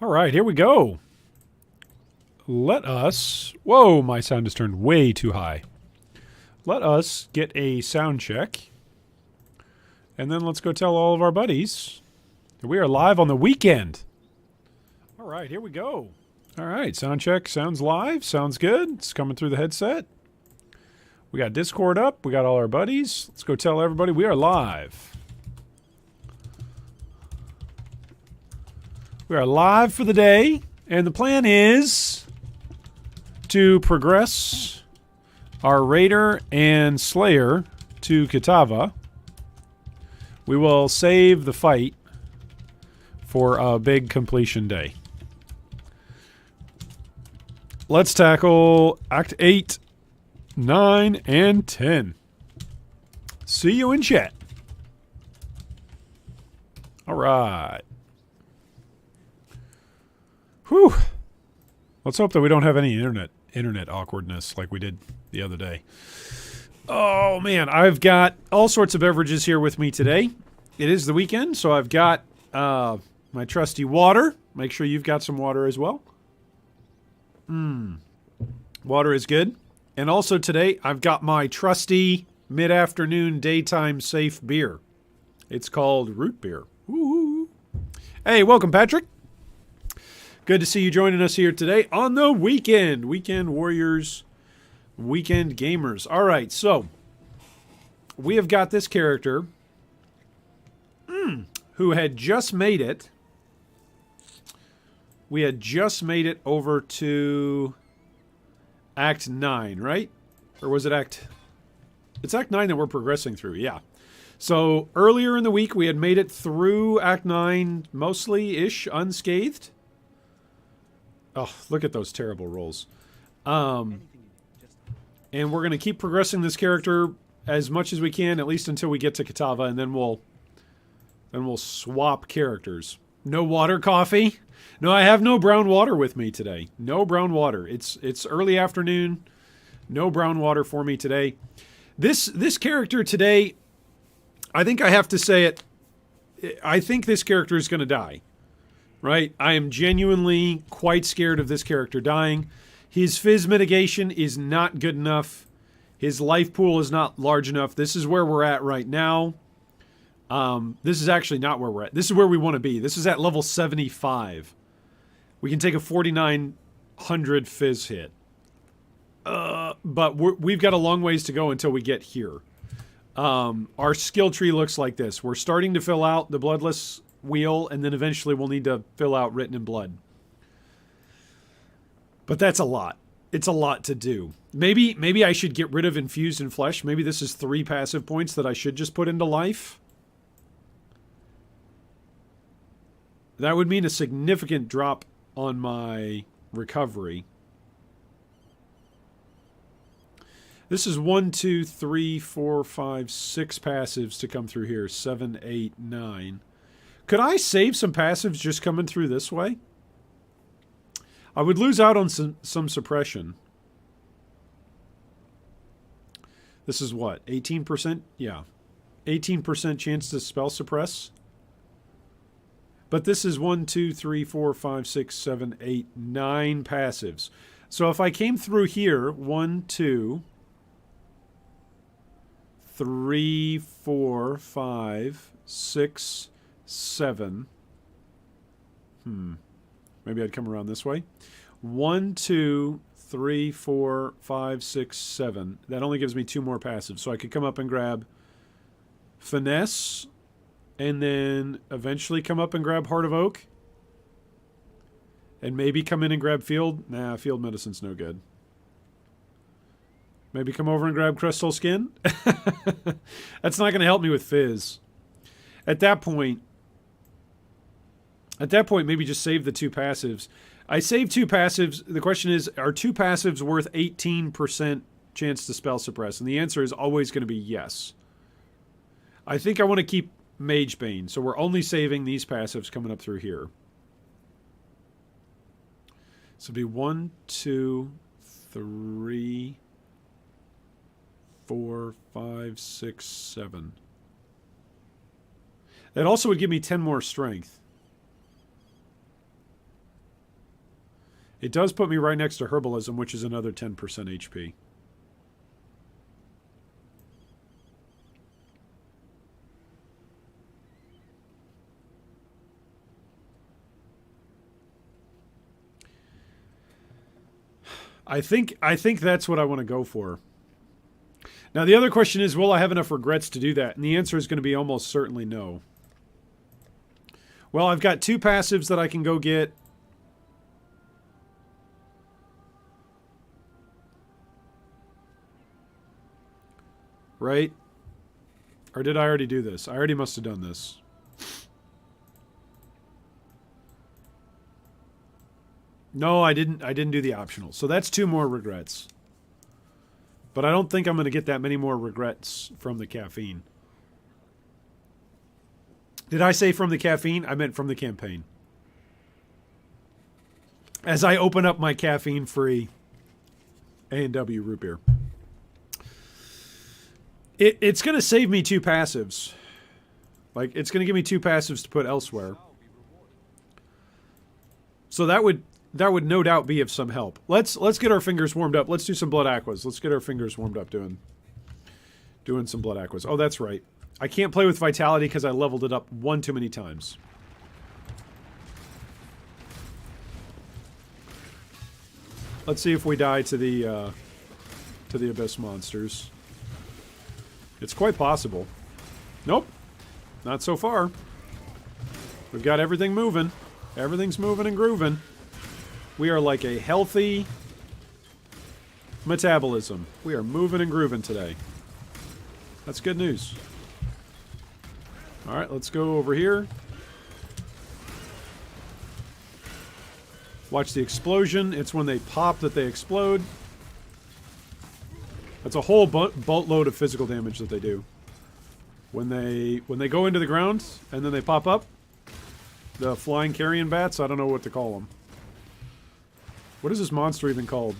All right, here we go. Let us... Whoa, my sound is turned way too high. Let us get a sound check. And then let's go tell all of our buddies that we are live on the weekend. All right, here we go. All right, sound check sounds live. Sounds good. It's coming through the headset. We got Discord up. We got all our buddies. Let's go tell everybody we are live. We are live for the day. And the plan is to progress our Raider and Slayer to Kitava. We will save the fight for a big completion day. Let's tackle Act 8, 9, and 10. See you in chat. All right. Whew. Let's hope that we don't have any internet awkwardness like we did the other day. Oh, man. I've got all sorts of beverages here with me today. It is the weekend, so I've got my trusty water. Make sure you've got some water as well. Water is good. And also today, I've got my trusty mid-afternoon daytime safe beer. It's called root beer. Woo-hoo. Hey, welcome, Patrick. Good to see you joining us here today on the weekend. Weekend Warriors, Weekend Gamers. All right, so we have got this character who had just made it. We had just made it over to Act 9, right? Or was it Act... It's Act 9 that we're progressing through, yeah. So earlier in the week, we had made it through Act 9 mostly-ish unscathed. Oh, look at those terrible rolls. And we're going to keep progressing this character as much as we can, at least until we get to Kitava, and then we'll swap characters. No water coffee? No, I have no brown water with me today. No brown water. It's early afternoon. No brown water for me today. This character today, I think I have to say it, I think this character is going to die. Right? I am genuinely quite scared of this character dying. His fizz mitigation is not good enough. His life pool is not large enough. This is where we're at right now. This is actually not where we're at. This is where we want to be. This is at level 75. We can take a 4,900 fizz hit. But we've got a long ways to go until we get here. Our skill tree looks like this. We're starting to fill out the Bloodless wheel, and then eventually we'll need to fill out Written in Blood. But that's a lot. It's a lot to do. Maybe I should get rid of Infused in Flesh. Maybe this is 3 passive points that I should just put into life. That would mean a significant drop on my recovery. This is 1, 2, 3, 4, 5, 6 passives to come through here. 7, 8, 9. Could I save some passives just coming through this way? I would lose out on some suppression. This is what? 18%? Yeah. 18% chance to spell suppress. But this is 1, 2, 3, 4, 5, 6, 7, 8, 9 passives. So if I came through here, 1, 2, 3, 4, 5, 6, 7. Maybe I'd come around this way. 1, 2, 3, 4, 5, 6, 7. That only gives me 2 more passives. So I could come up and grab Finesse, and then eventually come up and grab Heart of Oak. And maybe come in and grab Field. Nah, Field Medicine's no good. Maybe come over and grab Crystal Skin. That's not going to help me with Fizz. At that point, maybe just save the 2 passives. I saved 2 passives. The question is, are 2 passives worth 18% chance to spell suppress? And the answer is always going to be yes. I think I want to keep Mage Bane, so we're only saving these passives coming up through here. So it'd be 1, 2, 3, 4, 5, 6, 7. That also would give me 10 more strength. It does put me right next to herbalism, which is another 10% HP. I think that's what I want to go for. Now the other question is, will I have enough regrets to do that? And the answer is going to be almost certainly no. Well, I've got 2 passives that I can go get. Right? Or did I already do this? I already must have done this. No, I didn't do the optional. So that's 2 more regrets. But I don't think I'm going to get that many more regrets from the caffeine. Did I say from the caffeine? I meant from the campaign. As I open up my caffeine-free A&W root beer. It's going to save me 2 passives. Like, it's going to give me 2 passives to put elsewhere. So that would no doubt be of some help. Let's get our fingers warmed up. Let's do some blood aquas. Let's get our fingers warmed up doing some blood aquas. Oh, that's right. I can't play with vitality because I leveled it up 1 too many times. Let's see if we die to the abyss monsters. It's quite possible. Nope. Not so far. We've got everything moving. Everything's moving and grooving. We are like a healthy metabolism. We are moving and grooving today. That's good news. Alright, let's go over here. Watch the explosion. It's when they pop that they explode. That's a whole boatload of physical damage that they do. When they go into the ground and then they pop up. The flying carrion bats, I don't know what to call them. What is this monster even called?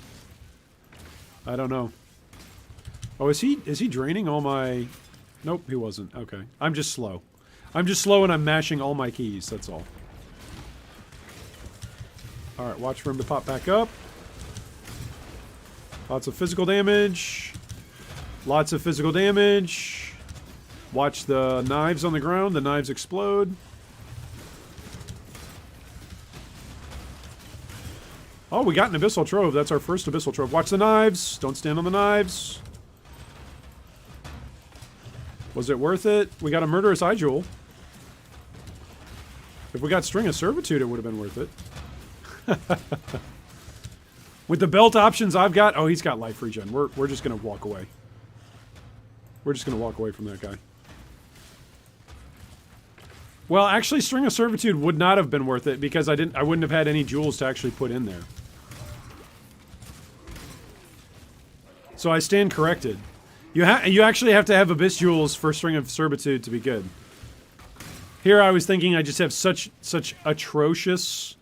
I don't know. Oh, is he draining all my... Nope, he wasn't. Okay. I'm just slow. I'm just slow and I'm mashing all my keys, that's all. Alright, watch for him to pop back up. Lots of physical damage. Lots of physical damage. Watch the knives on the ground. The knives explode. Oh, we got an Abyssal Trove. That's our first Abyssal Trove. Watch the knives. Don't stand on the knives. Was it worth it? We got a Murderous Eye Jewel. If we got String of Servitude, it would have been worth it. With the belt options I've got... Oh, he's got life regen. We're just going to walk away. We're just going to walk away from that guy. Well, actually, String of Servitude would not have been worth it because I wouldn't have had any jewels to actually put in there. So I stand corrected. You actually have to have Abyss Jewels for String of Servitude to be good. Here I was thinking I just have such atrocious,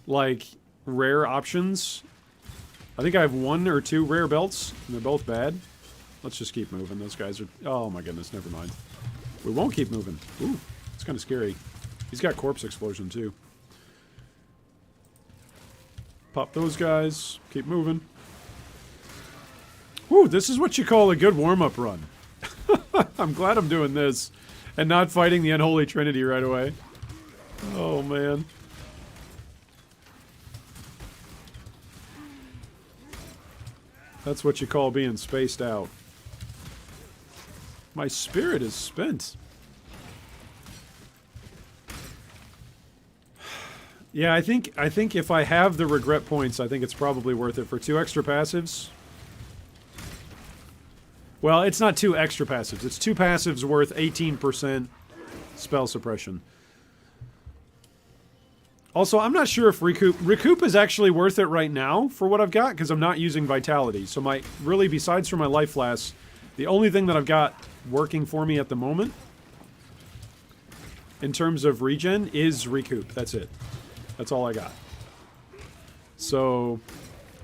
like, rare options. I think I have 1 or 2 rare belts, and they're both bad. Let's just keep moving. Those guys are... Oh my goodness, never mind. We won't keep moving. Ooh, it's kind of scary. He's got Corpse Explosion, too. Pop those guys. Keep moving. Whew, this is what you call a good warm-up run. I'm glad I'm doing this and not fighting the Unholy Trinity right away. Oh, man. That's what you call being spaced out. My spirit is spent. Yeah, I think if I have the regret points, I think it's probably worth it for 2 extra passives. Well, it's not 2 extra passives. It's 2 passives worth 18% spell suppression. Also, I'm not sure if Recoup is actually worth it right now for what I've got, because I'm not using Vitality. So really, besides for my Life Flask, the only thing that I've got working for me at the moment, in terms of regen, is Recoup. That's it. That's all I got. So,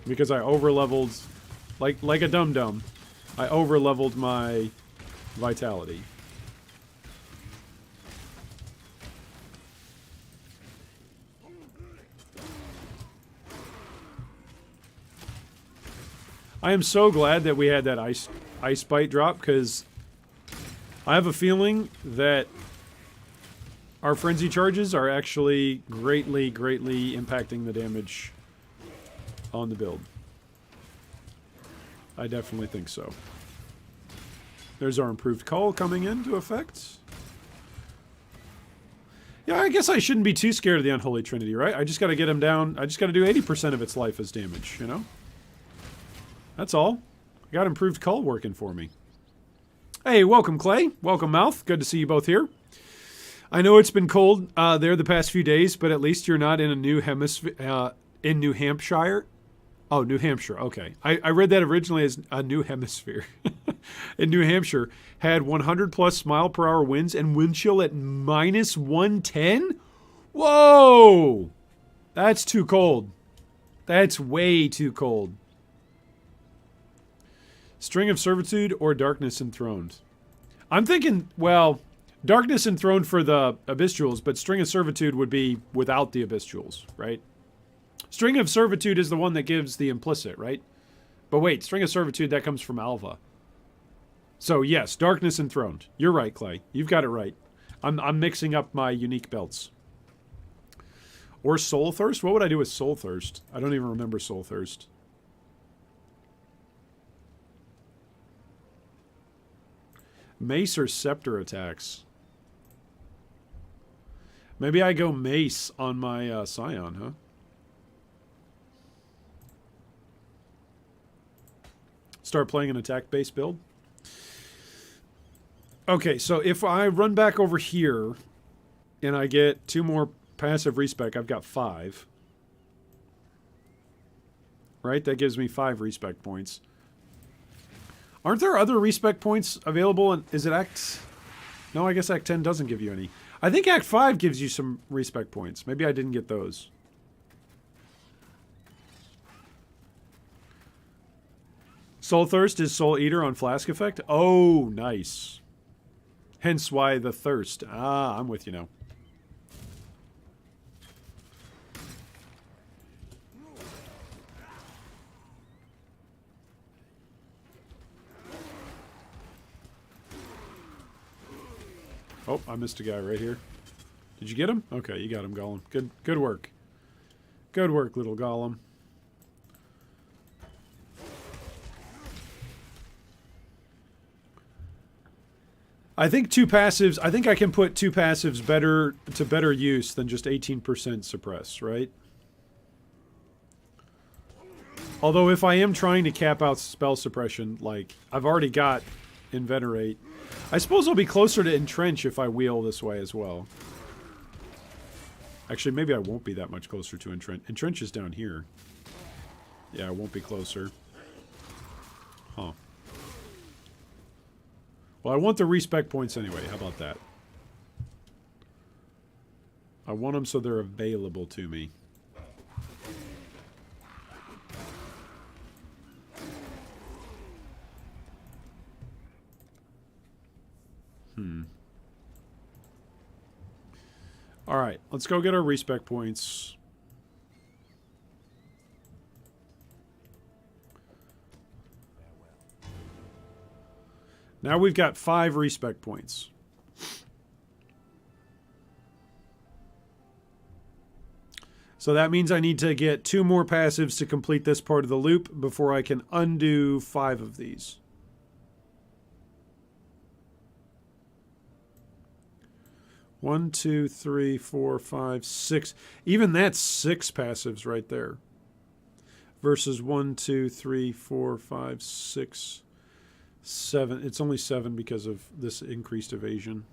because I over-leveled, like a dum-dum, I over-leveled my Vitality. I am so glad that we had that ice bite drop, because I have a feeling that our frenzy charges are actually greatly impacting the damage on the build. I definitely think so. There's our improved call coming into effect. Yeah, I guess I shouldn't be too scared of the Unholy Trinity, right? I just got to get him down. I just got to do 80% of its life as damage, you know? That's all. I got improved call working for me. Hey, welcome, Clay. Welcome, Mouth. Good to see you both here. I know it's been cold there the past few days, but at least you're not in a new hemisphere, in New Hampshire. Oh, New Hampshire. Okay. I read that originally as a new hemisphere. In New Hampshire, had 100+ mile per hour winds and wind chill at minus 110? Whoa! That's too cold. That's way too cold. String of Servitude or Darkness Enthroned? I'm thinking, well, Darkness Enthroned for the Abyss Jewels, but String of Servitude would be without the Abyss Jewels, right? String of Servitude is the one that gives the implicit, right? But wait, String of Servitude, that comes from Alva. So yes, Darkness Enthroned. You're right, Clay. You've got it right. I'm mixing up my unique belts. Or Soul Thirst? What would I do with Soul Thirst? I don't even remember Soul Thirst. Mace or Scepter attacks? Maybe I go Mace on my Scion, huh? Start playing an attack-based build? Okay, so if I run back over here and I get 2 more passive respec, I've got 5. Right? That gives me 5 respec points. Aren't there other respec points available? Is it Act... No, I guess Act 10 doesn't give you any. I think Act 5 gives you some respec points. Maybe I didn't get those. Soul Thirst is Soul Eater on Flask Effect? Oh, nice. Hence why the thirst. Ah, I'm with you now. Oh, I missed a guy right here. Did you get him? Okay, you got him, Gollum. Good work. Good work, little Gollum. I think 2 passives, I think I can put 2 passives better use than just 18% suppress, right? Although if I am trying to cap out spell suppression, like, I've already got Invenerate. I suppose I'll be closer to Entrench if I wheel this way as well. Actually, maybe I won't be that much closer to Entrench. Entrench is down here. Yeah, I won't be closer. Huh. Well, I want the respec points anyway. How about that? I want them so they're available to me. All right, let's go get our respec points. Now we've got 5 respec points. So that means I need to get 2 more passives to complete this part of the loop before I can undo 5 of these. One, two, three, four, five, 6. Even that's 6 passives right there. Versus 1, 2, 3, 4, 5, 6, 7. It's only 7 because of this increased evasion.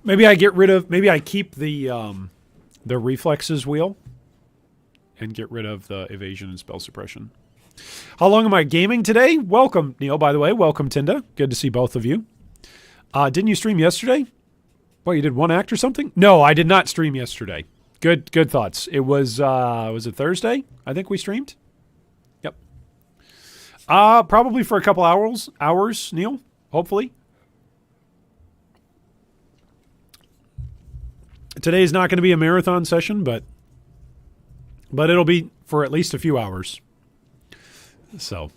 Maybe I get rid of. Maybe I keep the reflexes wheel. And get rid of the evasion and spell suppression. How long am I gaming today? Welcome, Neil, by the way. Welcome, Tinda. Good to see both of you. Didn't you stream yesterday? What, you did 1 act or something? No, I did not stream yesterday. Good thoughts. It was it Thursday? I think we streamed. Yep. Probably for a couple hours, Neil, hopefully. Today's not going to be a marathon session, but it'll be for at least a few hours. So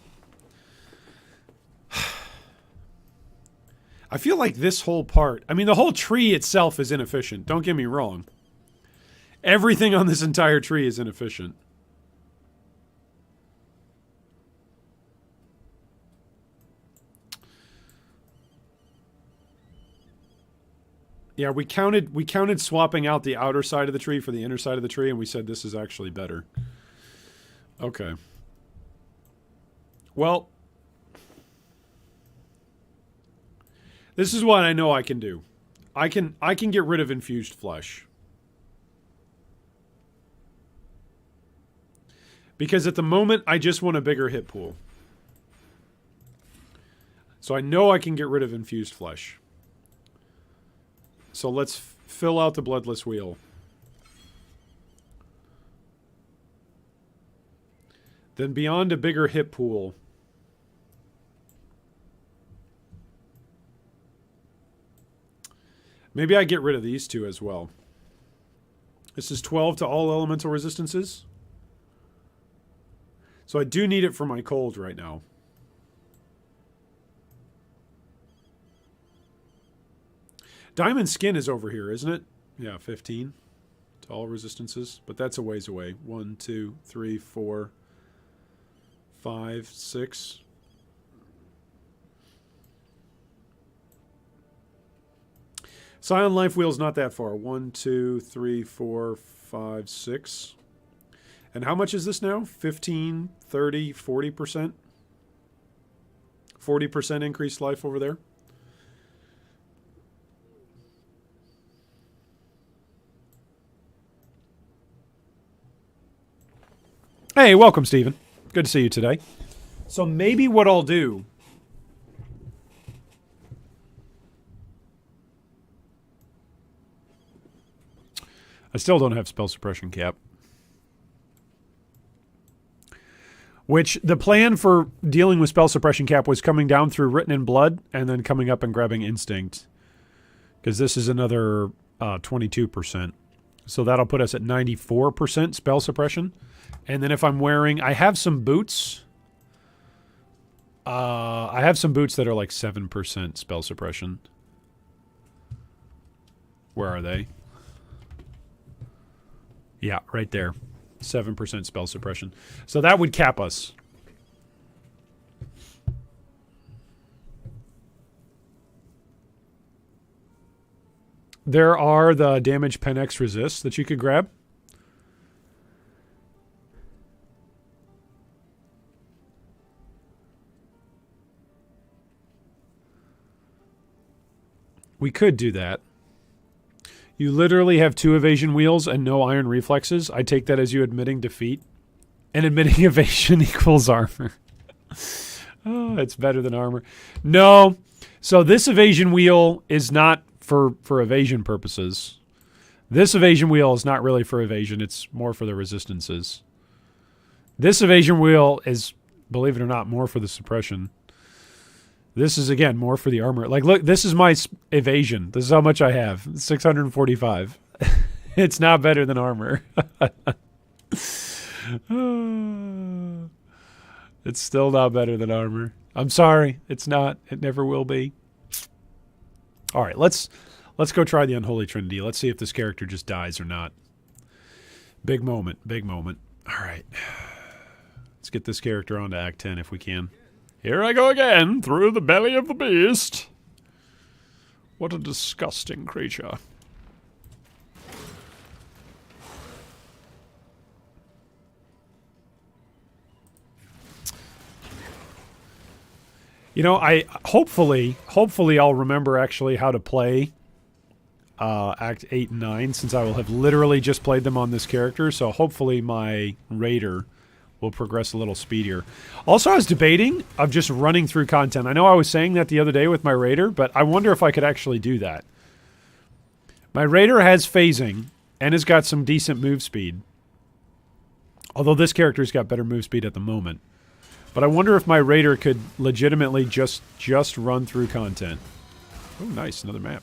I feel like this whole part, I mean, the whole tree itself is inefficient. Don't get me wrong. Everything on this entire tree is inefficient. Yeah, we counted swapping out the outer side of the tree for the inner side of the tree, and we said this is actually better. Okay. Well, this is what I know I can do. I can get rid of infused flesh. Because at the moment, I just want a bigger hit pool. So I know I can get rid of infused flesh. So let's fill out the bloodless wheel. Then beyond a bigger hit pool, maybe I get rid of these two as well. This is 12 to all elemental resistances. So I do need it for my cold right now. Diamond Skin is over here, isn't it? Yeah, 15 to all resistances. But that's a ways away. 1, 2, 3, 4, 5, 6. Scion Life Wheel's not that far. 1, 2, 3, 4, 5, 6. And how much is this now? 15, 30, 40%? 40% increased life over there. Hey, welcome, Stephen. Good to see you today. So maybe what I'll do... I still don't have spell suppression cap. Which, the plan for dealing with spell suppression cap was coming down through Written in Blood and then coming up and grabbing Instinct. Because this is another 22%. So that'll put us at 94% spell suppression. And then if I'm wearing... I have some boots. I have some boots that are like 7% spell suppression. Where are they? Yeah, right there. 7% spell suppression. So that would cap us. There are the damage pen X resists that you could grab. We could do that. You literally have 2 evasion wheels and no iron reflexes. I take that as you admitting defeat. And admitting evasion equals armor. Oh, it's better than armor. No. So this evasion wheel is not for evasion purposes. This evasion wheel is not really for evasion. It's more for the resistances. This evasion wheel is, believe it or not, more for the suppression. This is, again, more for the armor. Like, look, this is my evasion. This is how much I have. 645. It's not better than armor. It's still not better than armor. I'm sorry. It's not. It never will be. All right, let's go try the Unholy Trinity. Let's see if this character just dies or not. Big moment. Big moment. All right. Let's get this character onto Act 10 if we can. Here I go again, through the belly of the beast. What a disgusting creature. You know, hopefully I'll remember actually how to play Act 8 and 9, since I will have literally just played them on this character, so hopefully my Raider will progress a little speedier. Also, I was debating of just running through content. I know I was saying that the other day with my Raider, but I wonder if I could actually do that. My Raider has phasing and has got some decent move speed. Although this character's got better move speed at the moment. But I wonder if my Raider could legitimately just run through content. Oh, nice. Another map.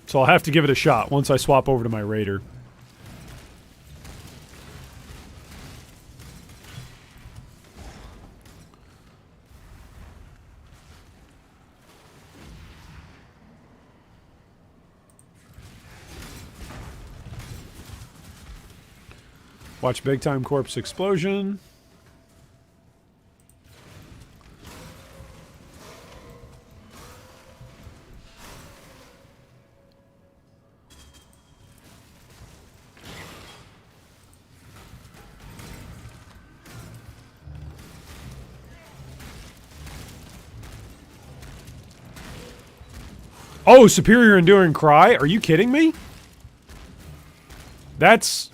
So I'll have to give it a shot once I swap over to my Raider. Watch Big Time Corpse Explosion. Oh, Superior Enduring Cry? Are you kidding me? That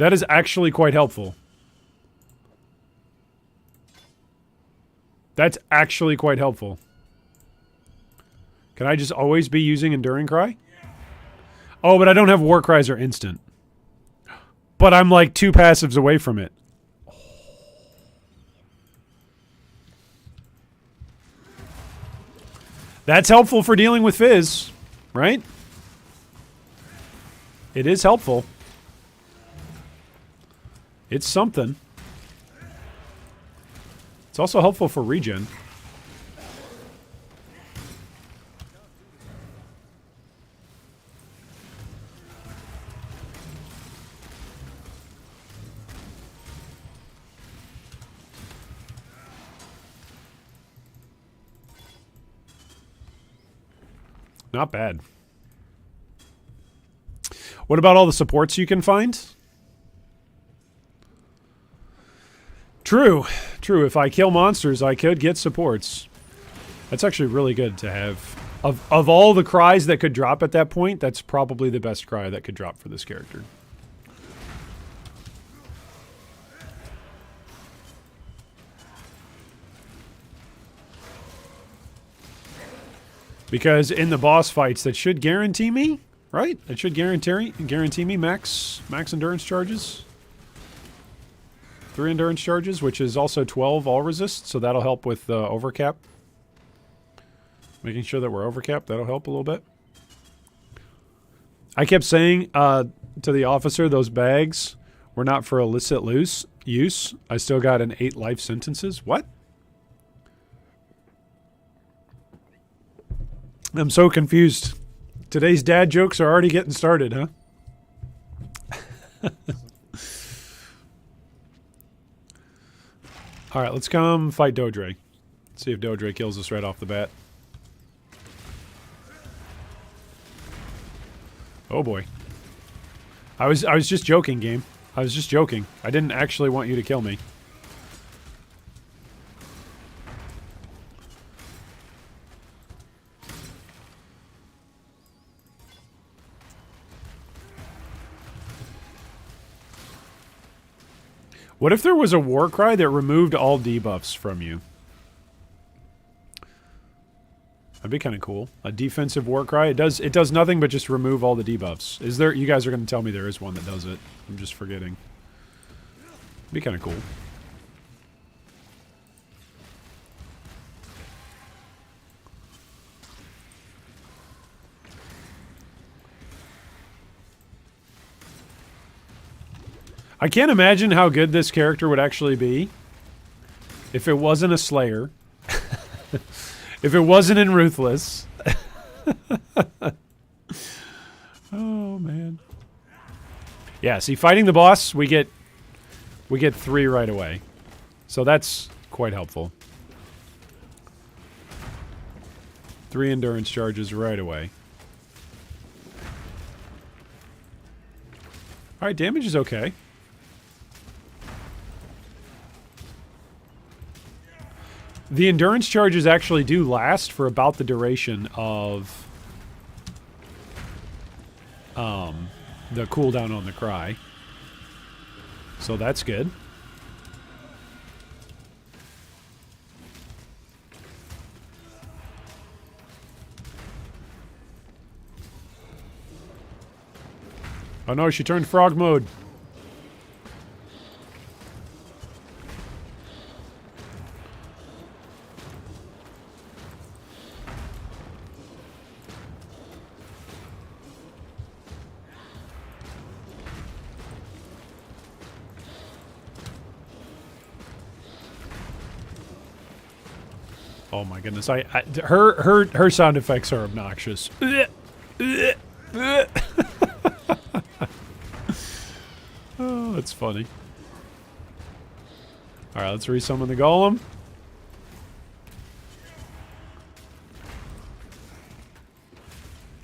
is actually quite helpful. That's actually quite helpful. Can I just always be using Enduring Cry? Oh, but I don't have War Cries or instant. But I'm like 2 passives away from it. That's helpful for dealing with Fizz, right? It is helpful. It's something. It's also helpful for regen. Not bad. What about all the supports you can find? True. True. If I kill monsters, I could get supports. That's actually really good to have. Of all the cries that could drop at that point, that's probably the best cry that could drop for this character. Because in the boss fights, that should guarantee me, right? That should guarantee me max endurance charges. 3 endurance charges, which is also 12 all resist, so that'll help with overcap. Making sure that we're overcapped, that'll help a little bit. I kept saying to the officer, those bags were not for illicit use. I still got an 8 life sentences. What? I'm so confused. Today's dad jokes are already getting started, huh? Alright, let's come fight Dodre. See if Dodre kills us right off the bat. Oh boy. I was just joking, game. I was just joking. I didn't actually want you to kill me. What if there was a war cry that removed all debuffs from you? That'd be kind of cool. A defensive war cry. It does nothing but just remove all the debuffs. Is there? You guys are going to tell me there is one that does it. I'm just forgetting. It'd be kind of cool. I can't imagine how good this character would actually be if it wasn't a Slayer. If it wasn't in Ruthless. Oh, man. Yeah, see, fighting the boss, we get 3 right away. So that's quite helpful. 3 endurance charges right away. Alright, damage is okay. The endurance charges actually do last for about the duration of the cooldown on the cry. So that's good. Oh no, she turned frog mode. Oh my goodness! Her sound effects are obnoxious. Oh, that's funny. All right, let's resummon the golem.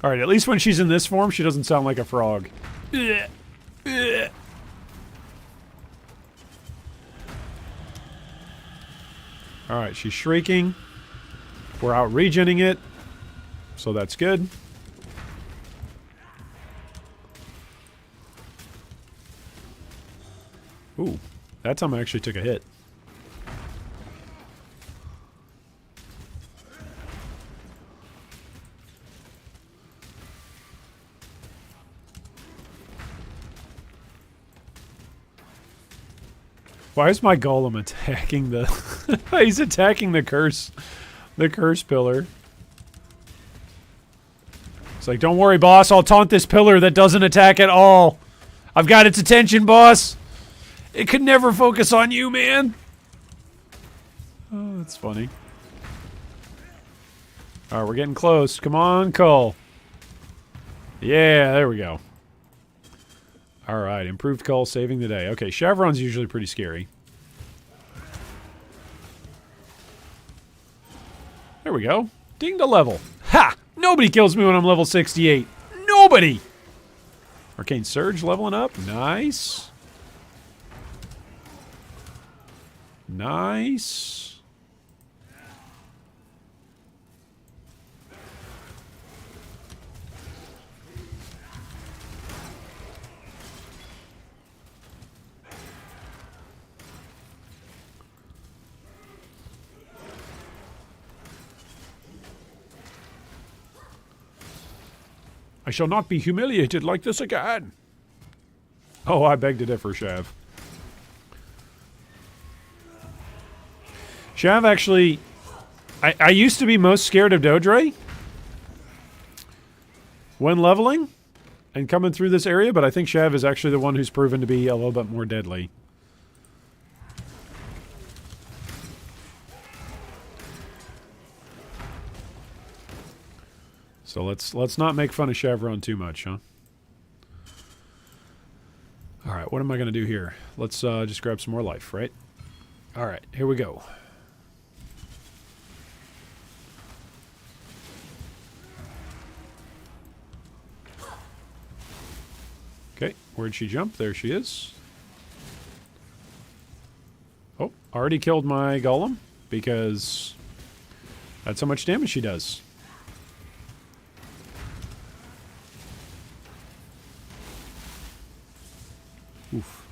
All right, at least when she's in this form, she doesn't sound like a frog. All right, she's shrieking. We're out regenning it, so that's good. Ooh, that time I actually took a hit. Why is my golem attacking the... He's attacking the curse pillar. It's like, don't worry, boss. I'll taunt this pillar that doesn't attack at all. I've got its attention, boss. It could never focus on you, man. Oh, that's funny. All right, we're getting close. Come on, Cull. Yeah, there we go. All right, improved Cull saving the day. Okay, Shavron's usually pretty scary. There we go. Ding to level. Ha! Nobody kills me when I'm level 68. Nobody! Arcane Surge leveling up. Nice. Nice. I shall not be humiliated like this again. Oh, I beg to differ, Shav. Shav actually... I used to be most scared of Dodre when leveling and coming through this area, but I think Shav is actually the one who's proven to be a little bit more deadly. So let's not make fun of Shavron too much, huh? All right, what am I going to do here? Let's just grab some more life, right? All right, here we go. Okay, where'd she jump? There she is. Oh, already killed my golem because that's how much damage she does. Oof.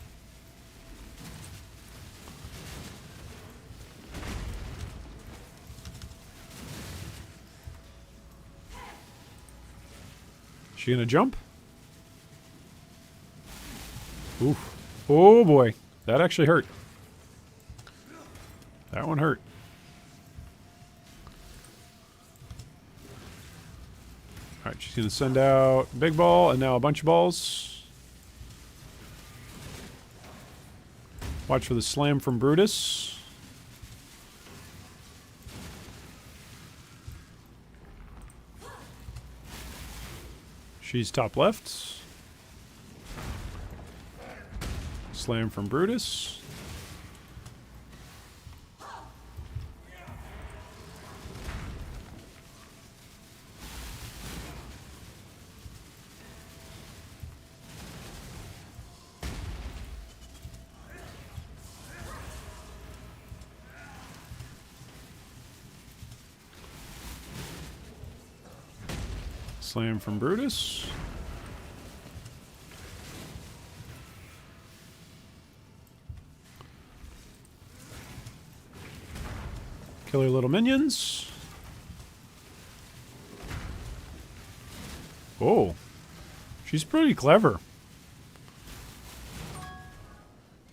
She gonna jump? Oof. Oh boy. That actually hurt. That one hurt. Alright, she's gonna send out big ball and now a bunch of balls. Watch for the slam from Brutus. She's top left. Slam from Brutus. Slam from Brutus. Kill her little minions. Oh. She's pretty clever.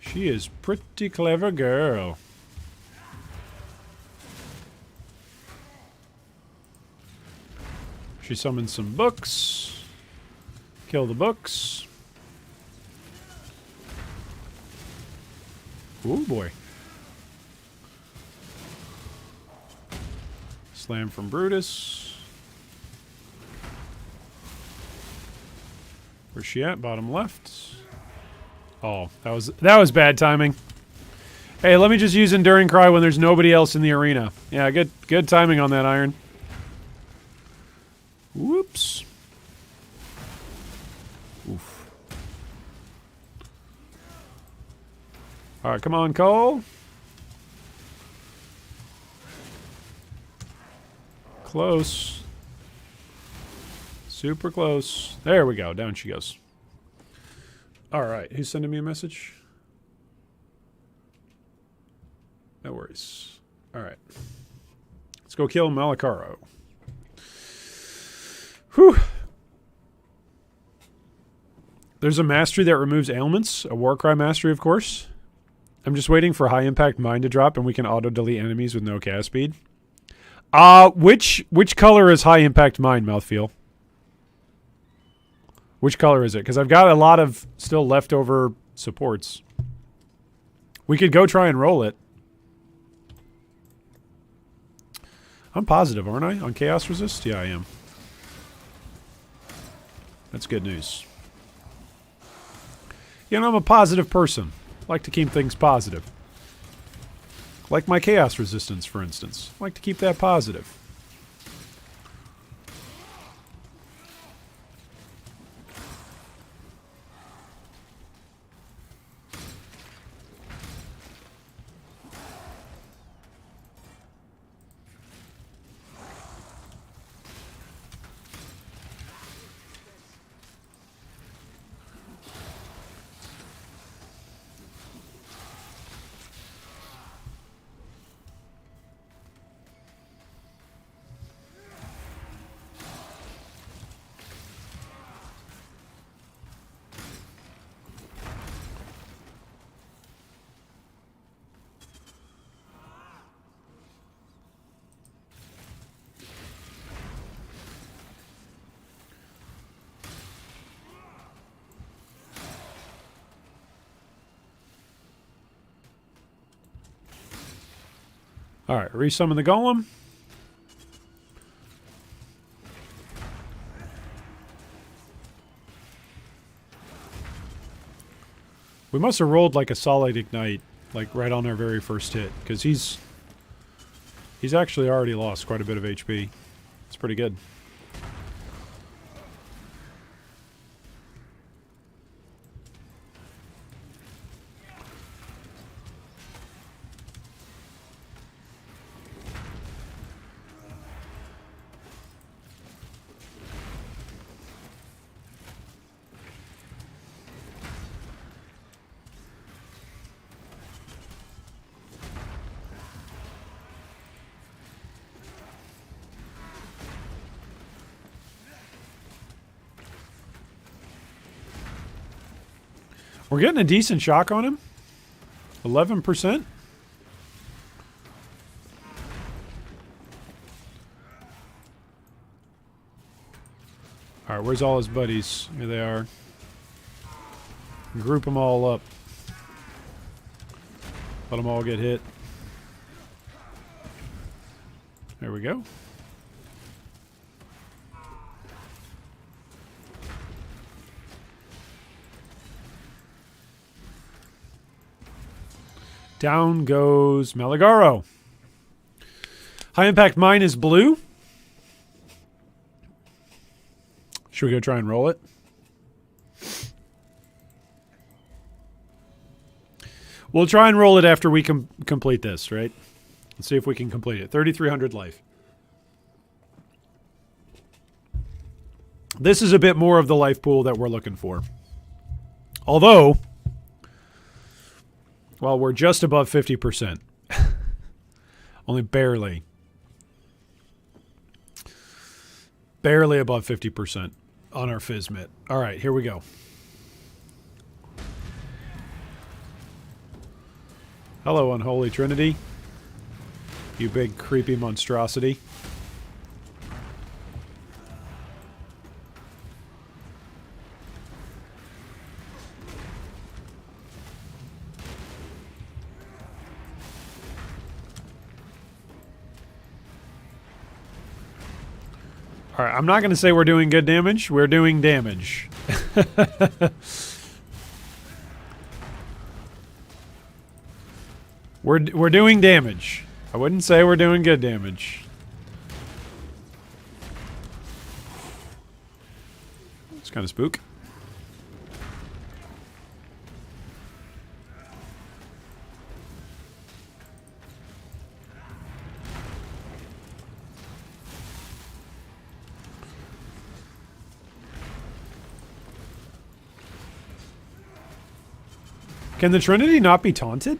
She is pretty clever girl. She summons some books. Kill the books. Oh boy. Slam from Brutus. Where's she at? Bottom left. Oh, that was bad timing. Hey, let me just use Enduring Cry when there's nobody else in the arena. Yeah, good timing on that, Iron. Whoops. Oof. All right, come on, Cole. Close. Super close. There we go. Down she goes. All right. Who's sending me a message? No worries. All right. Let's go kill Malakaro. Whew. There's a mastery that removes ailments. A Warcry mastery, of course. I'm just waiting for high impact mine to drop and we can auto delete enemies with no cast speed. Which color is high impact mine, Mouthfeel? Which color is it? Because I've got a lot of still leftover supports. We could go try and roll it. I'm positive, aren't I? On Chaos Resist? Yeah, I am. That's good news. You know, I'm a positive person. I like to keep things positive. Like my Chaos Resistance, for instance. I like to keep that positive. Alright, resummon the golem. We must have rolled like a solid ignite, like right on our very first hit, because he's actually already lost quite a bit of HP. It's pretty good. We're getting a decent shock on him. 11%. Alright, where's all his buddies? Here they are. Group them all up. Let them all get hit. There we go. Down goes Malagaro. High impact mine is blue. Should we go try and roll it? We'll try and roll it after we complete this, right? Let's see if we can complete it. 3,300 life. This is a bit more of the life pool that we're looking for. Although, well, we're just above 50%. Only barely. Barely above 50% on our Fizmit. All right, here we go. Hello, Unholy Trinity. You big creepy monstrosity. Alright, I'm not going to say we're doing good damage. We're doing damage. We're doing damage. I wouldn't say we're doing good damage. It's kind of spook. Can the Trinity not be taunted?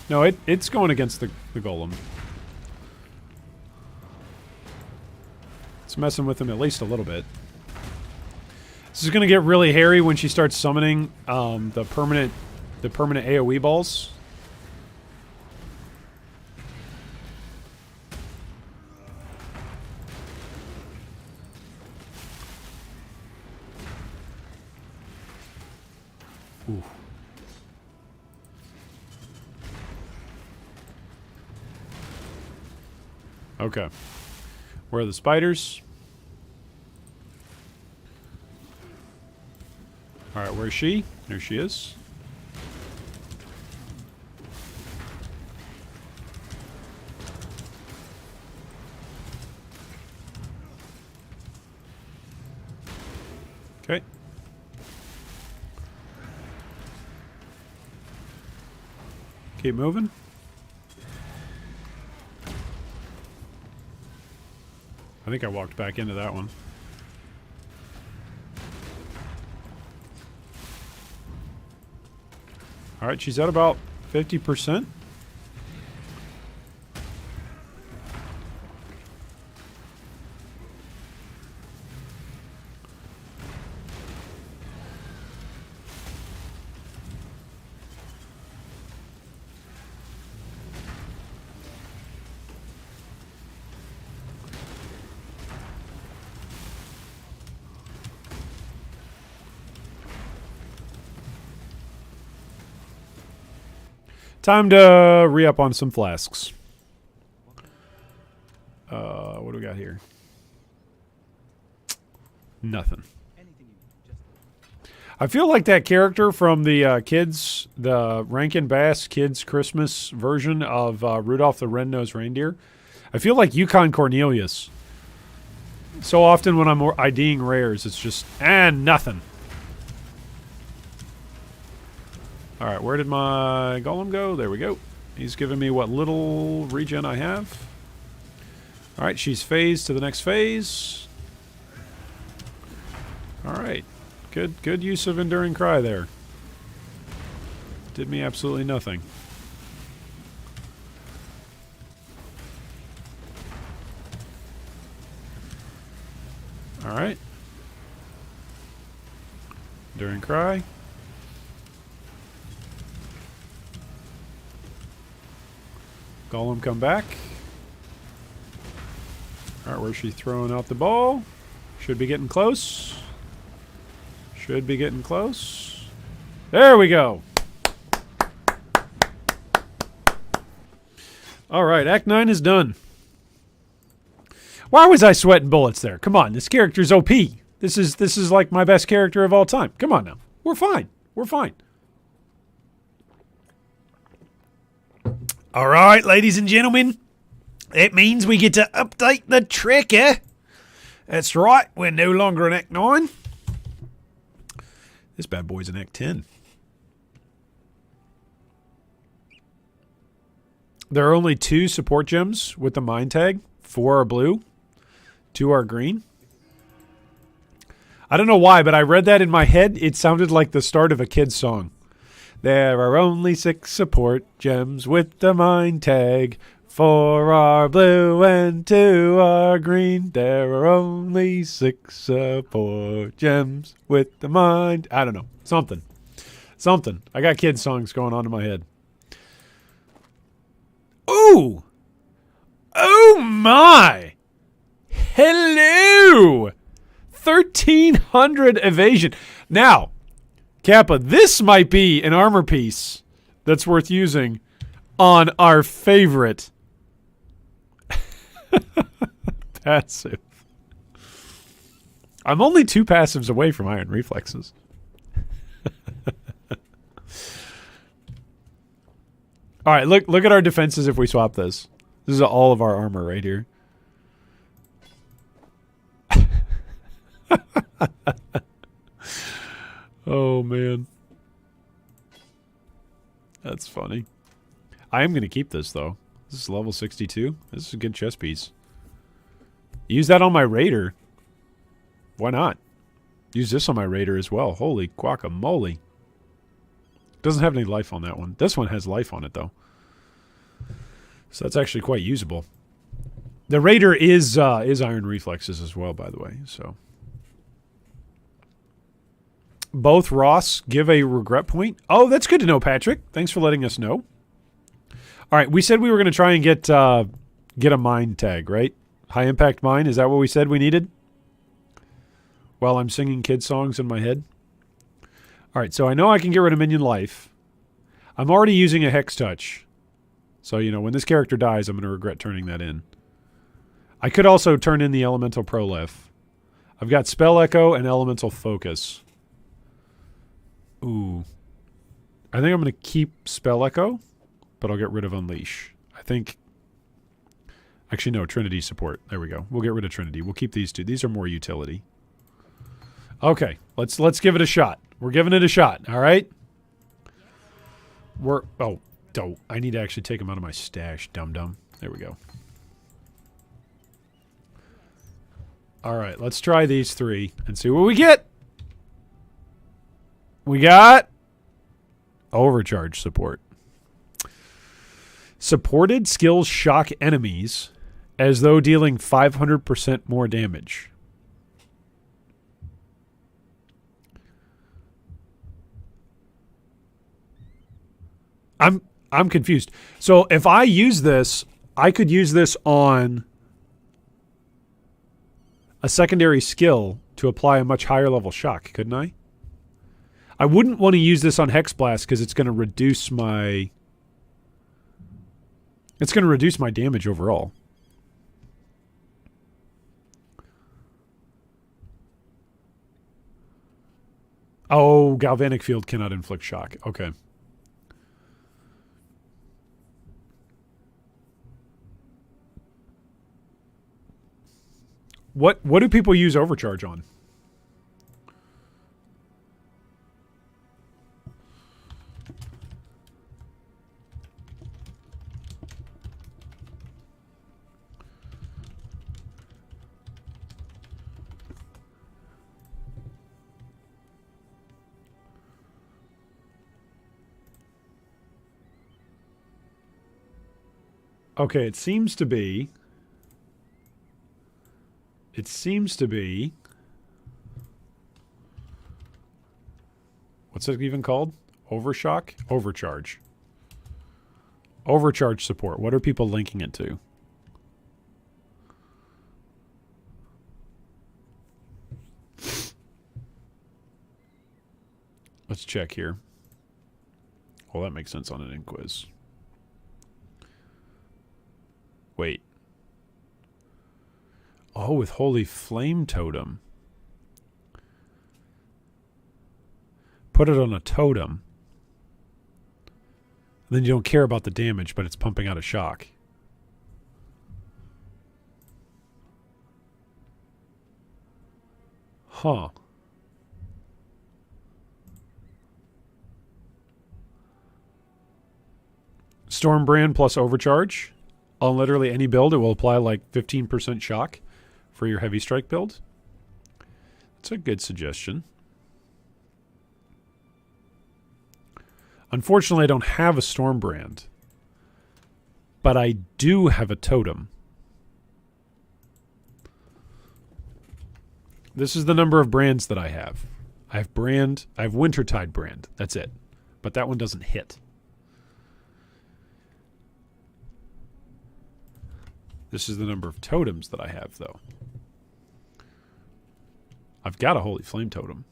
No, it's going against the golem. It's messing with him at least a little bit. This is going to get really hairy when she starts summoning the permanent AoE balls. Ooh. Okay. Where are the spiders? Alright, where's she? There she is. Okay. Keep moving. I think I walked back into that one. Alright, she's at about 50%. Time to re-up on some flasks. What do we got here? Nothing. I feel like that character from the kids, the Rankin Bass Kids Christmas version of Rudolph the Red-Nosed Reindeer. I feel like Yukon Cornelius. So often when I'm IDing rares, it's just, nothing. Alright, where did my golem go? There we go. He's giving me what little regen I have. Alright, she's phased to the next phase. Alright. Good use of Enduring Cry there. Did me absolutely nothing. Alright. Enduring Cry. Golem come back. Alright, where's she throwing out the ball? Should be getting close. Should be getting close. There we go. Alright, Act 9 is done. Why was I sweating bullets there? Come on, this character's OP. This is like my best character of all time. Come on now. We're fine. We're fine. Alright, ladies and gentlemen. It means we get to update the tracker. That's right, we're no longer in Act 9. This bad boy's in Act 10. There are only 2 support gems with the mind tag. 4 are blue. 2 are green. I don't know why, but I read that in my head. It sounded like the start of a kid's song. There are only 6 support gems with the mind tag. 4 are blue and 2 are green. There are only 6 support gems with the mind. I don't know. Something. I got kids' songs going on in my head. Ooh! Oh my! Hello! 1,300 evasion. Now, Kappa, this might be an armor piece that's worth using on our favorite passive. I'm only 2 passives away from Iron Reflexes. All right, look at our defenses if we swap this. This is all of our armor right here. Oh, man. That's funny. I am going to keep this, though. This is level 62. This is a good chess piece. Use that on my Raider. Why not? Use this on my Raider as well. Holy guacamole. Doesn't have any life on that one. This one has life on it, though. So that's actually quite usable. The Raider is Iron Reflexes as well, by the way. So both Ross give a regret point. Oh, that's good to know, Patrick. Thanks for letting us know. All right, we said we were going to try and get a mine tag, right? High impact mine. Is that what we said we needed? While I'm singing kid songs in my head. All right, so I know I can get rid of minion life. I'm already using a Hex Touch. So, you know, when this character dies, I'm going to regret turning that in. I could also turn in the Elemental Prolef. I've got Spell Echo and Elemental Focus. Ooh. I think I'm going to keep Spell Echo, but I'll get rid of Unleash. I think... Actually, no, Trinity support. There we go. We'll get rid of Trinity. We'll keep these two. These are more utility. Okay, let's give it a shot. We're giving it a shot, all right? I need to actually take them out of my stash, dum-dum. There we go. All right, let's try these 3 and see what we get. We got Overcharge support. Supported skills shock enemies as though dealing 500% more damage. I'm confused. So if I use this, I could use this on a secondary skill to apply a much higher level shock, couldn't I? I wouldn't want to use this on Hex Blast because it's going to reduce my... It's going to reduce my damage overall. Oh, Galvanic Field cannot inflict shock. Okay. What do people use Overcharge on? Okay, it seems to be... What's it even called? Overshock? Overcharge. Overcharge support. What are people linking it to? Let's check here. Well, that makes sense on an inquiz. Wait. Oh, with Holy Flame Totem. Put it on a totem. Then you don't care about the damage, but it's pumping out a shock. Huh. Stormbrand plus Overcharge. On literally any build, it will apply like 15% shock for your heavy strike build. That's a good suggestion. Unfortunately, I don't have a Stormbrand. But I do have a totem. This is the number of brands that I have. I have Wintertide brand. That's it. But that one doesn't hit. This is the number of totems that I have, though. I've got a Holy Flame Totem.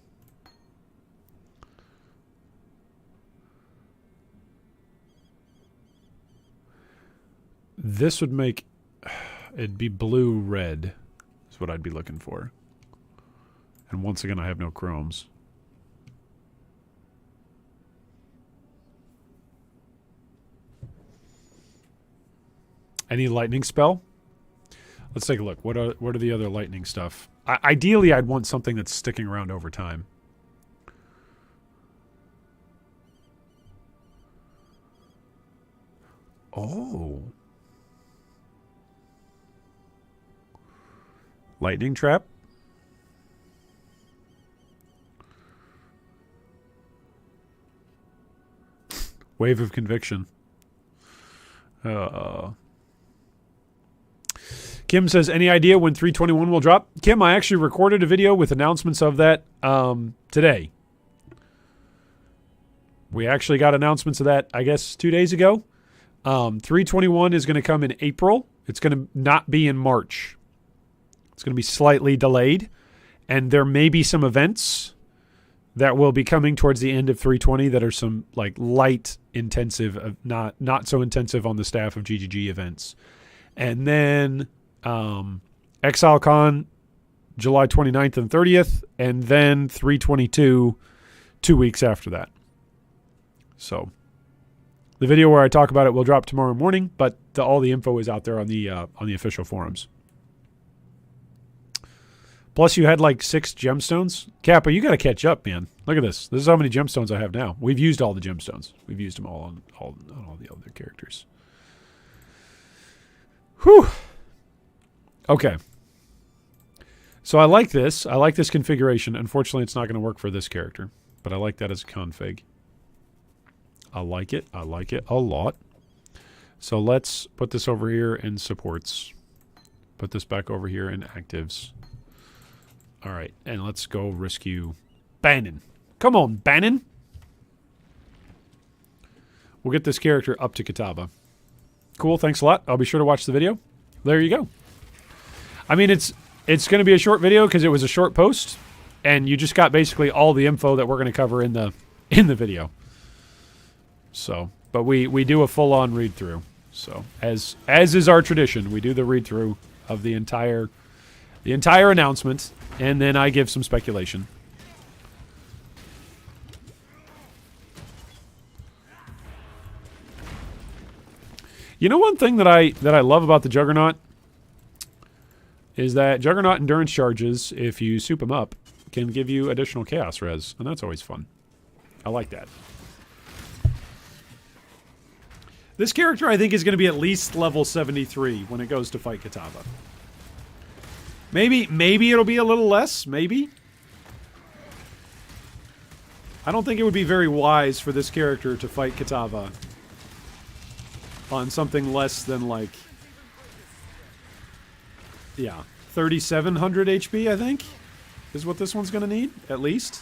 This would make... It'd be blue-red is what I'd be looking for. And once again, I have no chromes. Any lightning spell? Let's take a look. What are the other lightning stuff? Ideally, I'd want something that's sticking around over time. Oh. Lightning trap? Wave of conviction. Kim says, any idea when 321 will drop? Kim, I actually recorded a video with announcements of that today. We actually got announcements of that, I guess, 2 days ago. 321 is going to come in April. It's going to not be in March. It's going to be slightly delayed. And there may be some events that will be coming towards the end of 320 that are some like light intensive, not so intensive on the staff of GGG events. And then Exile Con, July 29th and 30th, and then 322 2 weeks after that. So the video where I talk about it will drop tomorrow morning, but all the info is out there on the official forums. Plus, you had like 6 gemstones. Kappa, you got to catch up, man. Look at this. This is how many gemstones I have now. We've used all the gemstones. We've used them all on all the other characters. Whew. Okay. So I like this. I like this configuration. Unfortunately, it's not going to work for this character, but I like that as a config. I like it. I like it a lot. So let's put this over here in supports. Put this back over here in actives. All right, and let's go rescue Bannon. Come on, Bannon. We'll get this character up to Kitava. Cool, thanks a lot. I'll be sure to watch the video. There you go. I mean, it's going to be a short video because it was a short post, and you just got basically all the info that we're going to cover in the video. So, but we do a full-on read-through. So, as is our tradition, we do the read-through of the entire announcement, and then I give some speculation. You know, one thing that I love about the Juggernaut is that Juggernaut endurance charges, if you soup them up, can give you additional chaos res, and that's always fun. I like that. This character, I think, is going to be at least level 73 when it goes to fight Kitava. Maybe it'll be a little less, maybe. I don't think it would be very wise for this character to fight Kitava on something less than, like, yeah, 3,700 HP, I think, is what this one's going to need, at least.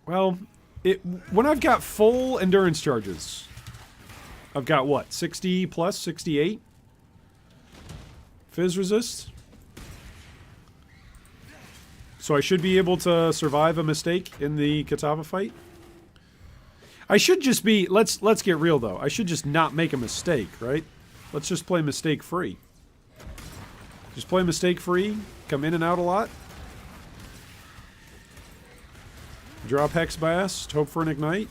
Well, when I've got full endurance charges, I've got, what, 60 plus, 68? Fizz resist. So I should be able to survive a mistake in the Kitava fight. I should just be, let's get real though. I should just not make a mistake, right? Let's just play mistake free. Just play mistake free, come in and out a lot. Drop Hex Blast, hope for an Ignite.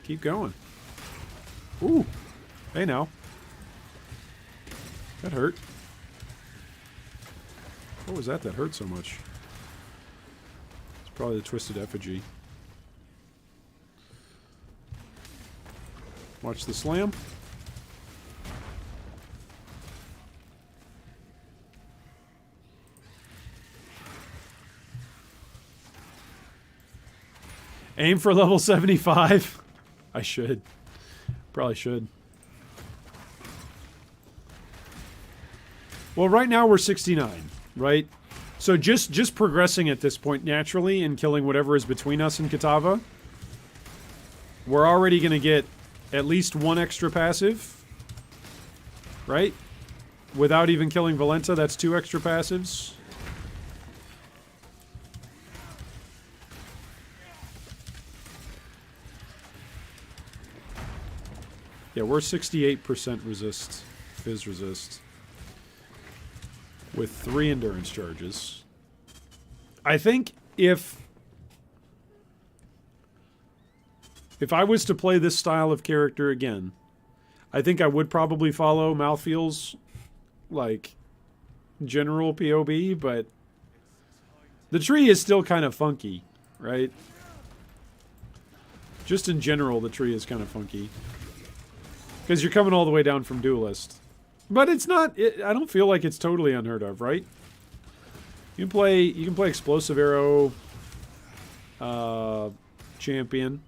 Keep going. Ooh. Hey now. That hurt. What was that hurt so much? It's probably the Twisted Effigy. Watch the slam. Aim for level 75. I should. Probably should. Well, right now we're 69, right? So just progressing at this point naturally and killing whatever is between us and Kitava, we're already going to get at least one extra passive, right? Without even killing Valenta, that's 2 extra passives. Yeah, we're 68% resist, Fizz resist. with 3 endurance charges. I think if I was to play this style of character again, I think I would probably follow Mouthfeel's, like, general POB, but the tree is still kind of funky, right? Just in general, the tree is kind of funky. Because you're coming all the way down from Duelist. But it's not, I don't feel like it's totally unheard of, right? You can play Explosive Arrow, Champion.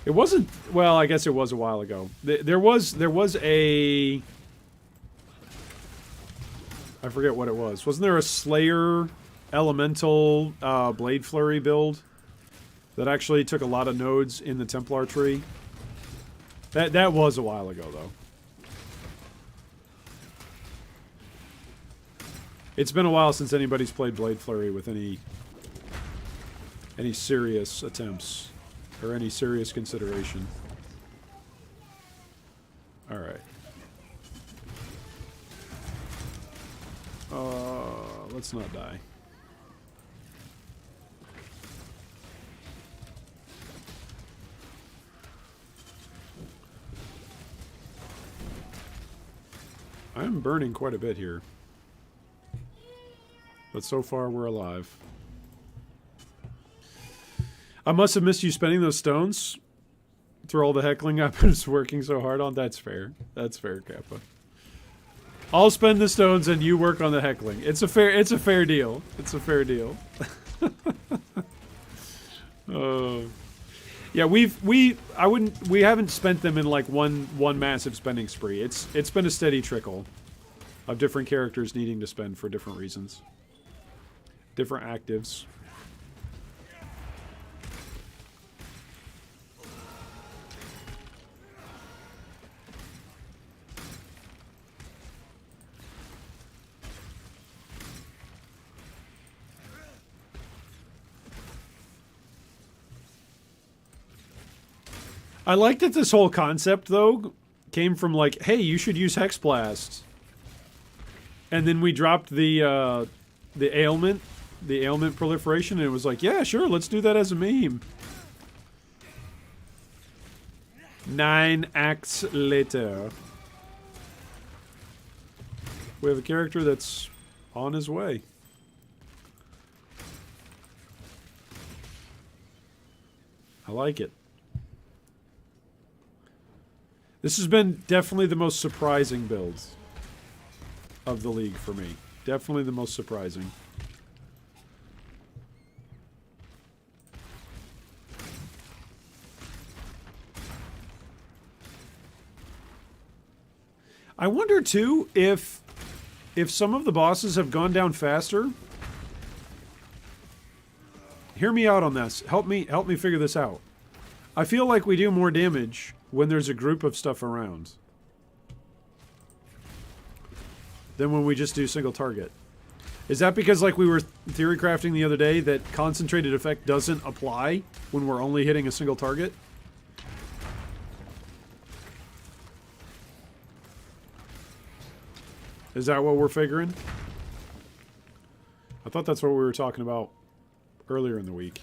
It wasn't, well, I guess it was a while ago. There was a, I forget what it was. Wasn't there a Slayer Elemental Blade Flurry build that actually took a lot of nodes in the Templar tree? That was a while ago, though. It's been a while since anybody's played Blade Flurry with any serious attempts or any serious consideration. All right. Let's not die. I'm burning quite a bit here. But so far, we're alive. I must have missed you spending those stones through all the heckling I've been working so hard on. That's fair. That's fair, Kappa. I'll spend the stones and you work on the heckling. It's a fair deal. It's a fair deal. Yeah, we haven't spent them in like one massive spending spree. It's been a steady trickle of different characters needing to spend for different reasons. Different actives. I like that this whole concept, though, came from like, hey, you should use Hex Blast. And then we dropped the ailment proliferation, and it was like, yeah, sure, let's do that as a meme. 9 acts later. We have a character that's on his way. I like it. This has been definitely the most surprising build of the league for me. Definitely the most surprising. I wonder too if some of the bosses have gone down faster. Hear me out on this. Help me figure this out. I feel like we do more damage when there's a group of stuff around than when we just do single target. Is that because, like we were theory crafting the other day, that concentrated effect doesn't apply when we're only hitting a single target? Is that what we're figuring? I thought that's what we were talking about earlier in the week.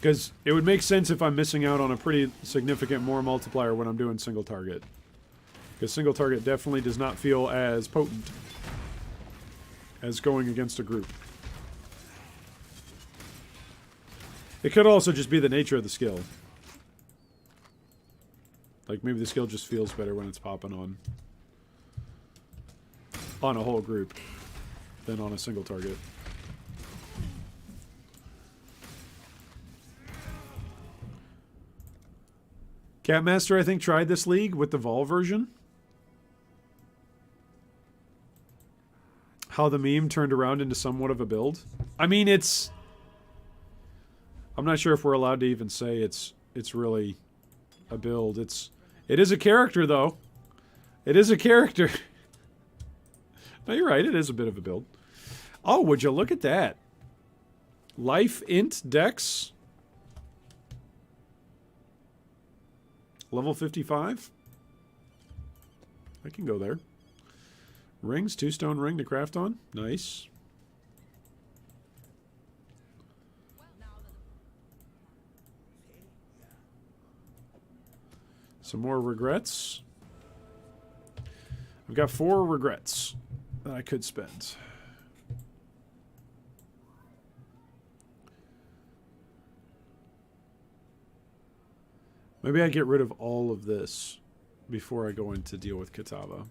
Because it would make sense if I'm missing out on a pretty significant more multiplier when I'm doing single target. Because single target definitely does not feel as potent as going against a group. It could also just be the nature of the skill. Like maybe the skill just feels better when it's popping on a whole group than on a single target. Catmaster, I think, tried this league with the Vol version. How the meme turned around into somewhat of a build. I mean, it's... I'm not sure if we're allowed to even say it's really a build. It is a character, though. It is a character. No, you're right. It is a bit of a build. Oh, would you look at that? Life int dex. Level 55. I can go there. Rings, 2-stone ring to craft on. Nice. Some more regrets. I've got 4 regrets that I could spend. Maybe I get rid of all of this before I go in to deal with Kitava.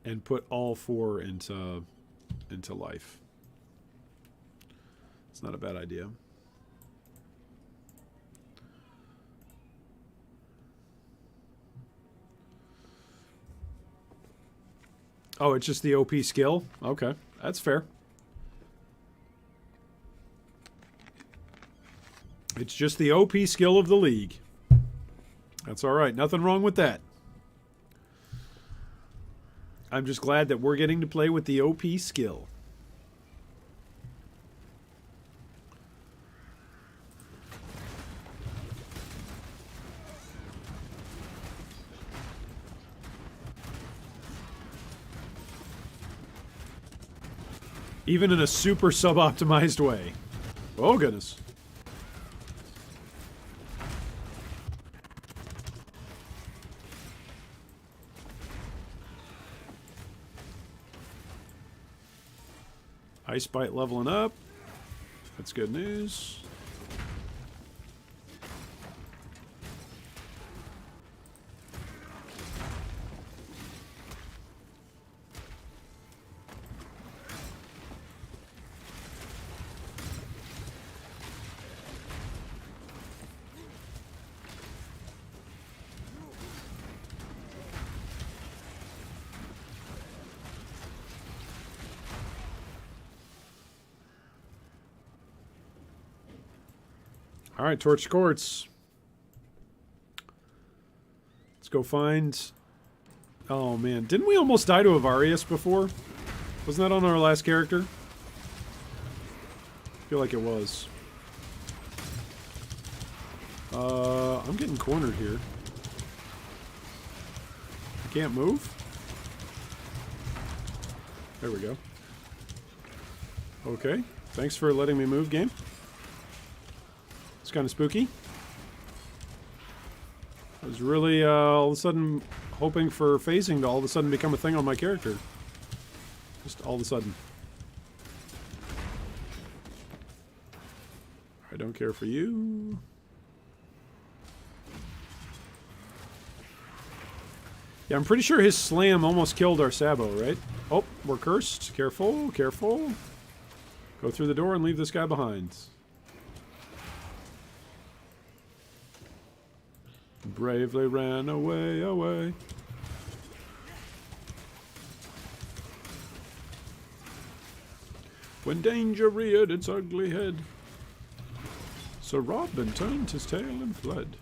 And put all 4 into life. It's not a bad idea. Oh, it's just the OP skill? Okay, that's fair. It's just the OP skill of the league. That's all right. Nothing wrong with that. I'm just glad that we're getting to play with the OP skill. Even in a super sub-optimized way. Oh, goodness. Ice Bite leveling up. That's good news. All right, Torch Courts. Let's go find... Oh, man. Didn't we almost die to Avarius before? Wasn't that on our last character? I feel like it was. I'm getting cornered here. I can't move? There we go. Okay. Thanks for letting me move, game. It's kind of spooky. I was really all of a sudden hoping for phasing to all of a sudden become a thing on my character. Just all of a sudden. I don't care for you. Yeah, I'm pretty sure his slam almost killed our Sabo, right? Oh, we're cursed. Careful, careful. Go through the door and leave this guy behind. Bravely ran away, away. When danger reared its ugly head, Sir Robin turned his tail and fled.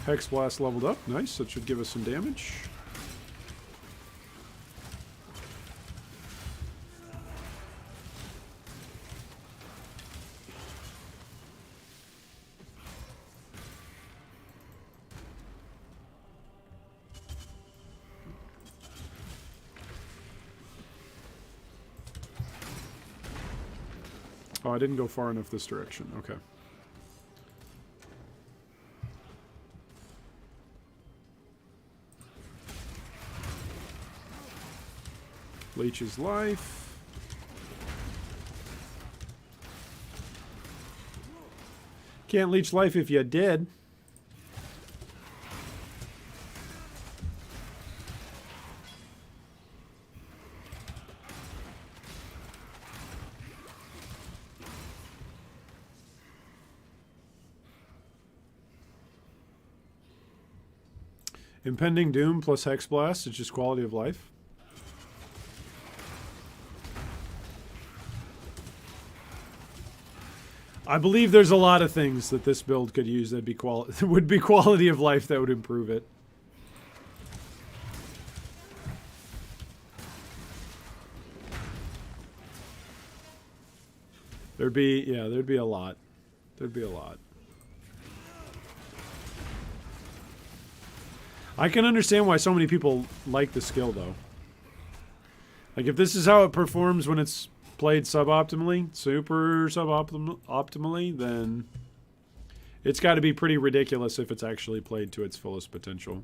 Hex Blast leveled up. Nice. That should give us some damage. Oh, I didn't go far enough this direction. Okay. Leech's life. Can't leech life if you're dead. Impending Doom plus Hex Blast is just quality of life. I believe there's a lot of things that this build could use that would be quality of life that would improve it. There'd be a lot. There'd be a lot. I can understand why so many people like the skill, though. Like, if this is how it performs when it's played suboptimally, super suboptimally, then it's got to be pretty ridiculous if it's actually played to its fullest potential.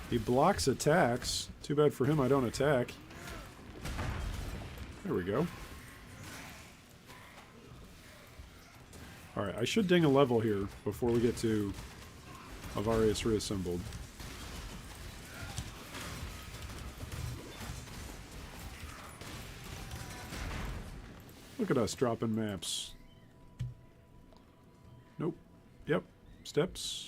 He blocks attacks. Too bad for him I don't attack. There we go. Alright, I should ding a level here before we get to Avarius Reassembled. Look at us dropping maps. Nope. Yep. Steps.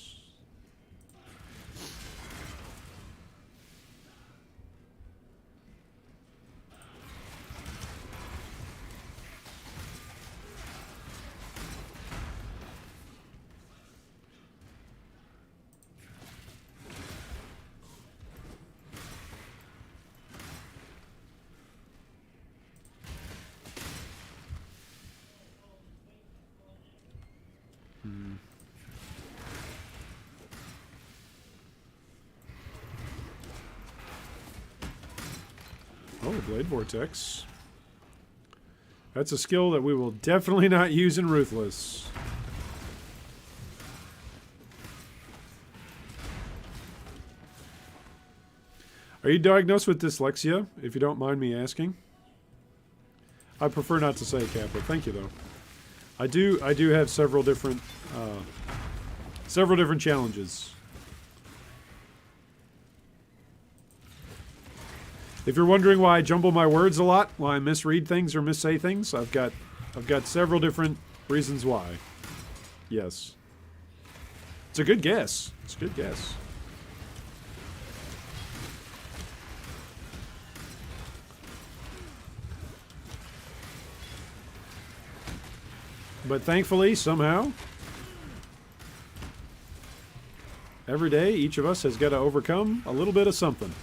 Oh, Blade Vortex. That's a skill that we will definitely not use in Ruthless. Are you diagnosed with dyslexia, if you don't mind me asking? I prefer not to say, Kappa. Thank you, though. I do have several different challenges. If you're wondering why I jumble my words a lot, why I misread things or missay things, I've got several different reasons why. Yes. It's a good guess. It's a good guess. But thankfully, somehow, every day, each of us has got to overcome a little bit of something.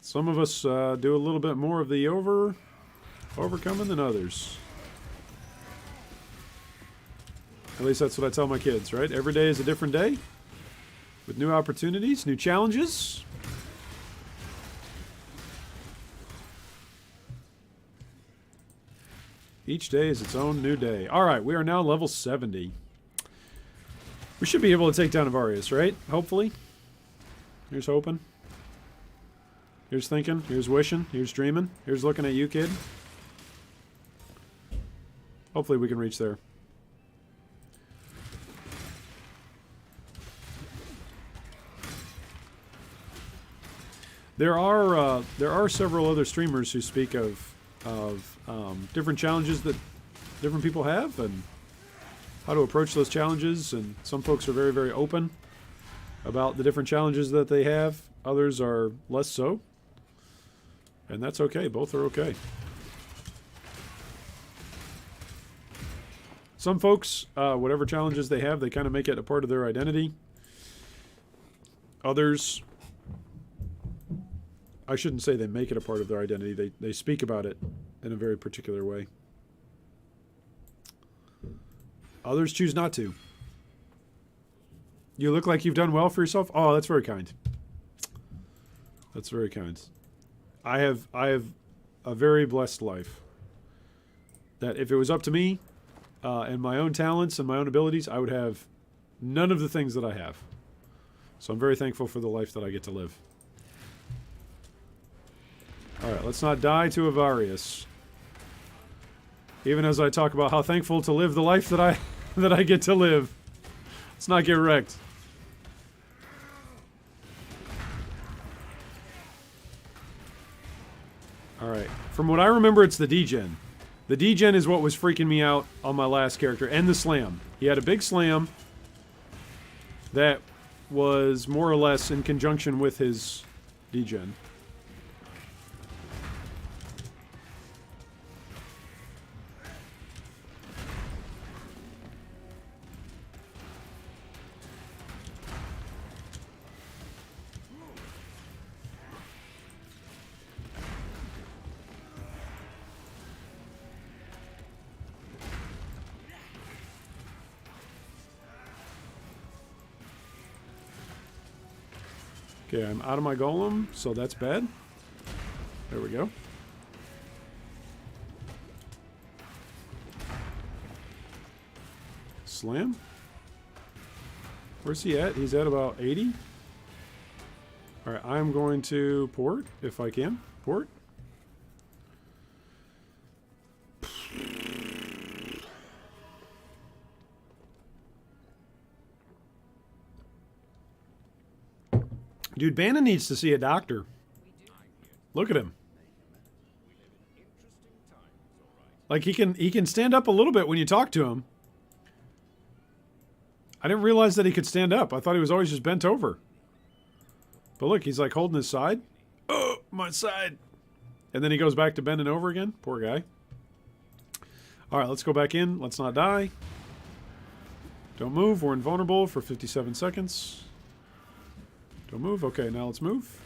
Some of us do a little bit more of the overcoming than others. At least that's what I tell my kids, right? Every day is a different day with new opportunities, new challenges. Each day is its own new day. All right, we are now level 70. We should be able to take down Avarius, right? Hopefully. Here's hoping. Here's thinking. Here's wishing. Here's dreaming. Here's looking at you, kid. Hopefully we can reach there. There are several other streamers who speak of different challenges that different people have and how to approach those challenges, and some folks are very, very open about the different challenges that they have. Others are less so. And that's okay. Both are okay. Some folks, whatever challenges they have, they kind of make it a part of their identity. Others, I shouldn't say they make it a part of their identity. They speak about it in a very particular way. Others choose not to. You look like you've done well for yourself? Oh, that's very kind. That's very kind. I have a very blessed life. That if it was up to me and my own talents and my own abilities, I would have none of the things that I have. So I'm very thankful for the life that I get to live. All right, let's not die to Avarius. Even as I talk about how thankful to live the life that I get to live. Let's not get wrecked. All right. From what I remember, it's the D-Gen. The degen is what was freaking me out on my last character. And the slam. He had a big slam that was more or less in conjunction with his degen. Okay, I'm out of my golem, so that's bad. There we go. Slam. Where's he at? He's at about 80. Alright, I'm going to port, if I can. Port. Dude, Bannon needs to see a doctor. Look at him. Like, he can stand up a little bit when you talk to him. I didn't realize that he could stand up. I thought he was always just bent over. But look, he's like holding his side. Oh, my side. And then he goes back to bending over again. Poor guy. All right, let's go back in. Let's not die. Don't move. We're invulnerable for 57 seconds. Don't move. Okay, now let's move.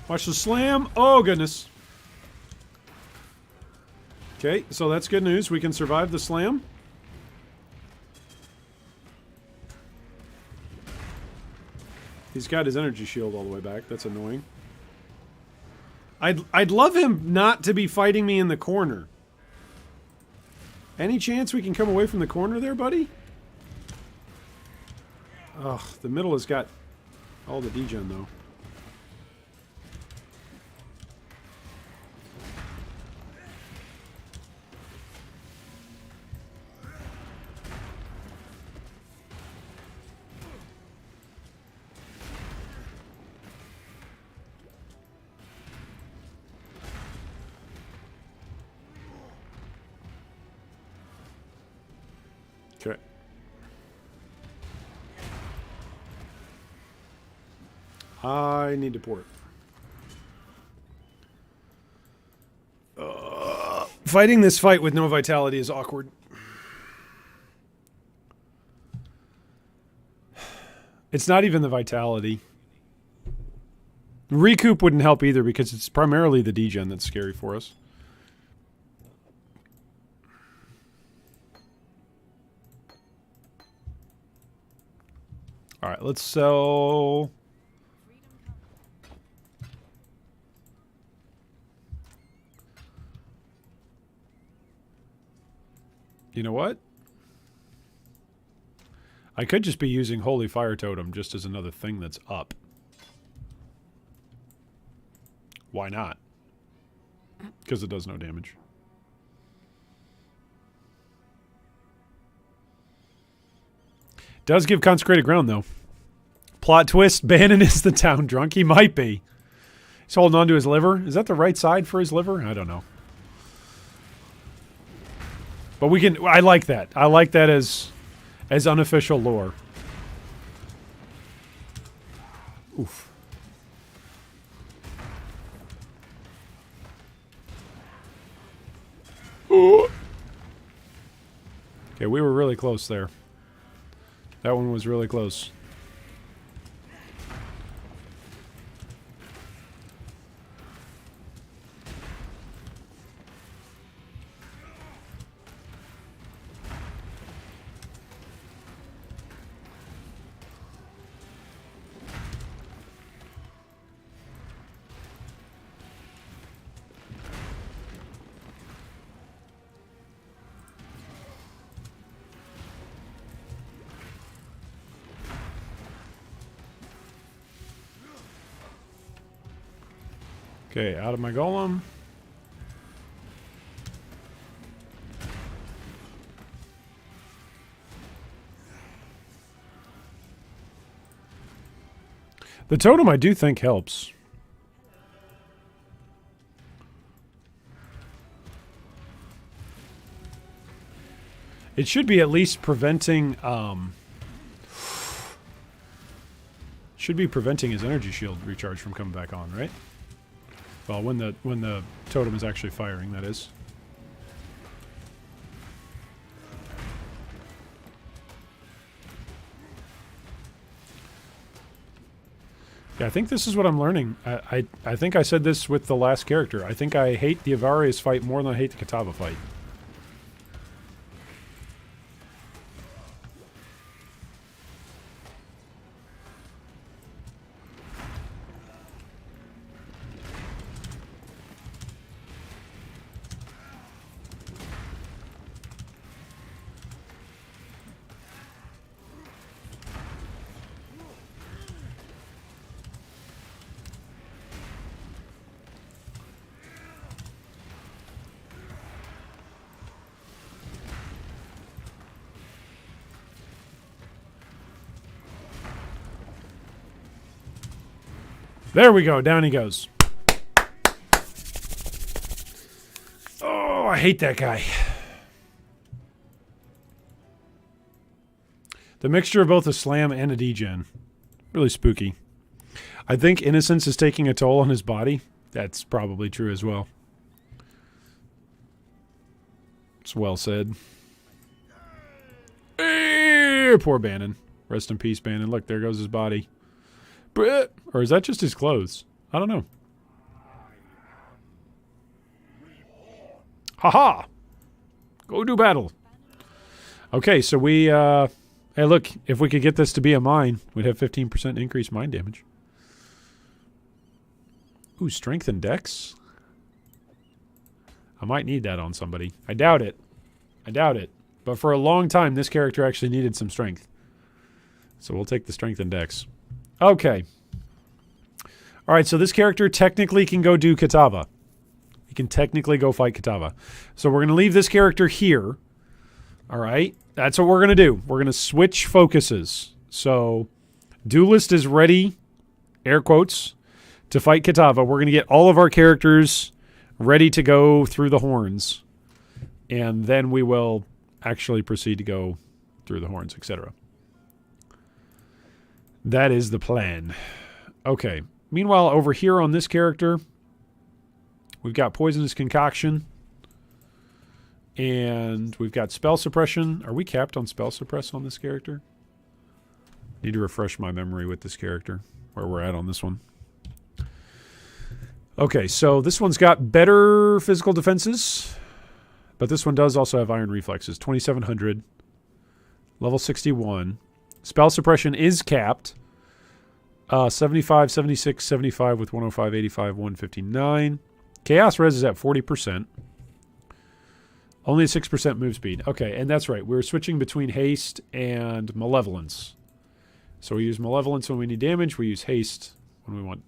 Watch the slam. Oh, goodness. Okay, so that's good news. We can survive the slam. He's got his energy shield all the way back. That's annoying. I'd love him not to be fighting me in the corner. Any chance we can come away from the corner there, buddy? Ugh, the middle has got all the degen, though. Okay. I need to port. Fighting this fight with no vitality is awkward. It's not even the vitality. Recoup wouldn't help either because it's primarily the degen that's scary for us. All right, let's sell... You know what? I could just be using Holy Fire Totem just as another thing that's up. Why not? Because it does no damage. Does give Consecrated Ground, though. Plot twist, Bannon is the town drunk. He might be. He's holding on to his liver. Is that the right side for his liver? I don't know. But we can... I like that. I like that as unofficial lore. Oof. Ooh. Okay, we were really close there. That one was really close. Okay, out of my golem. The totem I do think helps. It should be at least preventing... should be preventing his energy shield recharge from coming back on, right? Well, when the totem is actually firing, that is. Yeah, I think this is what I'm learning. I think I said this with the last character. I think I hate the Avarius fight more than I hate the Kitava fight. There we go. Down he goes. Oh, I hate that guy. The mixture of both a slam and a degen. Really spooky. I think Innocence is taking a toll on his body. That's probably true as well. It's well said. Poor Bannon. Rest in peace, Bannon. Look, there goes his body. Or is that just his clothes? I don't know. Haha! Go do battle. Okay, so we, hey look, if we could get this to be a mine, we'd have 15% increased mine damage. Ooh, strength and dex? I might need that on somebody. I doubt it. I doubt it. But for a long time, this character actually needed some strength. So we'll take the strength and dex. Okay. Alright, so this character technically can go do Kitava. He can technically go fight Kitava. So we're going to leave this character here. Alright, that's what we're going to do. We're going to switch focuses. So, Duelist is ready, air quotes, to fight Kitava. We're going to get all of our characters ready to go through the horns. And then we will actually proceed to go through the horns, etc. That is the plan. Okay. Meanwhile, over here on this character, we've got Poisonous Concoction. And we've got Spell Suppression. Are we capped on Spell Suppress on this character? Need to refresh my memory with this character, where we're at on this one. Okay, so this one's got better physical defenses. But this one does also have Iron Reflexes. 2700. Level 61. Spell Suppression is capped. 75, 76, 75 with 105, 85, 159. Chaos Res is at 40%. Only a 6% move speed. Okay, and that's right. We're switching between Haste and Malevolence. So we use Malevolence when we need damage. We use Haste when we want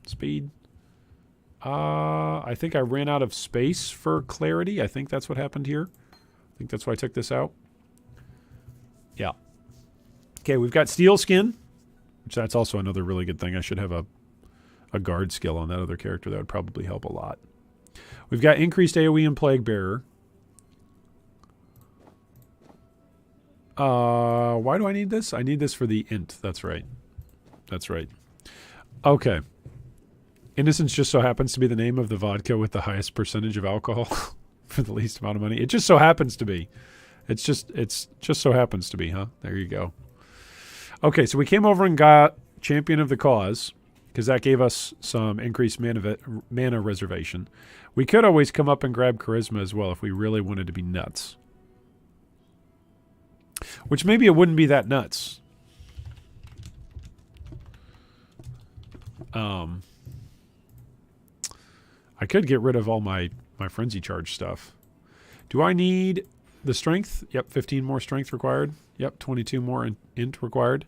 speed. I think I ran out of space for clarity. I think that's what happened here. I think that's why I took this out. Yeah. Okay, we've got Steel Skin, which that's also another really good thing. I should have a guard skill on that other character. That would probably help a lot. We've got increased AoE and Plague Bearer. Why do I need this? I need this for the int. That's right. That's right. Okay. Innocence just so happens to be the name of the vodka with the highest percentage of alcohol for the least amount of money. It just so happens to be. It's just so happens to be, huh? There you go. Okay, so we came over and got Champion of the Cause because that gave us some increased mana reservation. We could always come up and grab Charisma as well if we really wanted to be nuts. Which maybe it wouldn't be that nuts. I could get rid of all my Frenzy Charge stuff. Do I need the strength? Yep, 15 more strength required. Yep, 22 more int required.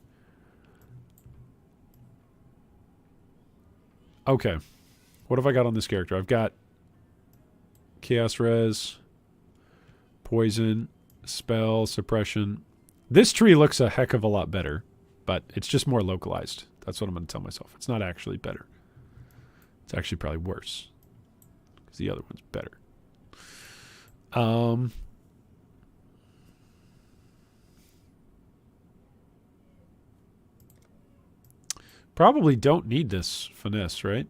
Okay. What have I got on this character? I've got Chaos Res, Poison, Spell, Suppression. This tree looks a heck of a lot better, but it's just more localized. That's what I'm going to tell myself. It's not actually better. It's actually probably worse. Because the other one's better. Probably don't need this finesse, right?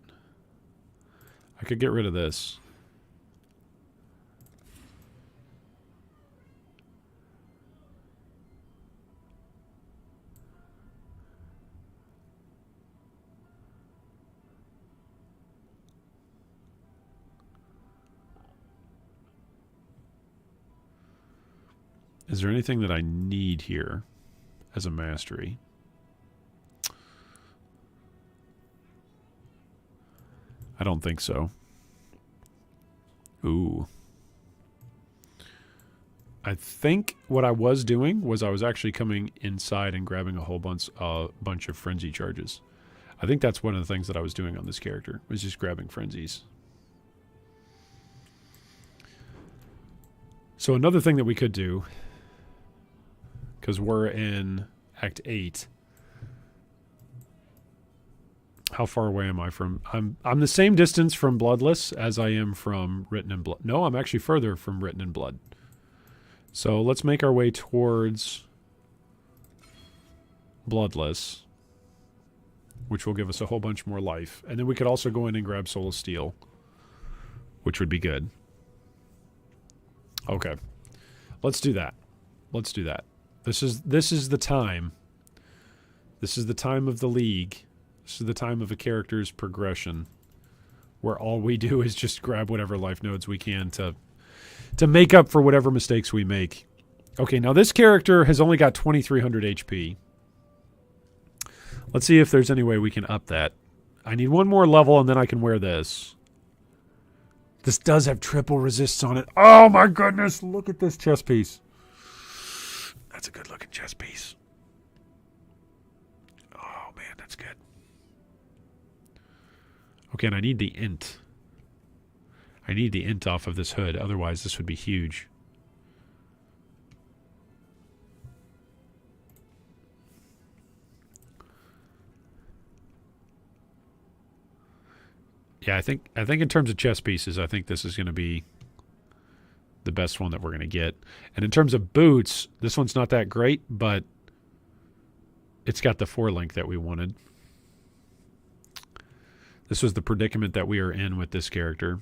I could get rid of this. Is there anything that I need here as a mastery? I don't think so. Ooh. I think what I was doing was I was actually coming inside and grabbing a whole bunch of frenzy charges. I think that's one of the things that I was doing on this character, was just grabbing frenzies. So another thing that we could do, because we're in Act 8. How far away am I from... I'm the same distance from Bloodless as I am from Written in Blood. No, I'm actually further from Written in Blood. So let's make our way towards Bloodless, which will give us a whole bunch more life. And then we could also go in and grab Soul of Steel, which would be good. Okay. Let's do that. Let's do that. This is the time. This is the time of the League. This is the time of a character's progression, where all we do is just grab whatever life nodes we can to make up for whatever mistakes we make. Okay, now this character has only got 2,300 HP. Let's see if there's any way we can up that. I need one more level and then I can wear this. This does have triple resists on it. Oh my goodness, look at this chest piece. That's a good looking chest piece. Oh man, that's good. Okay, and I need the int. I need the int off of this hood, otherwise this would be huge. Yeah, I think in terms of chess pieces, I think this is going to be the best one that we're going to get. And in terms of boots, this one's not that great, but it's got the 4-link that we wanted. This was the predicament that we are in with this character.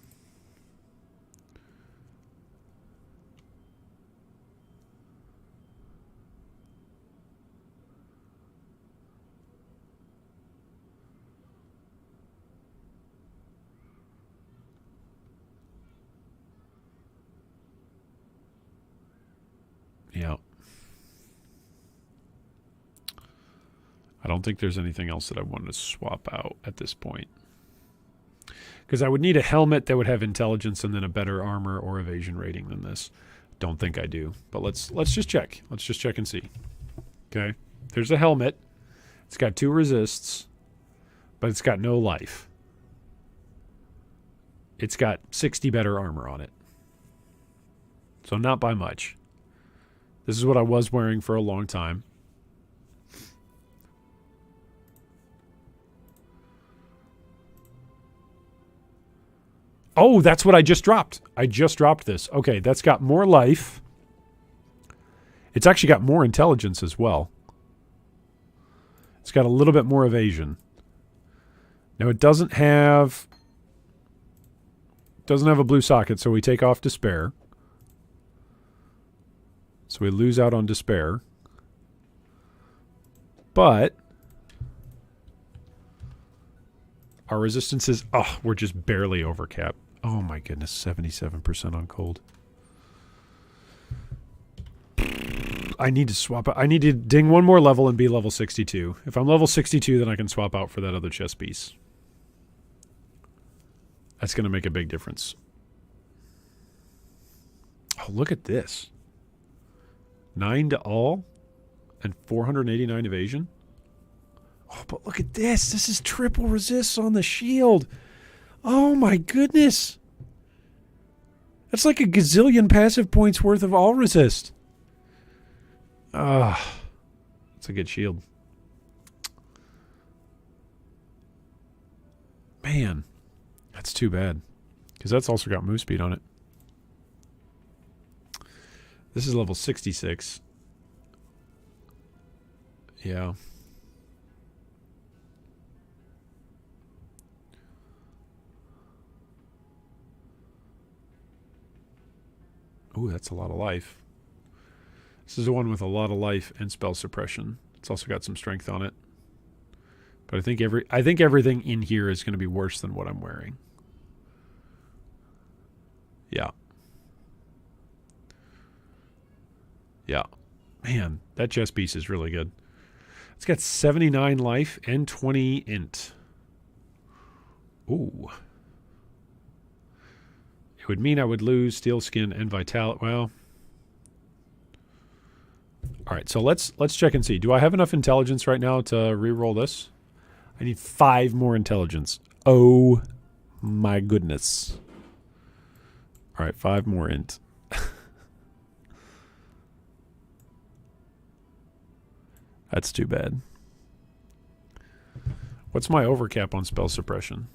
Yeah. I don't think there's anything else that I want to swap out at this point. Because I would need a helmet that would have intelligence and then a better armor or evasion rating than this. Don't think I do. But let's just check. Let's just check and see. Okay. There's a helmet. It's got 2 resists, but it's got no life. It's got 60 better armor on it. So not by much. This is what I was wearing for a long time. Oh, that's what I just dropped. I just dropped this. Okay, that's got more life. It's actually got more intelligence as well. It's got a little bit more evasion. Now it doesn't have a blue socket, so we take off Despair. So we lose out on Despair. But our resistance is... Oh, we're just barely over cap. Oh my goodness, 77% on cold. I need to swap out. I need to ding one more level and be level 62. If I'm level 62, then I can swap out for that other chest piece. That's going to make a big difference. Oh, look at this. 9 to all and 489 evasion. Oh, but look at this. This is triple resists on the shield. Oh my goodness. That's like a gazillion passive points worth of all resist. Ah, that's a good shield. Man, that's too bad. Because that's also got move speed on it. This is level 66. Yeah. Ooh, that's a lot of life. This is the one with a lot of life and spell suppression. It's also got some strength on it. But I think everything in here is going to be worse than what I'm wearing. Yeah. Yeah. Man, that chess piece is really good. It's got 79 life and 20 int. Ooh. It would mean I would lose steel skin and vitality. Well. All right, so let's check and see. Do I have enough intelligence right now to re-roll this? I need 5 more intelligence. Oh my goodness. All right, 5 more int. That's too bad. What's my overcap on spell suppression?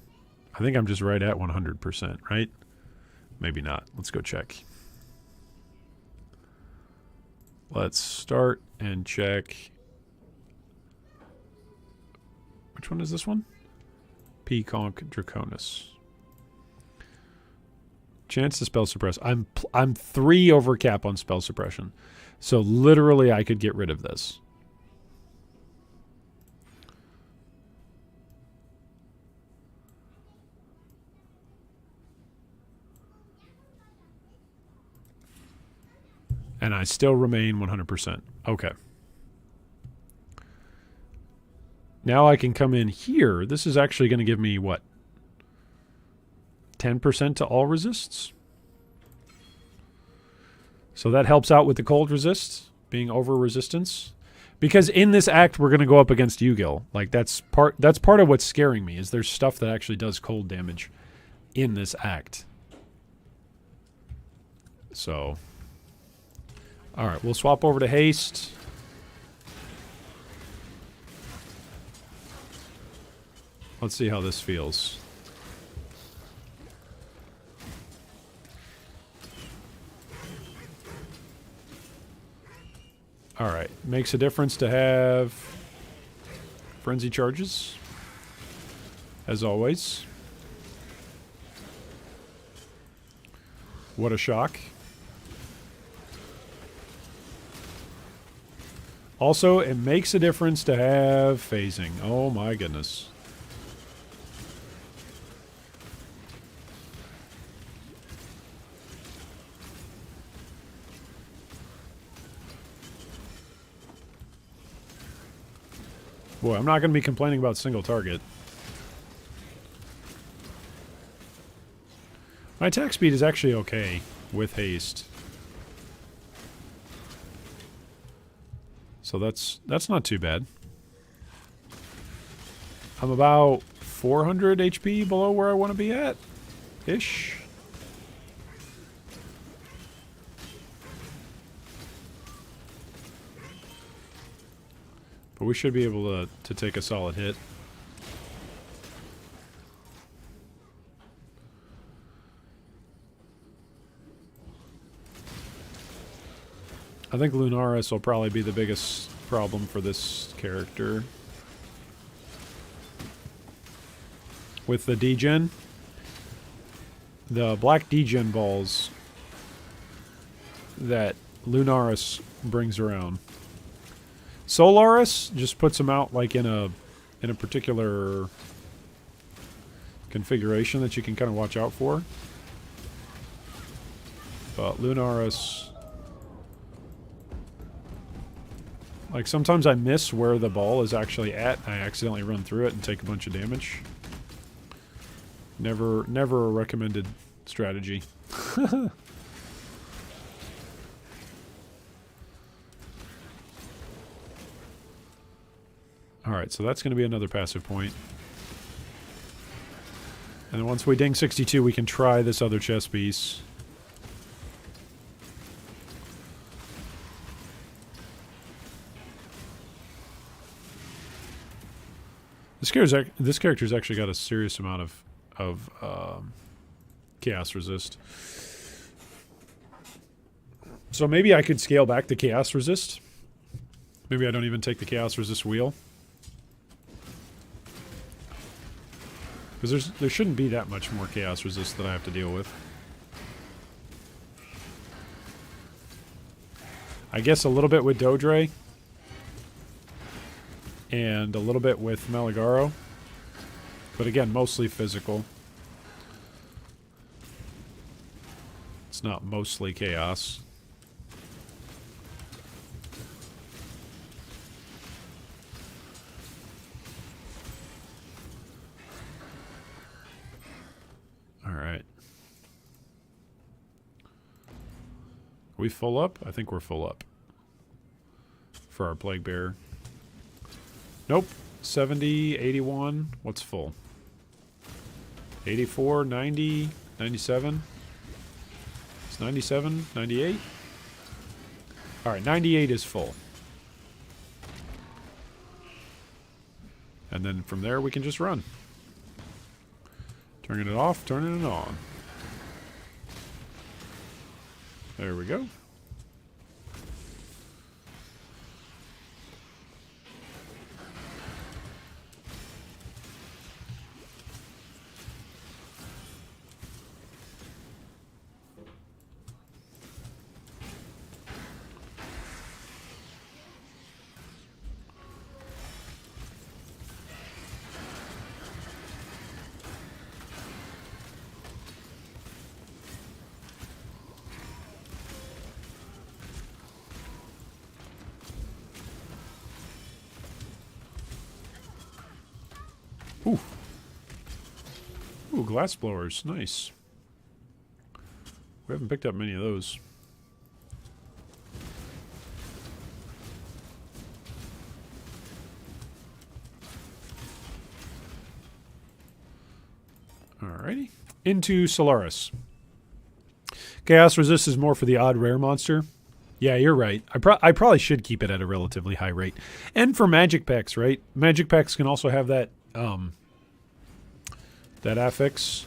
I think I'm just right at 100%, right? Maybe not. Let's go check. Let's start and check. Which one is this one? Peaconk Draconis. Chance to spell suppress. I'm 3 overcap on spell suppression. So literally I could get rid of this. And I still remain 100%. Okay. Now I can come in here. This is actually going to give me, what? 10% to all resists? So that helps out with the cold resist, being over resistance. Because in this act, we're going to go up against Yu-Gi-Oh! Like, that's part of what's scaring me, is there's stuff that actually does cold damage in this act. So... all right, we'll swap over to haste. Let's see how this feels. All right, makes a difference to have frenzy charges, as always. What a shock. Also, it makes a difference to have phasing. Oh my goodness. Boy, I'm not going to be complaining about single target. My attack speed is actually okay with haste. So that's not too bad. I'm about 400 HP below where I want to be at, ish. But we should be able to take a solid hit. I think Lunaris will probably be the biggest problem for this character. With the degen, the black degen balls that Lunaris brings around. Solaris just puts them out like in a particular configuration that you can kind of watch out for. But Lunaris, like sometimes I miss where the ball is actually at. I accidentally run through it and take a bunch of damage. Never a recommended strategy. Alright, so that's going to be another passive point. And then once we ding 62, we can try this other chess piece. This character's actually got a serious amount of chaos resist. So maybe I could scale back the chaos resist. Maybe I don't even take the chaos resist wheel. Because there shouldn't be that much more chaos resist that I have to deal with. I guess a little bit with Dodre. And a little bit with Malagaro. But again, mostly physical. It's not mostly chaos. Alright. Are we full up? I think we're full up. For our Plague Bearer. Nope. 70, 81. What's full? 84, 90, 97. It's 97, 98. Alright, 98 is full. And then from there we can just run. Turning it off, turning it on. There we go. Ooh. Ooh, glass blowers. Nice. We haven't picked up many of those. Alrighty. Into Solaris. Chaos Resist is more for the odd rare monster. Yeah, you're right. I probably should keep it at a relatively high rate. And for magic packs, right? Magic packs can also have that that affix.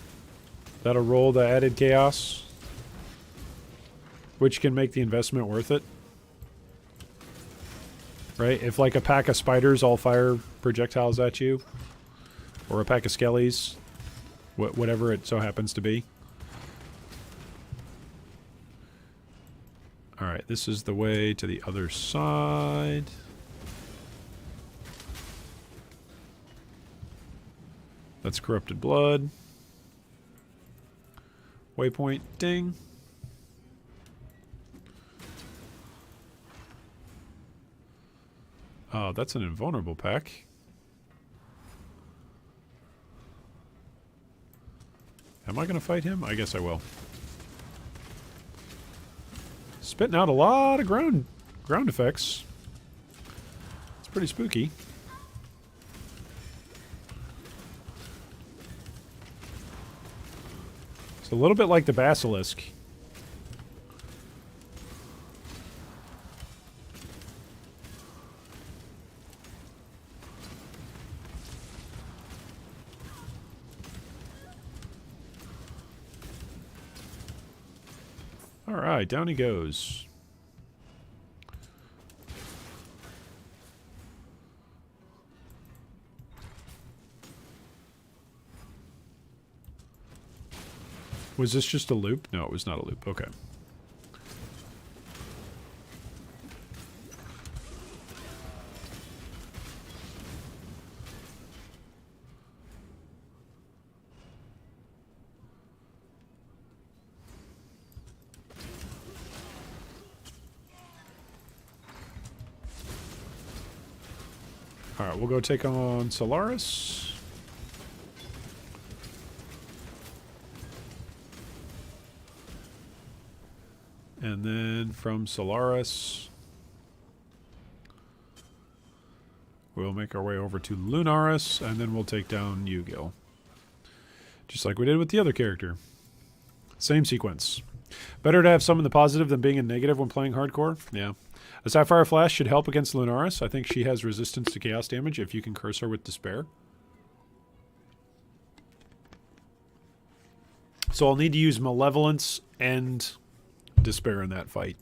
That'll roll the added chaos. Which can make the investment worth it. Right? If like a pack of spiders all fire projectiles at you. Or a pack of skellies. Whatever it so happens to be. Alright, this is the way to the other side. That's corrupted blood. Waypoint, ding. Oh, that's an invulnerable pack. Am I going to fight him? I guess I will. Spitting out a lot of ground effects. It's pretty spooky. It's a little bit like the Basilisk. Alright, down he goes. Was this just a loop? No, it was not a loop. Okay. Alright, we'll go take on Solaris. And then from Solaris, we'll make our way over to Lunaris, and then we'll take down Yu-Gil. Just like we did with the other character. Same sequence. Better to have some in the positive than being in negative when playing hardcore? Yeah. A Sapphire Flash should help against Lunaris. I think she has resistance to chaos damage if you can curse her with Despair. So I'll need to use Malevolence and Despair in that fight.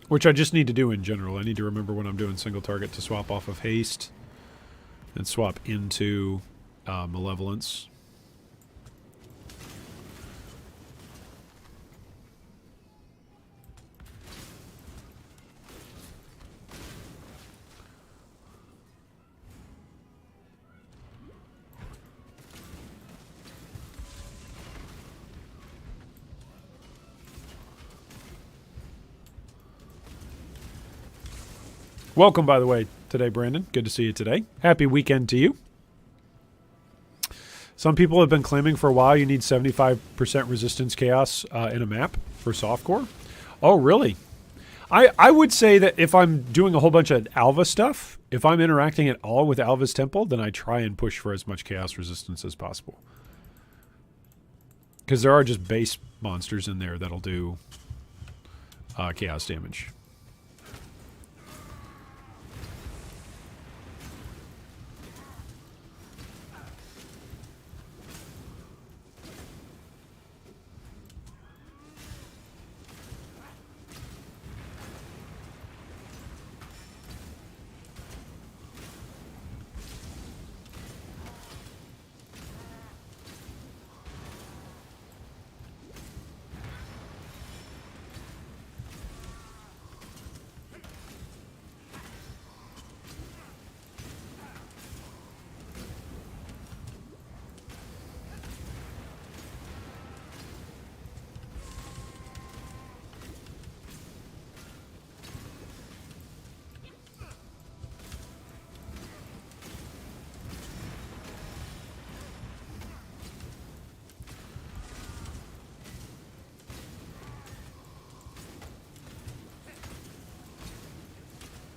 Which I just need to do in general. I need to remember when I'm doing single target to swap off of Haste and swap into Malevolence. Welcome, by the way, today, Brandon. Good to see you today. Happy weekend to you. Some people have been claiming for a while you need 75% resistance chaos in a map for softcore. Oh, really? I would say that if I'm doing a whole bunch of Alva stuff, if I'm interacting at all with Alva's Temple, then I try and push for as much chaos resistance as possible. Because there are just base monsters in there that'll do chaos damage.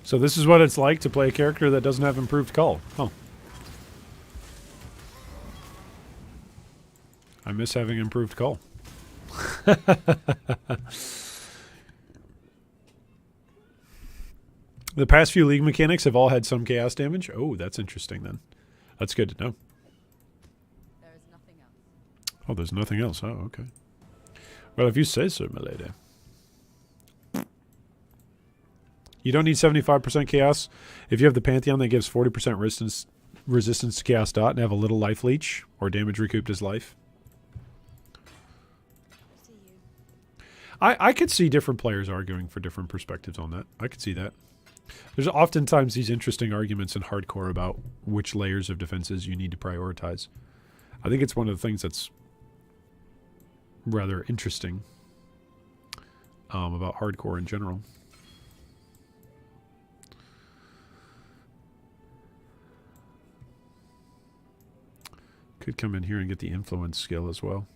So this is what it's like to play a character that doesn't have improved cull. Huh. I miss having improved cull. The past few league mechanics have all had some chaos damage. Oh, that's interesting then. That's good to know. There is nothing else. Oh, there's nothing else. Oh, okay. Well, if you say so, my lady. You don't need 75% chaos. If you have the Pantheon that gives 40% resistance to chaos dot and have a little life leech or damage recouped as life. I could see different players arguing for different perspectives on that. I could see that. There's oftentimes these interesting arguments in hardcore about which layers of defenses you need to prioritize. I think it's one of the things that's rather interesting about hardcore in general. Could come in here and get the influence skill as well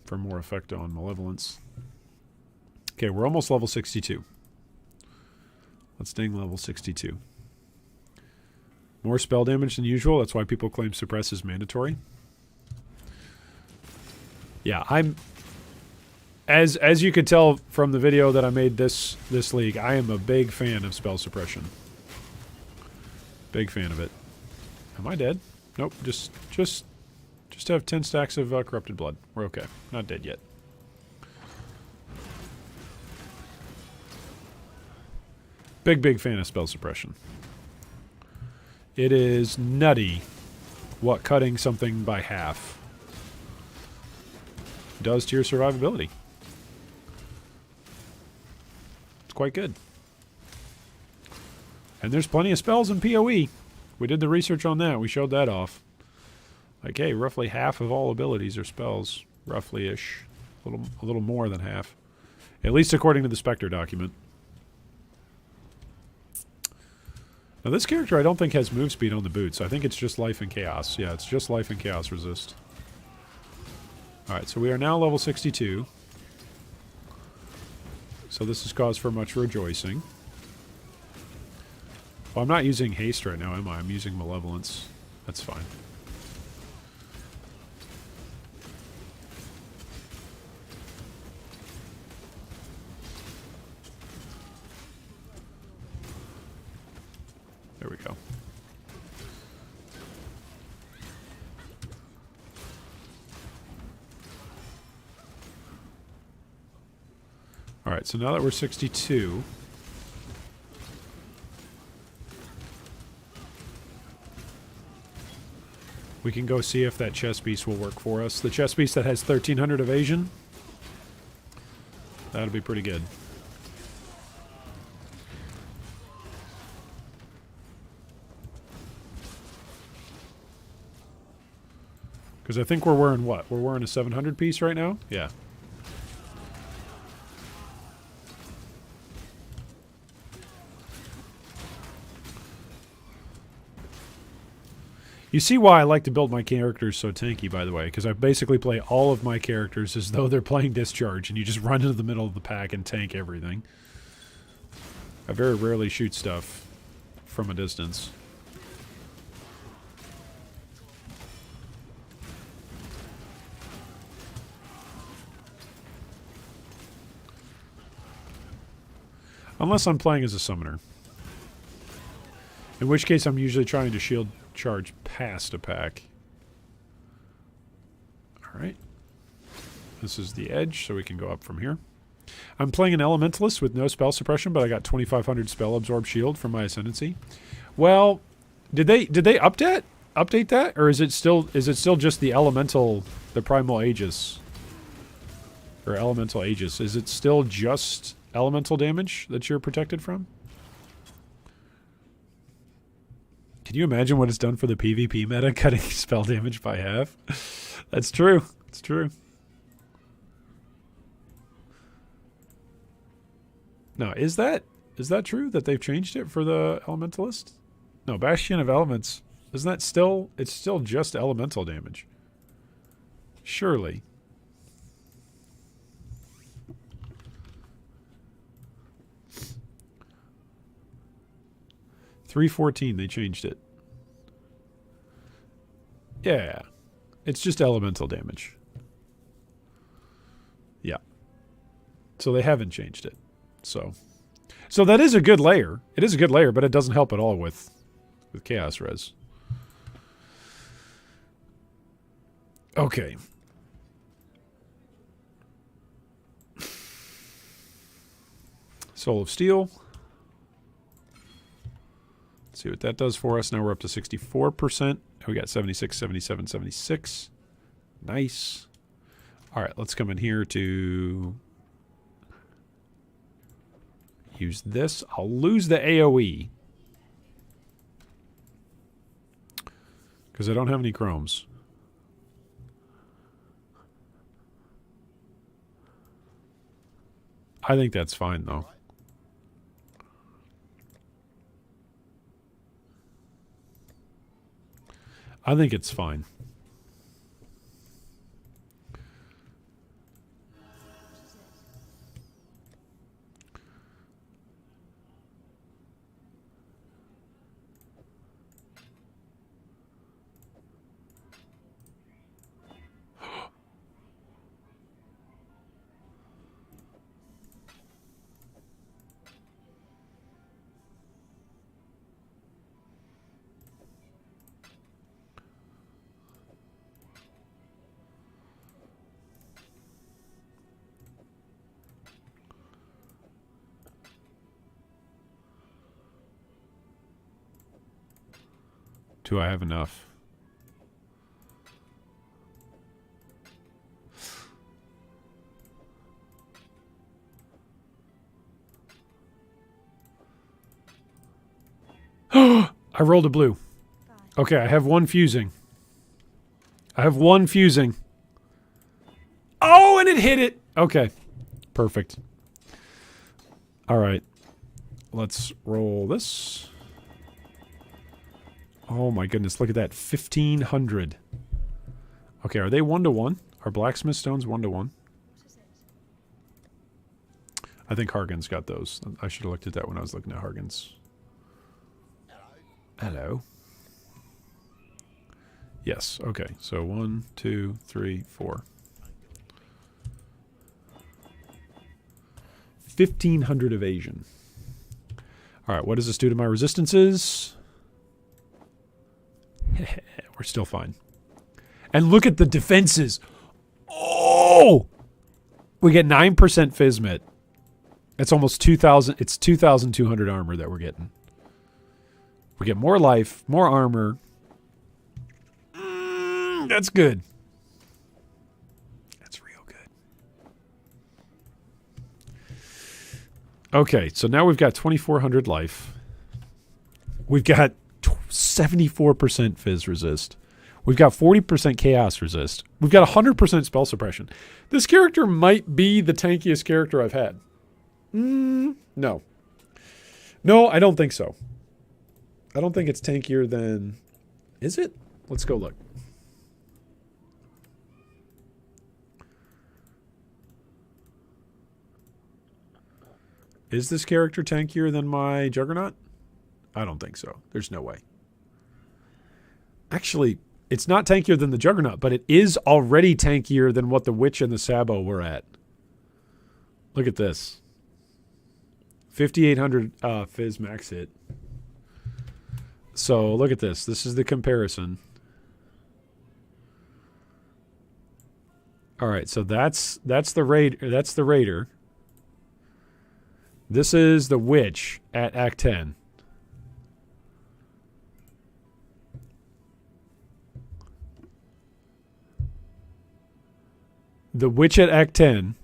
for more effect on malevolence. Okay, we're almost level 62. Let's ding level 62. More spell damage than usual. That's why people claim suppress is mandatory. Yeah, I'm... As you could tell from the video that I made this league, I am a big fan of spell suppression. Big fan of it. Am I dead? Nope, just have 10 stacks of corrupted blood. We're okay. Not dead yet. Big fan of spell suppression. It is nutty what cutting something by half does to your survivability. It's quite good. And there's plenty of spells in PoE. We did the research on that. We showed that off. Like, hey, roughly half of all abilities are spells. Roughly-ish. A little more than half. At least according to the Spectre document. Now, this character I don't think has move speed on the boots. I think it's just life and chaos. Yeah, it's just life and chaos resist. Alright, so we are now level 62. So this is cause for much rejoicing. Well, I'm not using haste right now, am I? I'm using malevolence. That's fine. There we go. Alright, so now that we're 62... we can go see if that chest piece will work for us. The chest piece that has 1300 evasion. That'll be pretty good. Because I think we're wearing what? We're wearing a 700 piece right now? Yeah. You see why I like to build my characters so tanky, by the way, because I basically play all of my characters as though they're playing Discharge, and you just run into the middle of the pack and tank everything. I very rarely shoot stuff from a distance. Unless I'm playing as a summoner. In which case I'm usually trying to shield charge past a pack. Alright. This is the edge, so we can go up from here. I'm playing an Elementalist with no spell suppression, but I got 2500 spell absorb shield from my Ascendancy. Well, did they update that? Or is it still just the Elemental, the Primal Aegis? Or Elemental Aegis. Is it still just elemental damage that you're protected from? Can you imagine what it's done for the PvP meta, cutting spell damage by half? That's true. It's true. Now, is that true that they've changed it for the Elementalist? No, Bastion of Elements. Isn't that still... It's still just elemental damage. Surely. .314, they changed it. Yeah. It's just elemental damage. Yeah. So they haven't changed it. So that is a good layer. It is a good layer, but it doesn't help at all with Chaos Res. Okay. Soul of Steel. Let's see what that does for us. Now we're up to 64%. We got 76, 77, 76. Nice. All right, let's come in here to use this. I'll lose the AoE because I don't have any chromes. I think that's fine, though. I think it's fine. Do I have enough? I rolled a blue. Okay, I have one fusing. I have one fusing. Oh, and it hit it! Okay. Perfect. Alright. Let's roll this. Oh my goodness, look at that. 1,500. Okay, are they 1-to-1? Are blacksmith stones 1-to-1? I think Hargan's got those. I should have looked at that when I was looking at Hargan's. Hello. Yes, okay. So 1, 2, 3, 4. 1,500 evasion. Alright, what does this do to my resistances? We're still fine. And look at the defenses. Oh! We get 9% Physmet. It's almost 2,000. It's 2,200 armor that we're getting. We get more life, more armor. That's good. That's real good. Okay, so now we've got 2,400 life. We've got 74% Fizz resist. We've got 40% Chaos resist. We've got 100% spell suppression. This character might be the tankiest character I've had. No. No, I don't think so. I don't think it's tankier than... Is it? Let's go look. Is this character tankier than my Juggernaut? I don't think so. There's no way. Actually, it's not tankier than the Juggernaut, but it is already tankier than what the Witch and the Sabo were at. Look at this. 5,800 Fizz max hit. So look at this. This is the comparison. All right, so that's the Raider. This is the Witch at Act 10. The Witch at Act 10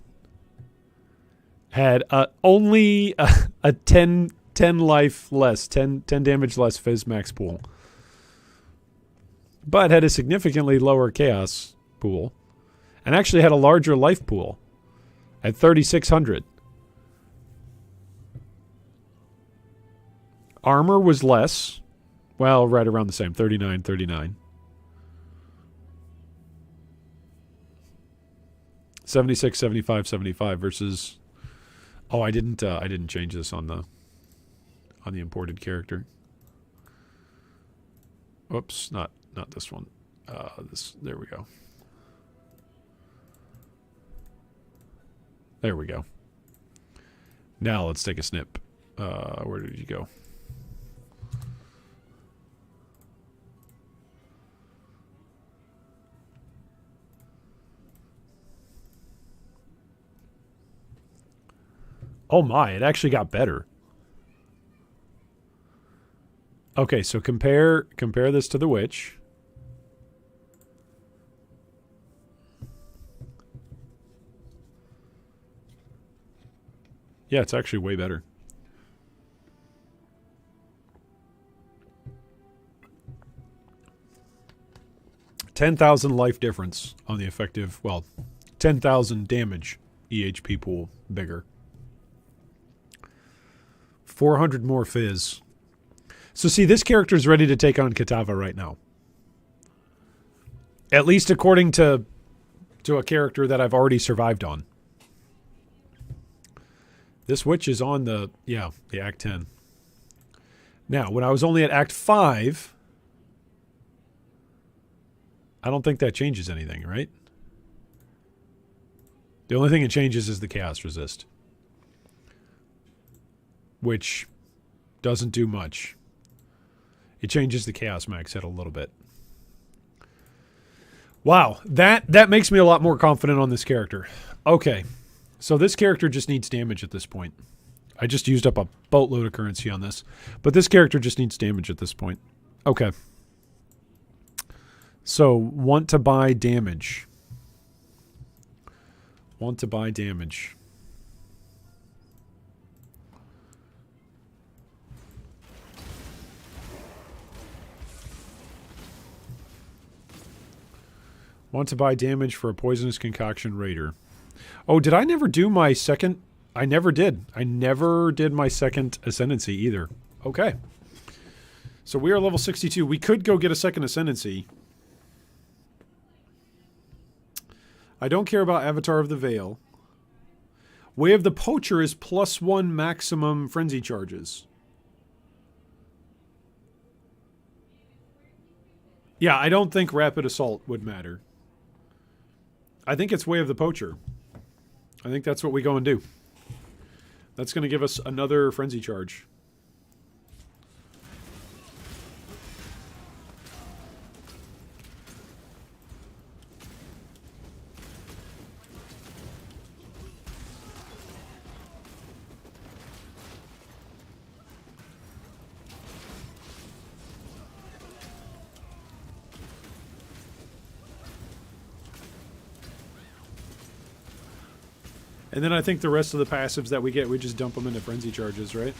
had only a 10 life less, 10 damage less Fizz max pool. But had a significantly lower Chaos pool. And actually had a larger life pool at 3,600. Armor was less. Well, right around the same, 39. 76, 75, 75 versus... Oh, I didn't change this on the imported character. Whoops, not this one. There we go. There we go. Now let's take a snip. Where did you go? Oh my, it actually got better. Okay, so compare this to the Witch. Yeah, it's actually way better. $10,000 life difference on the effective, well, 10,000 damage EHP pool bigger. 400 more Fizz. So see, this character is ready to take on Kitava right now. At least according to a character that I've already survived on. This Witch is on the Act 10. Now, when I was only at Act 5, I don't think that changes anything, right? The only thing it changes is the Chaos Resist. Which doesn't do much. It changes the Chaos Max hit a little bit. Wow, that makes me a lot more confident on this character. Okay, so this character just needs damage at this point. I just used up a boatload of currency on this. But this character just needs damage at this point. Okay. So, want to buy damage. Want to buy damage. Want to buy damage for a Poisonous Concoction Raider. Oh, did I never do my second? I never did. I never did my second Ascendancy either. Okay. So we are level 62. We could go get a second Ascendancy. I don't care about Avatar of the Veil. Way of the Poacher is +1 maximum frenzy charges. Yeah, I don't think Rapid Assault would matter. I think it's Way of the Poacher. I think that's what we go and do. That's going to give us another frenzy charge. And then I think the rest of the passives that we get, we just dump them into frenzy charges, right?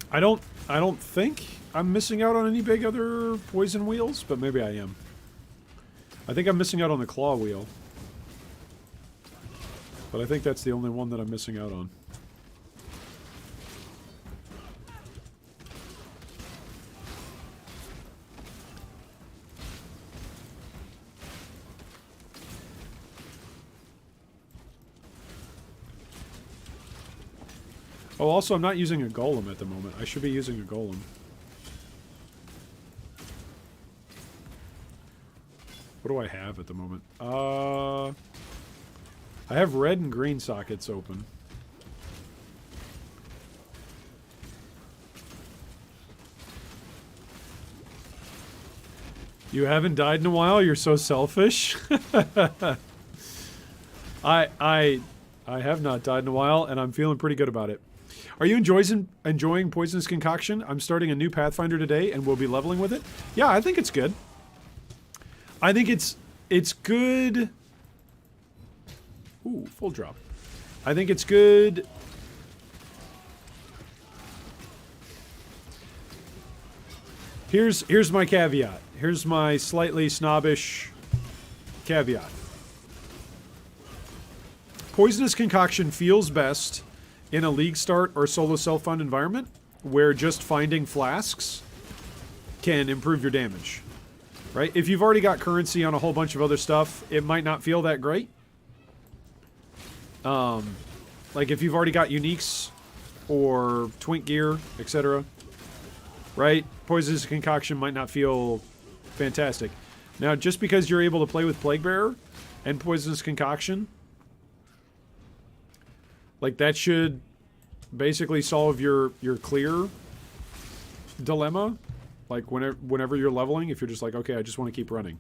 I don't think I'm missing out on any big other poison wheels, but maybe I am. I think I'm missing out on the claw wheel. But I think that's the only one that I'm missing out on. Oh, also, I'm not using a golem at the moment. I should be using a golem. What do I have at the moment? I have red and green sockets open. You haven't died in a while? You're so selfish. I have not died in a while, and I'm feeling pretty good about it. Are you enjoying Poisonous Concoction? I'm starting a new Pathfinder today, and we'll be leveling with it. Yeah, I think it's good. I think it's good. Ooh, full drop. I think it's good. Here's my caveat. Here's my slightly snobbish caveat. Poisonous Concoction feels best in a League Start or solo self-fund environment where just finding flasks can improve your damage. Right? If you've already got currency on a whole bunch of other stuff, it might not feel that great. Like if you've already got uniques or twink gear, etc. Right? Poisonous Concoction might not feel fantastic. Now, just because you're able to play with Plaguebearer and Poisonous Concoction, like that should basically solve your clear dilemma. Like whenever you're leveling, if you're just like, okay, I just want to keep running.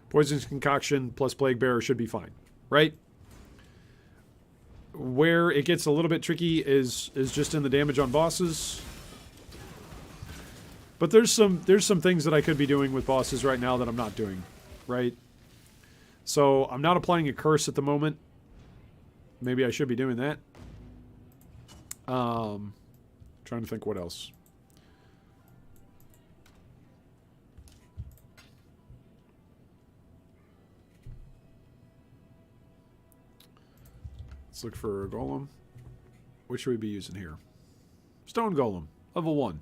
Poisonous Concoction plus Plaguebearer should be fine, right? Where it gets a little bit tricky is just in the damage on bosses. But there's some things that I could be doing with bosses right now that I'm not doing, right? So I'm not applying a curse at the moment. Maybe I should be doing that. Trying to think what else. Let's look for a golem. What should we be using here? Stone golem, level 1.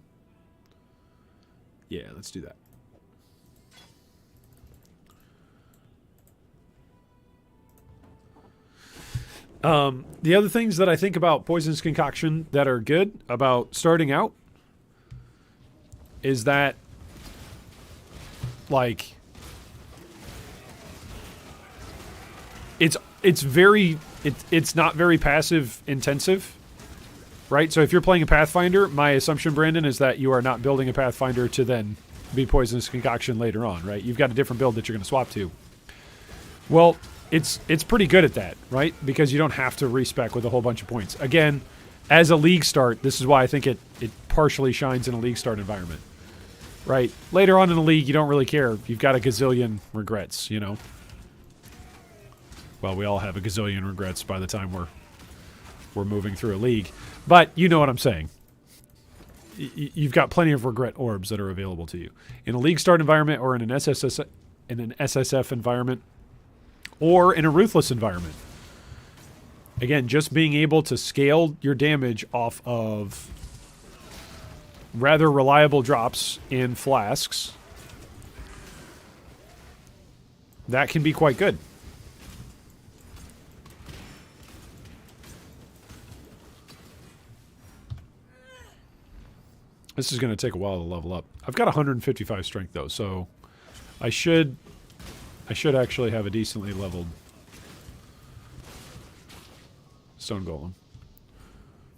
Yeah, let's do that. The other things that I think about Poisonous Concoction that are good about starting out is that, like, it's not very passive intensive, right? So if you're playing a Pathfinder, my assumption, Brandon, is that you are not building a Pathfinder to then be Poisonous Concoction later on, right? You've got a different build that you're going to swap to. Well, it's pretty good at that, right? Because you don't have to respec with a whole bunch of points. Again, as a League Start, this is why I think it partially shines in a League Start environment, right? Later on in the League, you don't really care. You've got a gazillion regrets, you know? Well, we all have a gazillion regrets by the time we're moving through a League. But you know what I'm saying. You've got plenty of regret orbs that are available to you. In a League Start environment or in an SSF environment, or in a Ruthless environment. Again, just being able to scale your damage off of rather reliable drops in flasks, that can be quite good. This is going to take a while to level up. I've got 155 strength though, so I should actually have a decently leveled Stone Golem.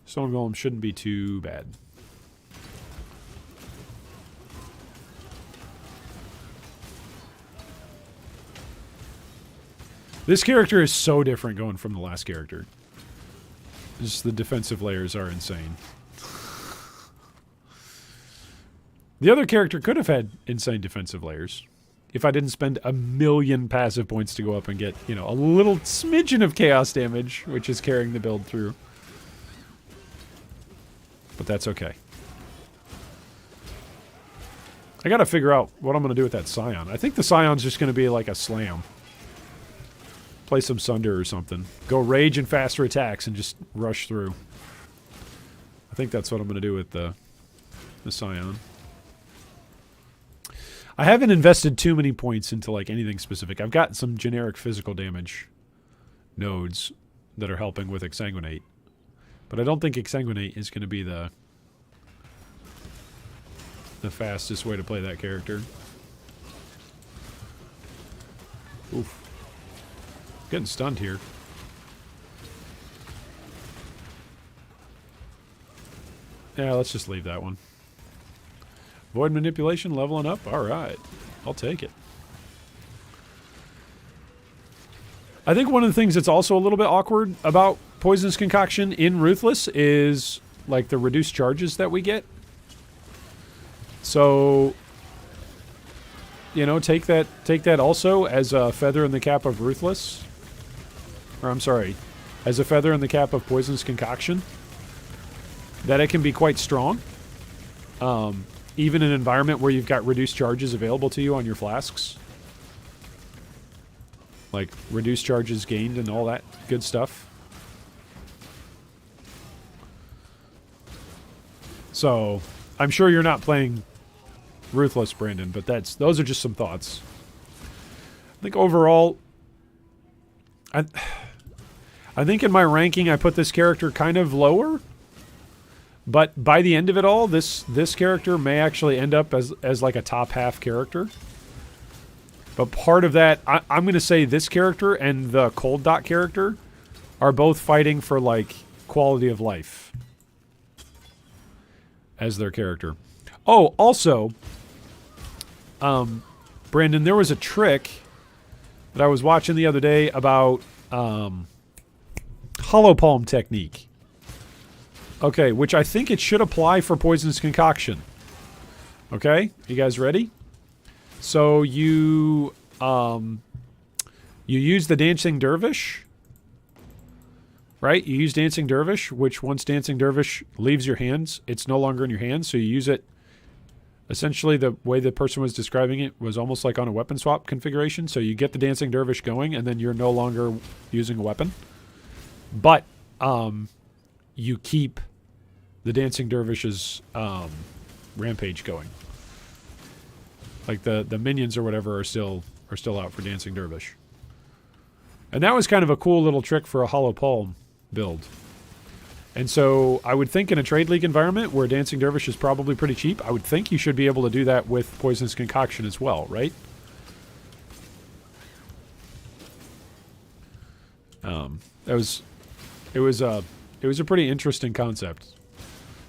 Stone Golem shouldn't be too bad. This character is so different going from the last character. Just the defensive layers are insane. The other character could have had insane defensive layers. If I didn't spend 1,000,000 passive points to go up and get, you know, a little smidgen of chaos damage, which is carrying the build through. But that's okay. I gotta figure out what I'm gonna do with that Scion. I think the Scion's just gonna be like a slam. Play some Sunder or something. Go rage and faster attacks and just rush through. I think that's what I'm gonna do with the Scion. I haven't invested too many points into like anything specific. I've got some generic physical damage nodes that are helping with Exsanguinate. But I don't think Exsanguinate is going to be the fastest way to play that character. Oof. Getting stunned here. Yeah, let's just leave that one. Void manipulation, leveling up. Alright. I'll take it. I think one of the things that's also a little bit awkward about Poisonous Concoction in Ruthless is like the reduced charges that we get. So, you know, take that also as a feather in the cap of Ruthless. Or I'm sorry, as a feather in the cap of Poisonous Concoction. That it can be quite strong. Even in an environment where you've got reduced charges available to you on your flasks. Like, reduced charges gained and all that good stuff. So, I'm sure you're not playing Ruthless, Brandon, but those are just some thoughts. I think overall, I think in my ranking I put this character kind of lower. But by the end of it all, this character may actually end up as like a top half character. But part of that, I'm going to say this character and the Cold Dot character are both fighting for like quality of life as their character. Oh, also, Brandon, there was a trick that I was watching the other day about Hollow Palm technique. Okay, which I think it should apply for Poisonous Concoction. Okay, you guys ready? So you use the Dancing Dervish, right? You use Dancing Dervish, which once Dancing Dervish leaves your hands, it's no longer in your hands, so you use it. Essentially, the way the person was describing it was almost like on a weapon swap configuration. So you get the Dancing Dervish going, and then you're no longer using a weapon. But you keep the Dancing Dervish's rampage going. Like the minions or whatever are still out for Dancing Dervish. And that was kind of a cool little trick for a Hollow Palm build. And so I would think in a Trade League environment where Dancing Dervish is probably pretty cheap, I would think you should be able to do that with Poisonous Concoction as well, right? It was a pretty interesting concept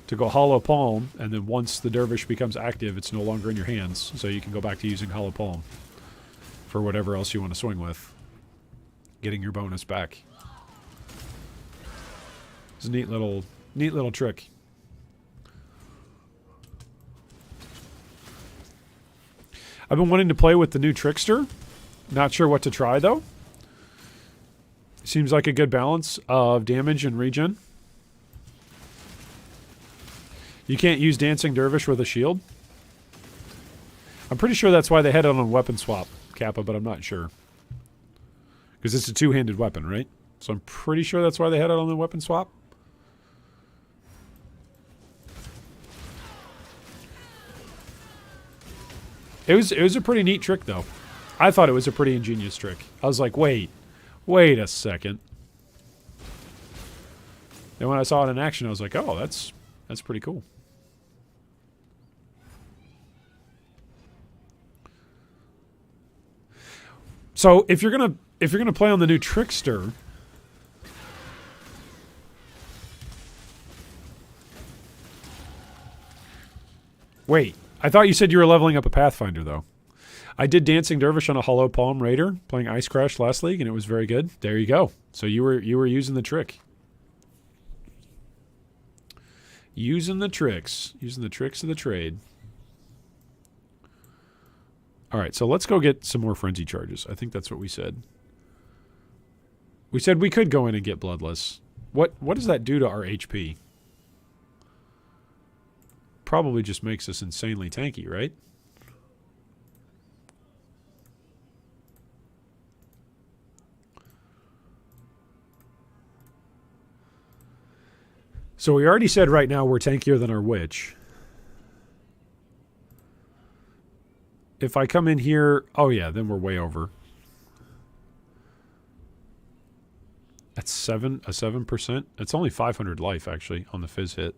to go Hollow Palm, and then once the Dervish becomes active, it's no longer in your hands, so you can go back to using Hollow Palm for whatever else you want to swing with, getting your bonus back. It's a neat little trick. I've been wanting to play with the new Trickster. Not sure what to try though. Seems like a good balance of damage and regen. You can't use Dancing Dervish with a shield. I'm pretty sure that's why they had it on weapon swap, Kappa, but I'm not sure. Because it's a two-handed weapon, right? So I'm pretty sure that's why they had it on the weapon swap. It was a pretty neat trick, though. I thought it was a pretty ingenious trick. I was like, wait a second. Then when I saw it in action, I was like, oh, that's pretty cool. So if you're gonna play on the new Trickster, wait. I thought you said you were leveling up a Pathfinder, though. I did Dancing Dervish on a Hollow Palm Raider, playing Ice Crash last league, and it was very good. There you go. So you were using the trick. Using the tricks of the trade. All right, so let's go get some more Frenzy charges. I think that's what we said. We said we could go in and get Bloodless. What does that do to our HP? Probably just makes us insanely tanky, right? So we already said right now we're tankier than our witch. If I come in here... Oh, yeah, then we're way over. That's 7%. It's only 500 life, actually, on the fizz hit.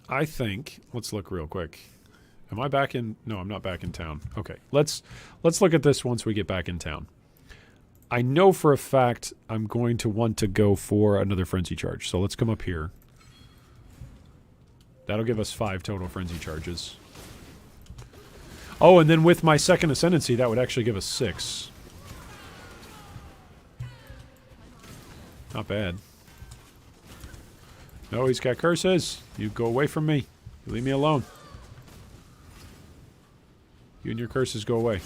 I think... Let's look real quick. Am I back in... No, I'm not back in town. Okay, let's look at this once we get back in town. I know for a fact I'm going to want to go for another frenzy charge. So let's come up here. That'll give us 5 total frenzy charges. Oh, and then with my second ascendancy, that would actually give us 6. Not bad. No, he's got curses. You go away from me. You leave me alone. You and your curses go away.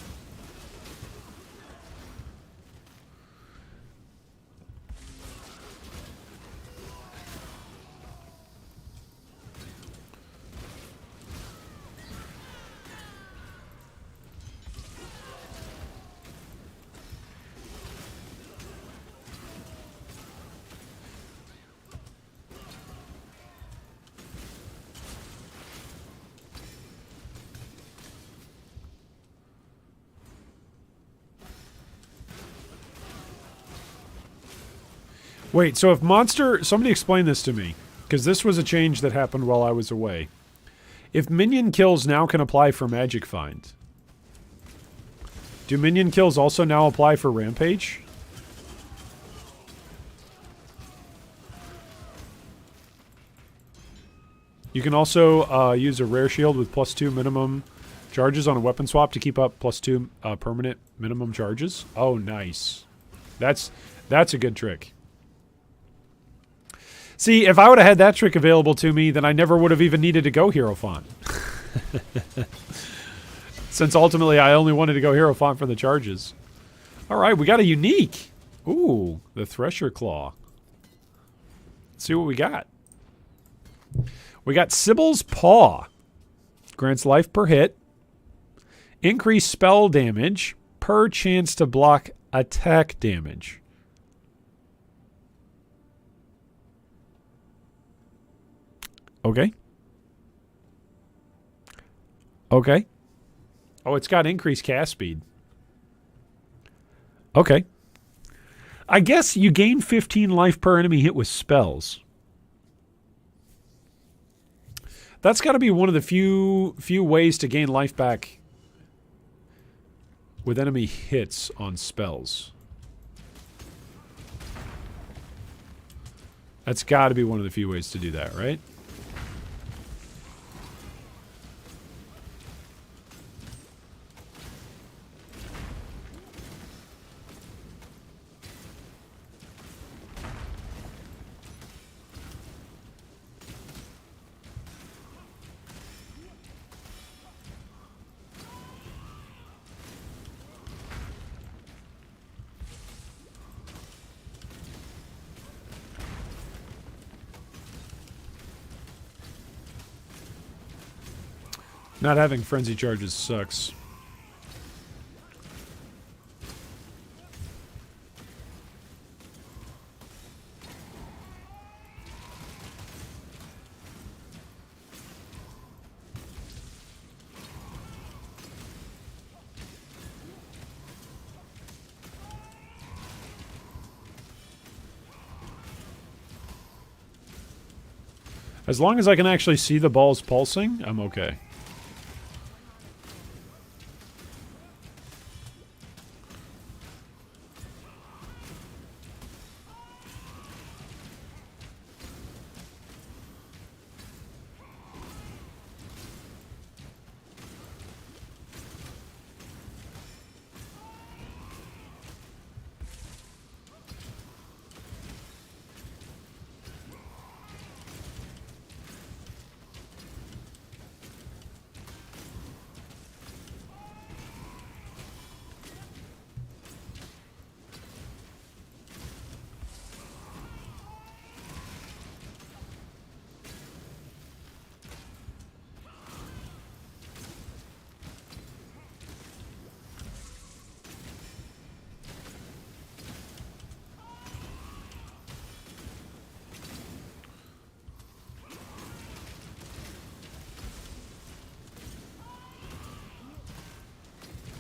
Wait, so if monster... Somebody explain this to me. Because this was a change that happened while I was away. If minion kills now can apply for Magic Find, do minion kills also now apply for Rampage? You can also use a rare shield with +2 minimum charges on a weapon swap to keep up +2 permanent minimum charges. Oh, nice. That's a good trick. See, if I would have had that trick available to me, then I never would have even needed to go Hierophant. Since ultimately I only wanted to go Hierophant for the charges. Alright, we got a unique. Ooh, the Thresher Claw. Let's see what we got. We got Sybil's Paw. Grants life per hit. Increase spell damage per chance to block attack damage. Okay. Okay. Oh, it's got increased cast speed. Okay. I guess you gain 15 life per enemy hit with spells. That's got to be one of the few ways to gain life back with enemy hits on spells. That's got to be one of the few ways to do that, right? Not having frenzy charges sucks. As long as I can actually see the balls pulsing, I'm okay.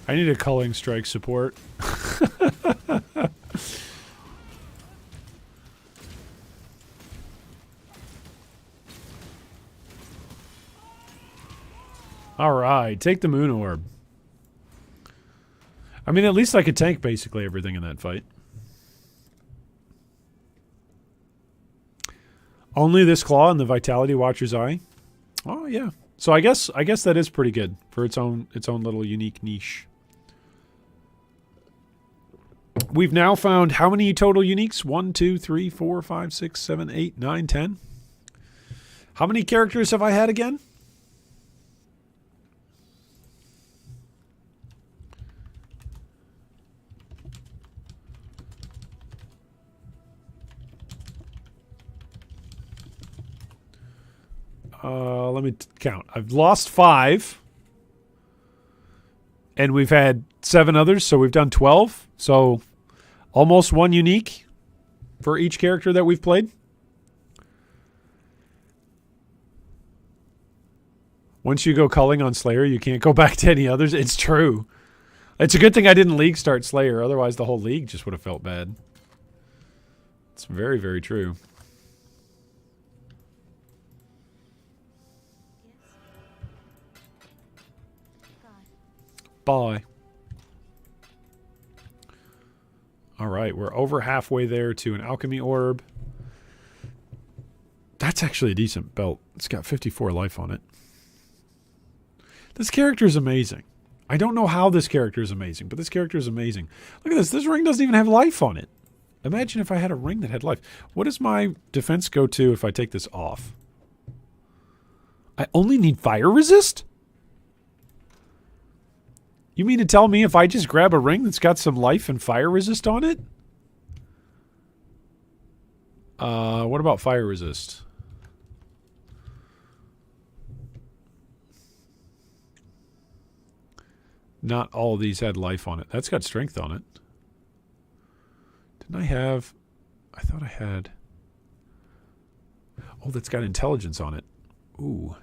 I need a culling strike support. Alright, take the moon orb. I mean, at least I could tank basically everything in that fight. Only this claw and the Vitality Watcher's Eye. Oh yeah. So I guess that is pretty good for its own little unique niche. We've now found how many total uniques? 1, 2, 3, 4, 5, 6, 7, 8, 9, 10. How many characters have I had again? Let me count. I've lost 5. And we've had 7 others, so we've done 12. So almost 1 unique for each character that we've played. Once you go culling on Slayer, you can't go back to any others. It's true. It's a good thing I didn't league start Slayer. Otherwise, the whole league just would have felt bad. It's very, very true. Bye. All right, we're over halfway there to an alchemy orb. That's actually a decent belt. It's got 54 life on it. This character is amazing. I don't know how this character is amazing, but this character is amazing. Look at this. This ring doesn't even have life on it. Imagine if I had a ring that had life. What does my defense go to if I take this off? I only need fire resist? You mean to tell me if I just grab a ring that's got some life and fire resist on it? What about fire resist? Not all of these had life on it. That's got strength on it. Didn't I have... I thought I had... Oh, that's got intelligence on it. Ooh.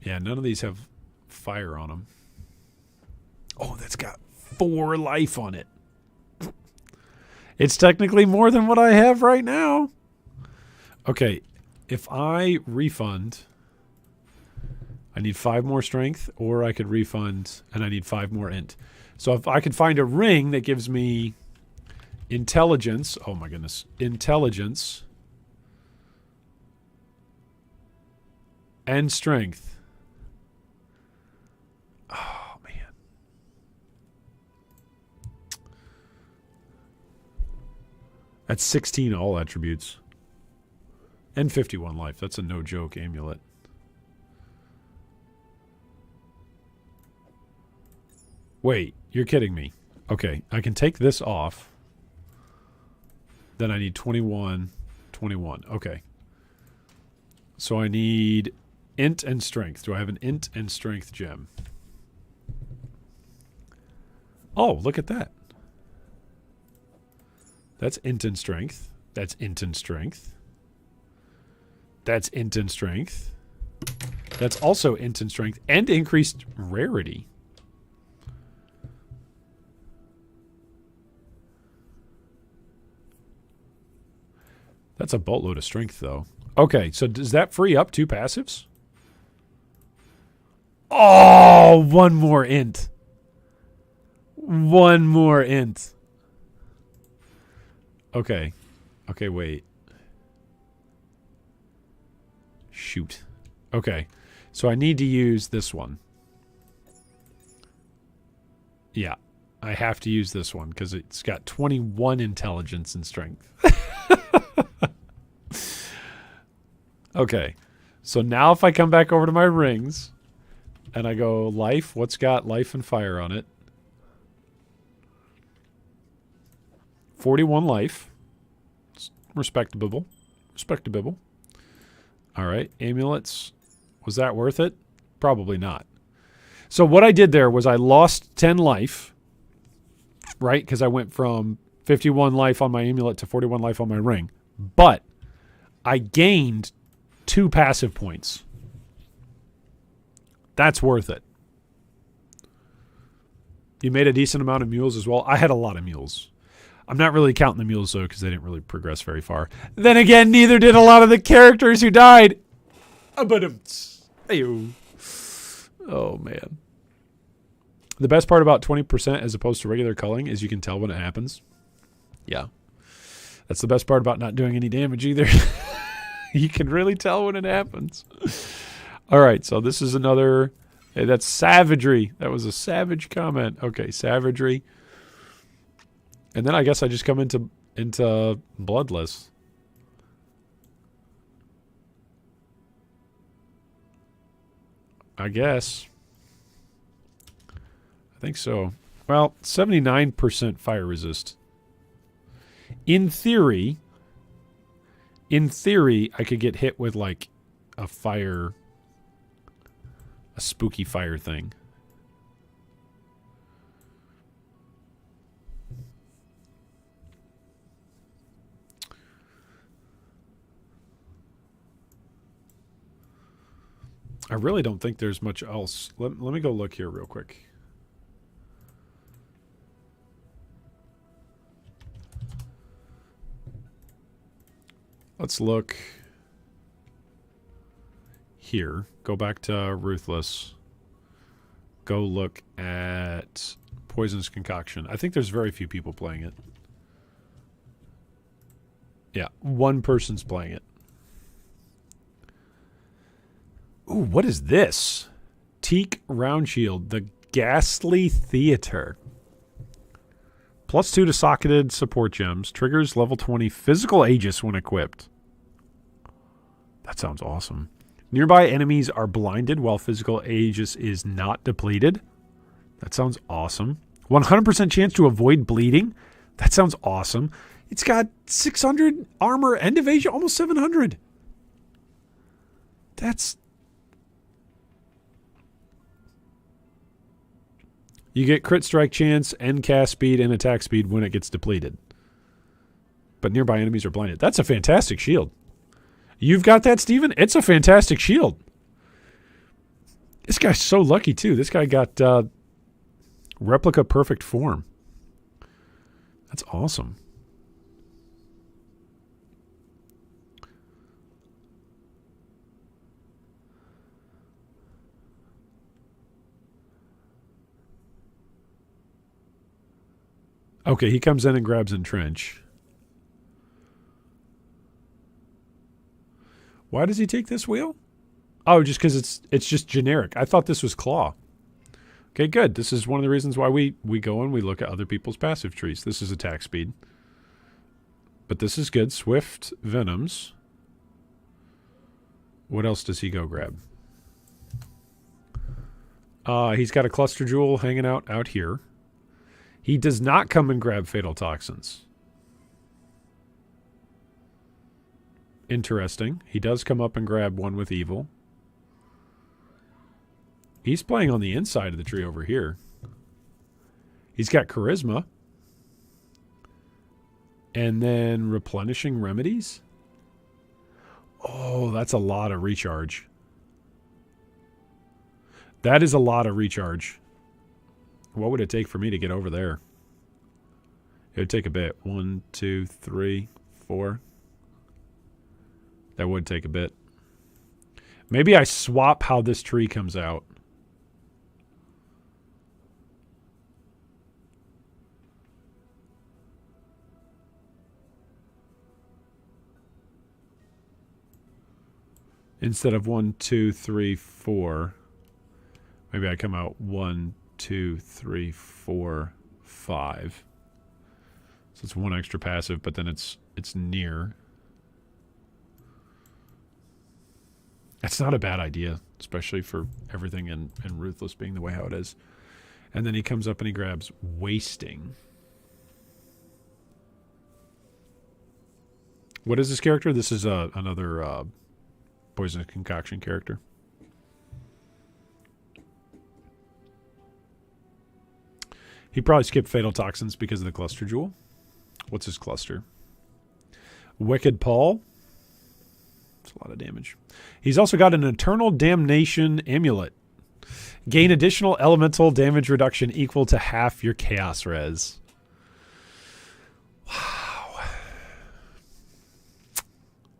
Yeah, none of these have fire on them. Oh, that's got 4 life on it. It's technically more than what I have right now. Okay, if I refund, I need 5 more strength, or I could refund and I need 5 more int. So if I could find a ring that gives me intelligence, oh my goodness, intelligence and strength. Oh, man. That's 16 all attributes. And 51 life. That's a no-joke amulet. Wait, you're kidding me. Okay, I can take this off. Then I need 21, 21. Okay. So I need int and strength. Do I have an int and strength gem? Oh, look at that. That's int and strength. That's int and strength. That's int and strength. That's also int and strength and increased rarity. That's a boatload of strength, though. Okay, so does that free up 2 passives? Oh, 1 more int. 1 more int. Okay. Okay, wait. Shoot. Okay. So I need to use this one. Yeah. I have to use this one because it's got 21 intelligence and strength. Okay. So now if I come back over to my rings and I go life, what's got life and fire on it? 41 life. Respectable. Respectable. All right. Amulets. Was that worth it? Probably not. So what I did there was I lost 10 life, right? Because I went from 51 life on my amulet to 41 life on my ring. But I gained 2 passive points. That's worth it. You made a decent amount of mules as well. I had a lot of mules. I'm not really counting the mules, though, because they didn't really progress very far. Then again, neither did a lot of the characters who died. But oh, man. The best part about 20% as opposed to regular culling is you can tell when it happens. Yeah. That's the best part about not doing any damage either. You can really tell when it happens. All right, so this is another... Hey, that's savagery. That was a savage comment. Okay, savagery. And then I guess I just come into bloodless. I guess. I think so. Well, 79% fire resist. In theory, I could get hit with like a spooky fire thing. I really don't think there's much else. Let me go look here real quick. Let's look here. Go back to Ruthless. Go look at Poisonous Concoction. I think there's very few people playing it. Yeah, one person's playing it. Ooh, what is this? Teak Round Shield, the Ghastly Theater. +2 to socketed support gems. Triggers level 20 physical Aegis when equipped. That sounds awesome. Nearby enemies are blinded while physical Aegis is not depleted. That sounds awesome. 100% chance to avoid bleeding. That sounds awesome. It's got 600 armor and evasion, almost 700. That's... You get crit strike chance and cast speed and attack speed when it gets depleted. But nearby enemies are blinded. That's a fantastic shield. You've got that, Steven? It's a fantastic shield. This guy's so lucky, too. This guy got replica perfect form. That's awesome. Okay, he comes in and grabs Entrench. Why does he take this wheel? Oh, just because it's just generic. I thought this was Claw. Okay, good. This is one of the reasons why we go and we look at other people's passive trees. This is attack speed. But this is good. Swift Venoms. What else does he go grab? He's got a Cluster Jewel hanging out here. He does not come and grab Fatal Toxins. Interesting. He does come up and grab one with Evil. He's playing on the inside of the tree over here. He's got Charisma. And then Replenishing Remedies. Oh, that's a lot of recharge. That is a lot of recharge. What would it take for me to get over there? It would take a bit. 1, 2, 3, 4. That would take a bit. Maybe I swap how this tree comes out. Instead of 1, 2, 3, 4. Maybe I come out 1, 2, 3, 4, 5. So it's one extra passive, but then it's near. That's not a bad idea, especially for everything in Ruthless being the way how it is. And then he comes up and he grabs Wasting. What is this character? This is another Poisonous Concoction character. He probably skipped Fatal Toxins because of the Cluster Jewel. What's his cluster? Wicked Paul. That's a lot of damage. He's also got an Eternal Damnation Amulet. Gain additional elemental damage reduction equal to half your chaos res. Wow.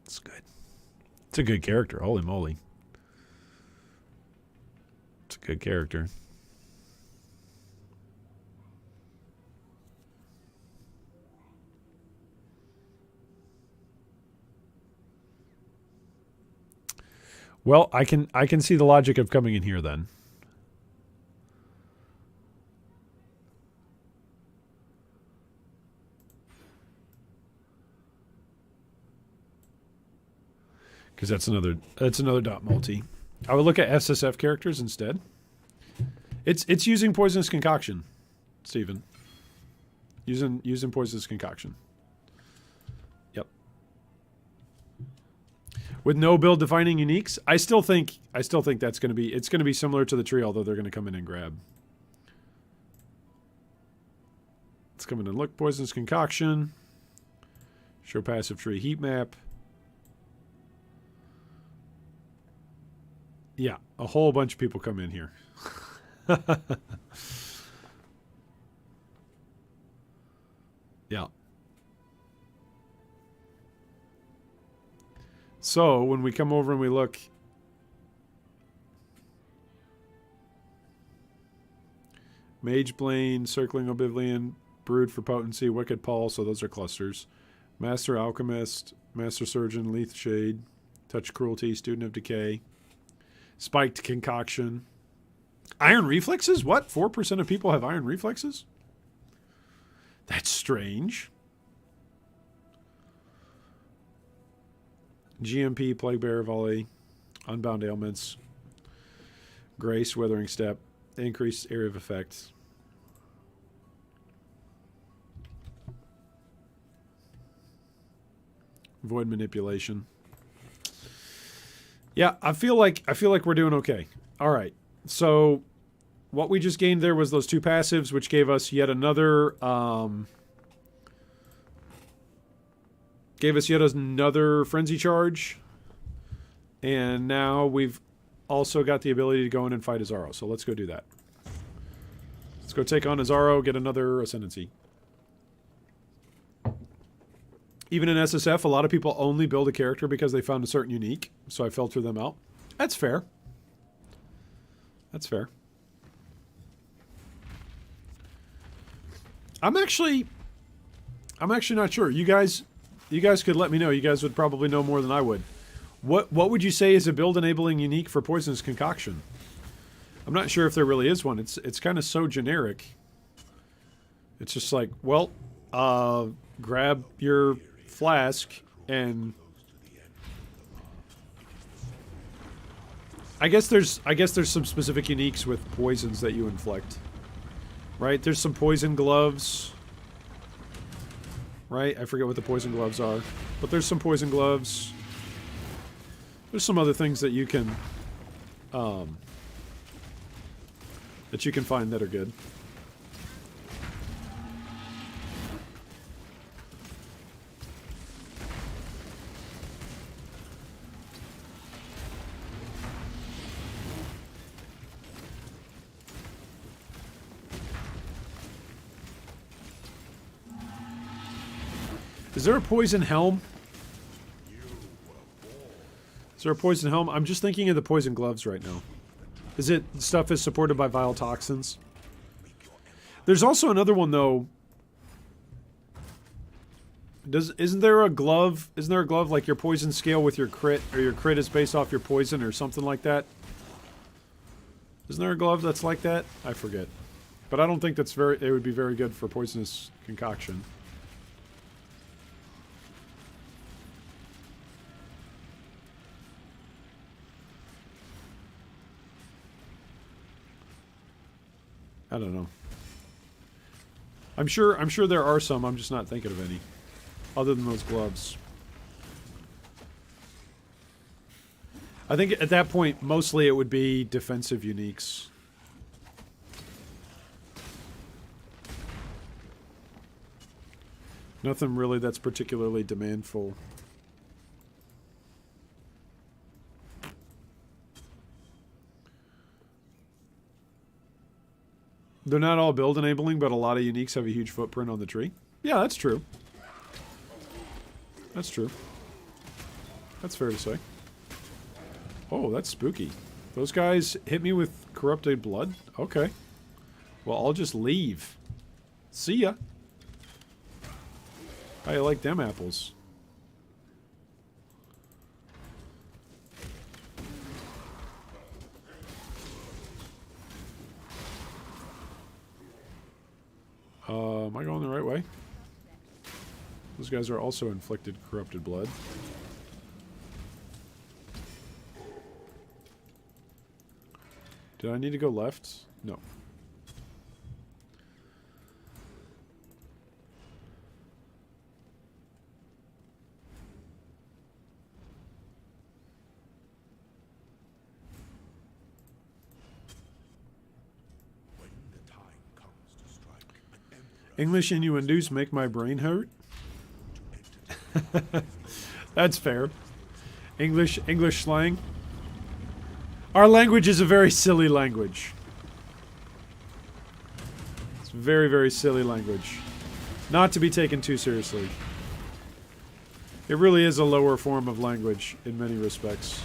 It's good. It's a good character. Holy moly. It's a good character. Well, I can see the logic of coming in here then. Because that's another dot multi. I would look at SSF characters instead. It's using Poisonous Concoction, Steven. Using Poisonous Concoction. Yep. With no build defining uniques, I still think that's going to be, it's going to be similar to the tree, although they're going to come in and grab. Let's come in and look. Poisonous Concoction. Show passive tree heat map. Yeah, a whole bunch of people come in here. Yeah. So when we come over and we look, Mage Blade, Circling Oblivion, Brood for Potency, Wicked Pulse, so those are clusters. Master Alchemist, Master Surgeon, Leaf Shade, Touch Cruelty, Student of Decay, Spiked Concoction. Iron Reflexes? What? 4% of people have Iron Reflexes? That's strange. GMP, Plague Bearer Volley, Unbound Ailments, Grace, Withering Step, Increased Area of Effect. Void Manipulation. Yeah, I feel like we're doing okay. All right. So what we just gained there was those two passives, which gave us yet another frenzy charge. And now we've also got the ability to go in and fight Azaro. So let's go do that. Let's go take on Azaro, get another Ascendancy. Even in SSF, a lot of people only build a character because they found a certain unique. So I filter them out. That's fair. That's fair. I'm actually not sure. You guys could let me know. You guys would probably know more than I would. What would you say is a build enabling unique for Poisonous Concoction? I'm not sure if there really is one. It's kind of so generic. It's just like, well, grab your flask and I guess there's some specific uniques with poisons that you inflict. Right? There's some poison gloves. Right? I forget what the poison gloves are. But there's some poison gloves. There's some other things that you can find that are good. Is there a poison helm? Is there a poison helm? I'm just thinking of the poison gloves right now. Is it stuff is supported by vile toxins? There's also another one though. Isn't there a glove? Isn't there a glove like your poison scale with your crit, or your crit is based off your poison or something like that? Isn't there a glove that's like that? I forget. But I don't think it would be very good for Poisonous Concoction. I don't know. I'm sure there are some. I'm just not thinking of any. Other than those gloves. I think at that point, mostly it would be defensive uniques. Nothing really that's particularly demandful. They're not all build enabling, but a lot of uniques have a huge footprint on the tree. Yeah, that's true. That's true. That's fair to say. Oh, that's spooky. Those guys hit me with corrupted blood? Okay. Well, I'll just leave. See ya. I like them apples. Am I going the right way? Those guys are also inflicted corrupted blood. Did I need to go left? No. English innuendos make my brain hurt. That's fair. English slang. Our language is a very silly language. It's very, very silly language. Not to be taken too seriously. It really is a lower form of language in many respects.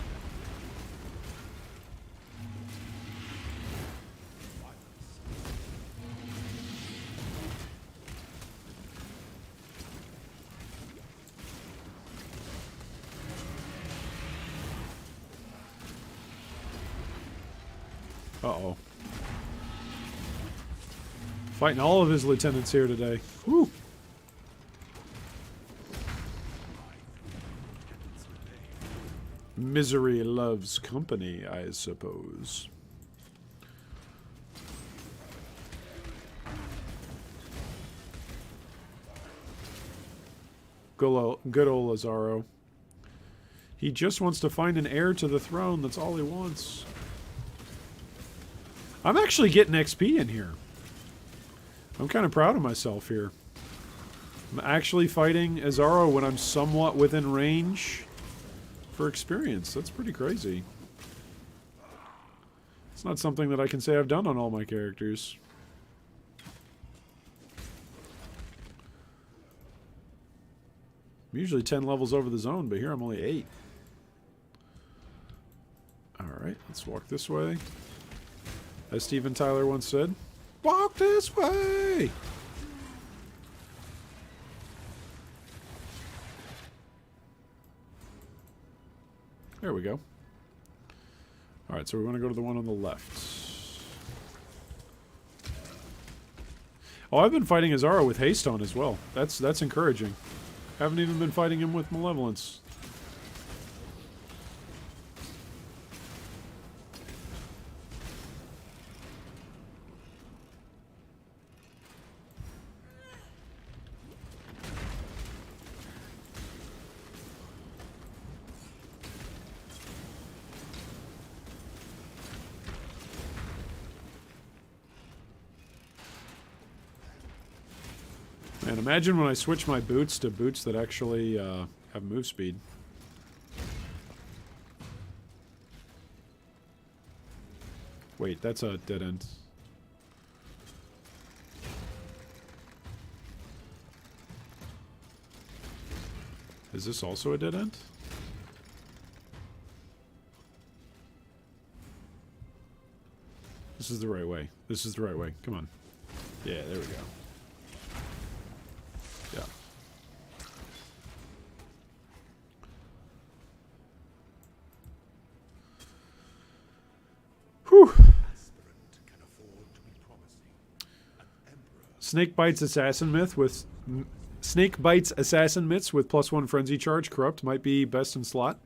Uh-oh. Fighting all of his lieutenants here today. Whew. Misery loves company, I suppose. Good old Lazaro. He just wants to find an heir to the throne. That's all he wants. I'm actually getting XP in here. I'm kind of proud of myself here. I'm actually fighting Azaro when I'm somewhat within range for experience. That's pretty crazy. It's not something that I can say I've done on all my characters. I'm usually 10 levels over the zone, but here I'm only 8. Alright, let's walk this way. As Steven Tyler once said, walk this way! There we go. Alright, so we want to go to the one on the left. Oh, I've been fighting Azaro with haste on as well. That's encouraging. Haven't even been fighting him with malevolence. Man, imagine when I switch my boots to boots that actually have move speed. Wait, that's a dead end. Is this also a dead end? This is the right way. This is the right way. Come on. Yeah, there we go. Yeah. Whew. Snake bites assassin myth with snake bites assassin myths with +1 frenzy charge. Corrupt might be best in slot.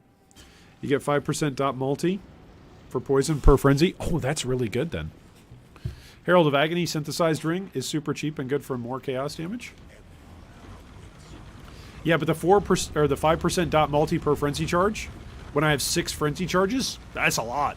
You get 5% dot multi for poison per frenzy. Oh, that's really good then. Herald of Agony synthesized ring is super cheap and good for more chaos damage. Yeah, but the 4% or the 5% dot multi per frenzy charge, when I have 6 frenzy charges, that's a lot.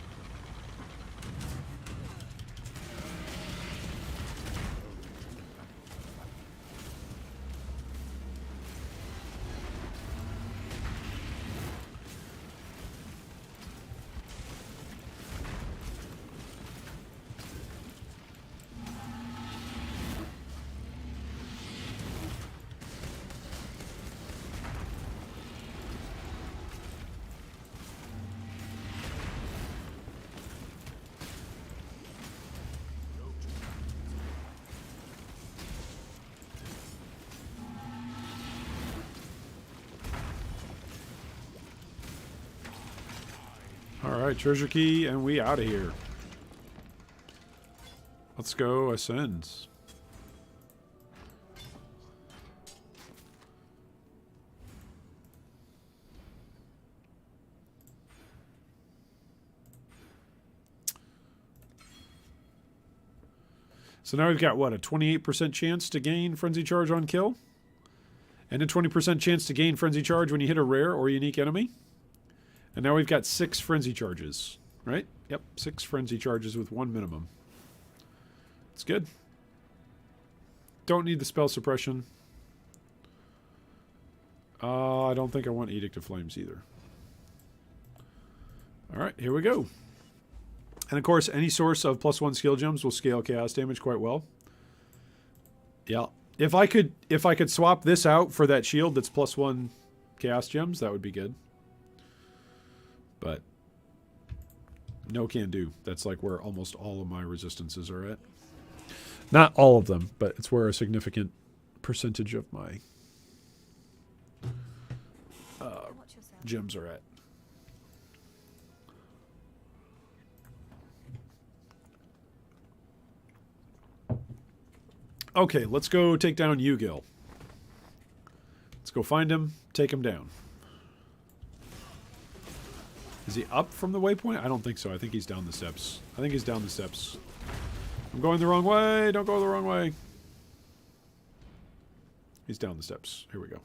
Alright, treasure key, and we out of here. Let's go ascend. So now we've got, what, a 28% chance to gain Frenzy Charge on kill? And a 20% chance to gain Frenzy Charge when you hit a rare or unique enemy? And now we've got 6 Frenzy Charges, right? Yep, 6 Frenzy Charges with 1 minimum. It's good. Don't need the spell suppression. I don't think I want Edict of Flames either. Alright, here we go. And of course, any source of +1 skill gems will scale chaos damage quite well. Yeah. If I could swap this out for that shield that's +1 chaos gems, that would be good. But no can do. That's like where almost all of my resistances are at. Not all of them, but it's where a significant percentage of my gems are at. Okay, let's go take down Yu-Gil. Let's go find him, take him down. Is he up from the waypoint? I don't think so. I think he's down the steps. I think he's down the steps. I'm going the wrong way. Don't go the wrong way. He's down the steps. Here we go.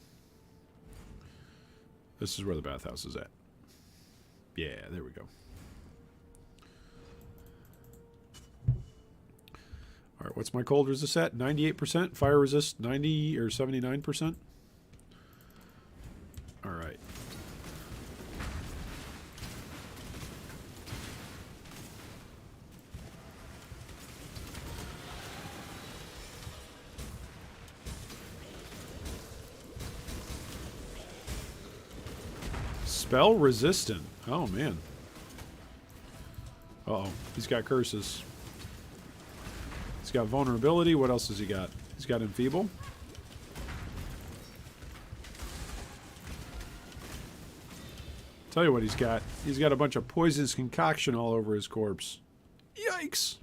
This is where the bathhouse is at. Yeah, there we go. All right, what's my cold resist at? 98%. Fire resist 90 or 79%. All right. Spell resistant. Oh, man. Uh-oh. He's got curses. He's got vulnerability. What else has he got? He's got enfeeble. Tell you what he's got. He's got a bunch of poisonous concoction all over his corpse. Yikes.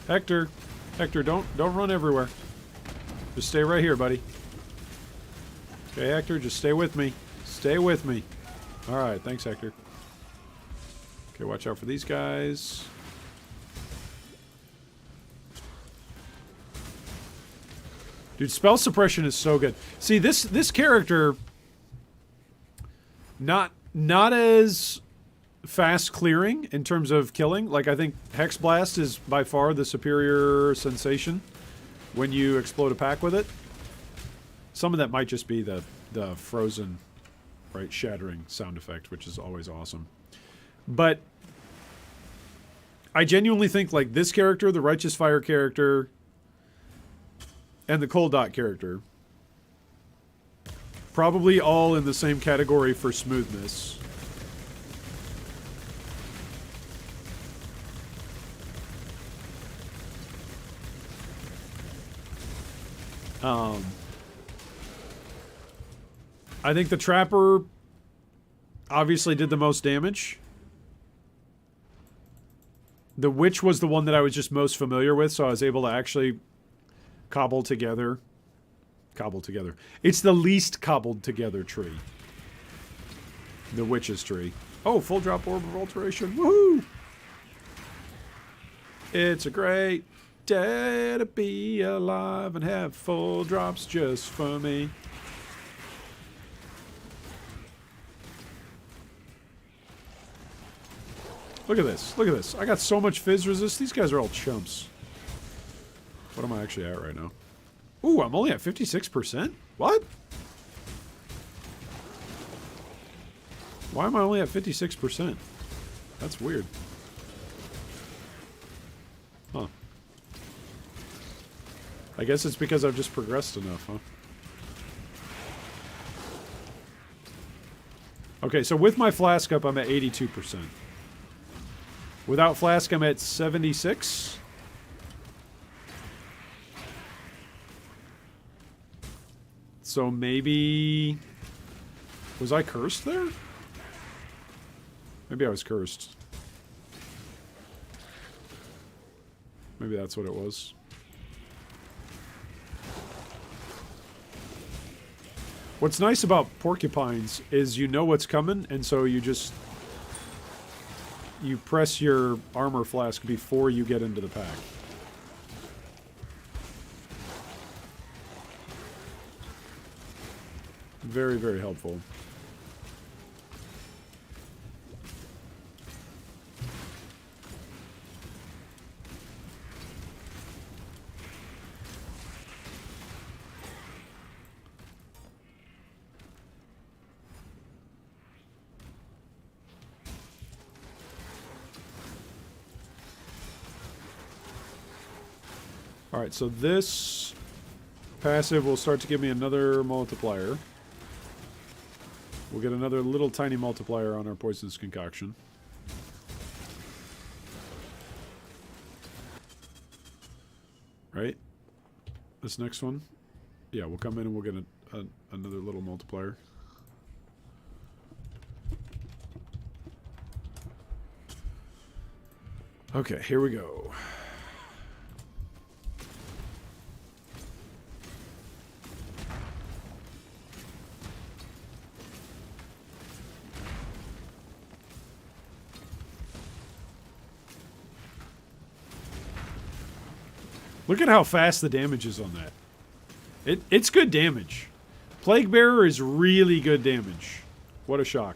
Hector. Hector, don't run everywhere. Just stay right here, buddy. Okay, Hector, just stay with me. Stay with me. Alright, thanks, Hector. Okay, watch out for these guys. Dude, spell suppression is so good. See, this character, not as fast clearing in terms of killing. Like, I think Hex Blast is by far the superior sensation when you explode a pack with it. Some of that might just be the frozen, right, shattering sound effect, which is always awesome. But I genuinely think, like, this character, the Righteous Fire character, and the Cold Dot character, probably all in the same category for smoothness. I think the Trapper obviously did the most damage. The Witch was the one that I was just most familiar with, so I was able to actually cobbled together. It's the least cobbled together tree. The Witch's tree. Oh, full drop orb of alteration. Woohoo! It's a great day to be alive and have full drops just for me. Look at this. Look at this. I got so much fizz resist. These guys are all chumps. What am I actually at right now? Ooh, I'm only at 56%? What? Why am I only at 56%? That's weird. Huh. I guess it's because I've just progressed enough, huh? Okay, so with my flask up, I'm at 82%. Without flask, I'm at 76%. So maybe... Was I cursed there? Maybe I was cursed. Maybe that's what it was. What's nice about porcupines is you know what's coming, and so you just... You press your armor flask before you get into the pack. Very, very helpful. Alright, so this passive will start to give me another multiplier. We'll get another little tiny multiplier on our poisonous concoction. Right? This next one? Yeah, we'll come in and we'll get another little multiplier. Okay, here we go. Look at how fast the damage is on that. It's good damage. Plague Bearer is really good damage. What a shock.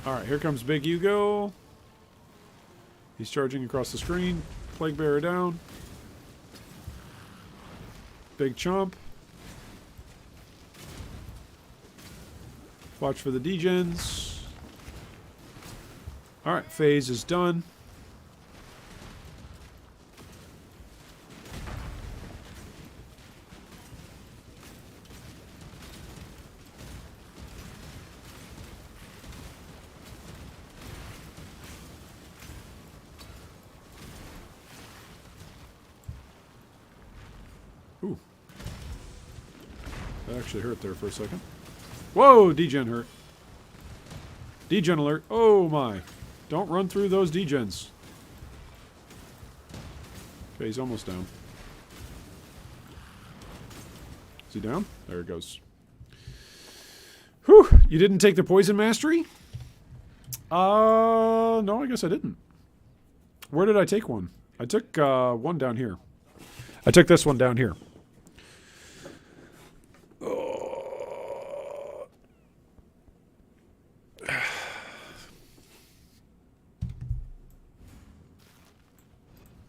Alright, here comes Big Hugo. He's charging across the screen. Plague Bearer down. Big Chomp. Watch for the degens. Alright, phase is done. Ooh. That actually hurt there for a second. Whoa, degen hurt. Degen alert. Oh my. Don't run through those degens. Okay, he's almost down. Is he down? There it goes. Whew. You didn't take the poison mastery? No, I guess I didn't. Where did I take one? I took one down here. I took this one down here.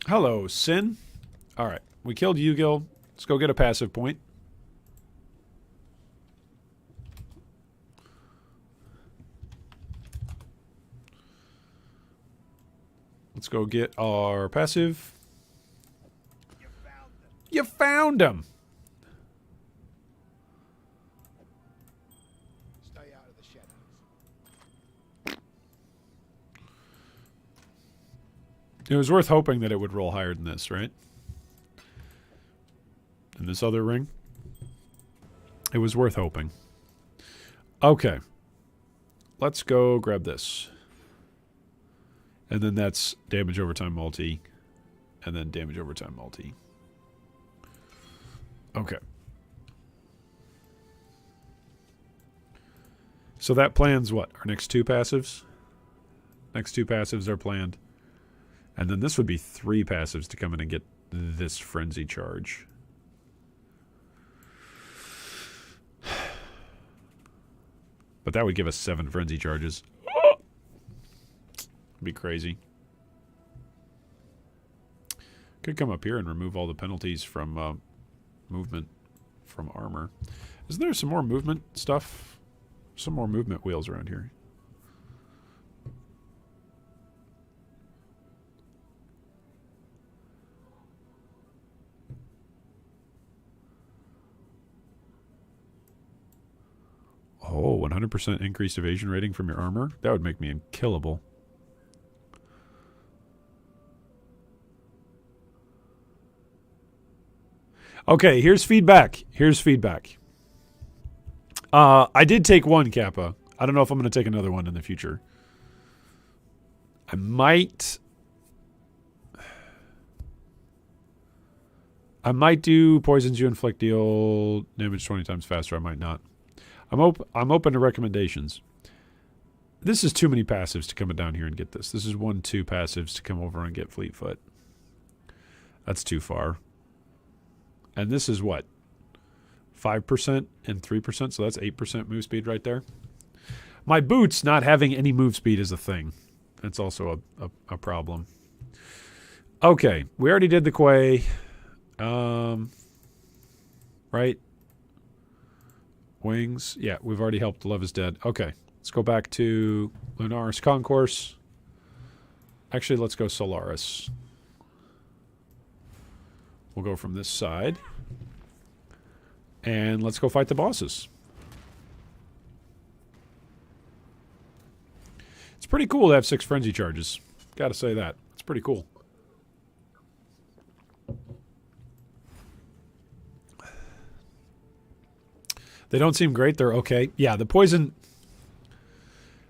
Hello, Sin. Alright, we killed Yu-Gil. Let's go get a passive point. Let's go get our passive. You found him! Stay out of the shadows. It was worth hoping that it would roll higher than this, right? In this other ring. It was worth hoping. Okay. Let's go grab this. And then that's damage over time multi. And then damage over time multi. Okay. So that plans what? Our next two passives? Next two passives are planned. And then this would be 3 passives to come in and get this frenzy charge. But that would give us 7 frenzy charges. Be crazy. Could come up here and remove all the penalties from movement from armor. Isn't there some more movement stuff? Some more movement wheels around here. 100% increased evasion rating from your armor? That would make me unkillable. Okay, here's feedback. I did take one Kappa. I don't know if I'm going to take another one in the future. I might do poisons you inflict deal damage 20 times faster. I might not. I'm open to recommendations. This is too many passives to come down here and get this. This is 1-2 passives to come over and get Fleetfoot. That's too far. And this is what? 5% and 3%, so that's 8% move speed right there. My boots not having any move speed is a thing. That's also a problem. Okay, we already did the Quay. Right? Wings. Yeah, we've already helped Love is Dead. Okay, let's go back to Lunaris Concourse. Actually, let's go Solaris. We'll go from this side. And let's go fight the bosses. It's pretty cool to have 6 frenzy charges. Gotta say that. It's pretty cool. They don't seem great. They're okay. Yeah, the poison...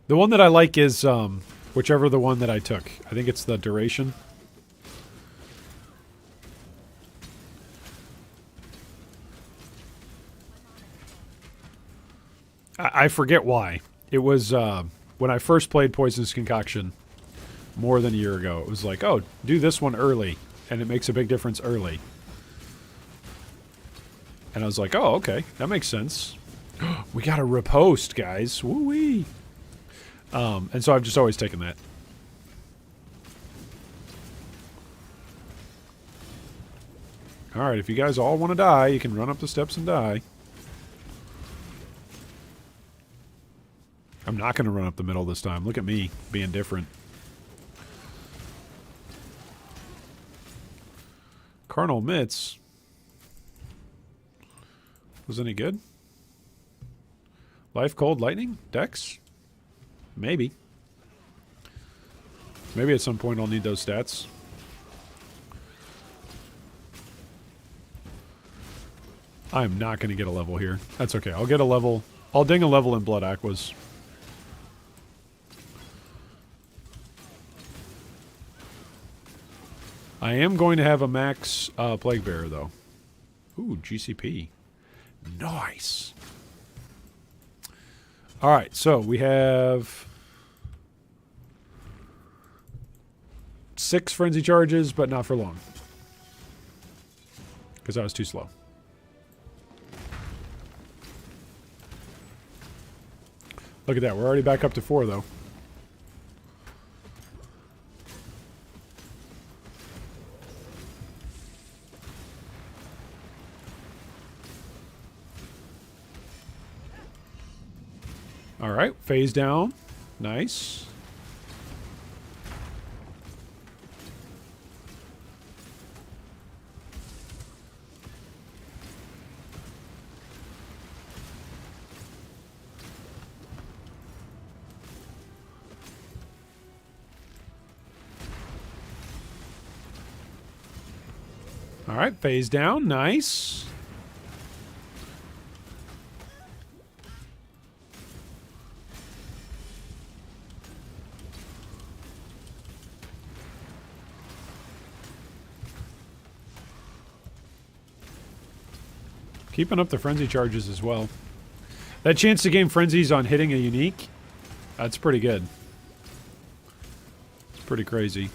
The one that I like is whichever the one that I took. I think it's the duration. I forget why. It was when I first played Poisonous Concoction more than a year ago. It was like, oh, do this one early, and it makes a big difference early. And I was like, oh, okay, that makes sense. We got a riposte, guys. Woo-wee. And so I've just always taken that. Alright, if you guys all want to die, you can run up the steps and die. I'm not going to run up the middle this time. Look at me being different. Carnal Mitts. Was any good? Life Cold Lightning? Dex? Maybe. Maybe at some point I'll need those stats. I'm not going to get a level here. That's okay. I'll get a level. I'll ding a level in Blood Aquas. I am going to have a max Plague Bearer, though. Ooh, GCP. Nice. Alright, so we have 6 frenzy charges, but not for long. Because I was too slow. Look at that. We're already back up to 4, though. Alright, phase down. Nice. Alright, phase down. Nice. Keeping up the frenzy charges as well. That chance to gain frenzies on hitting a unique, that's pretty good. It's pretty crazy.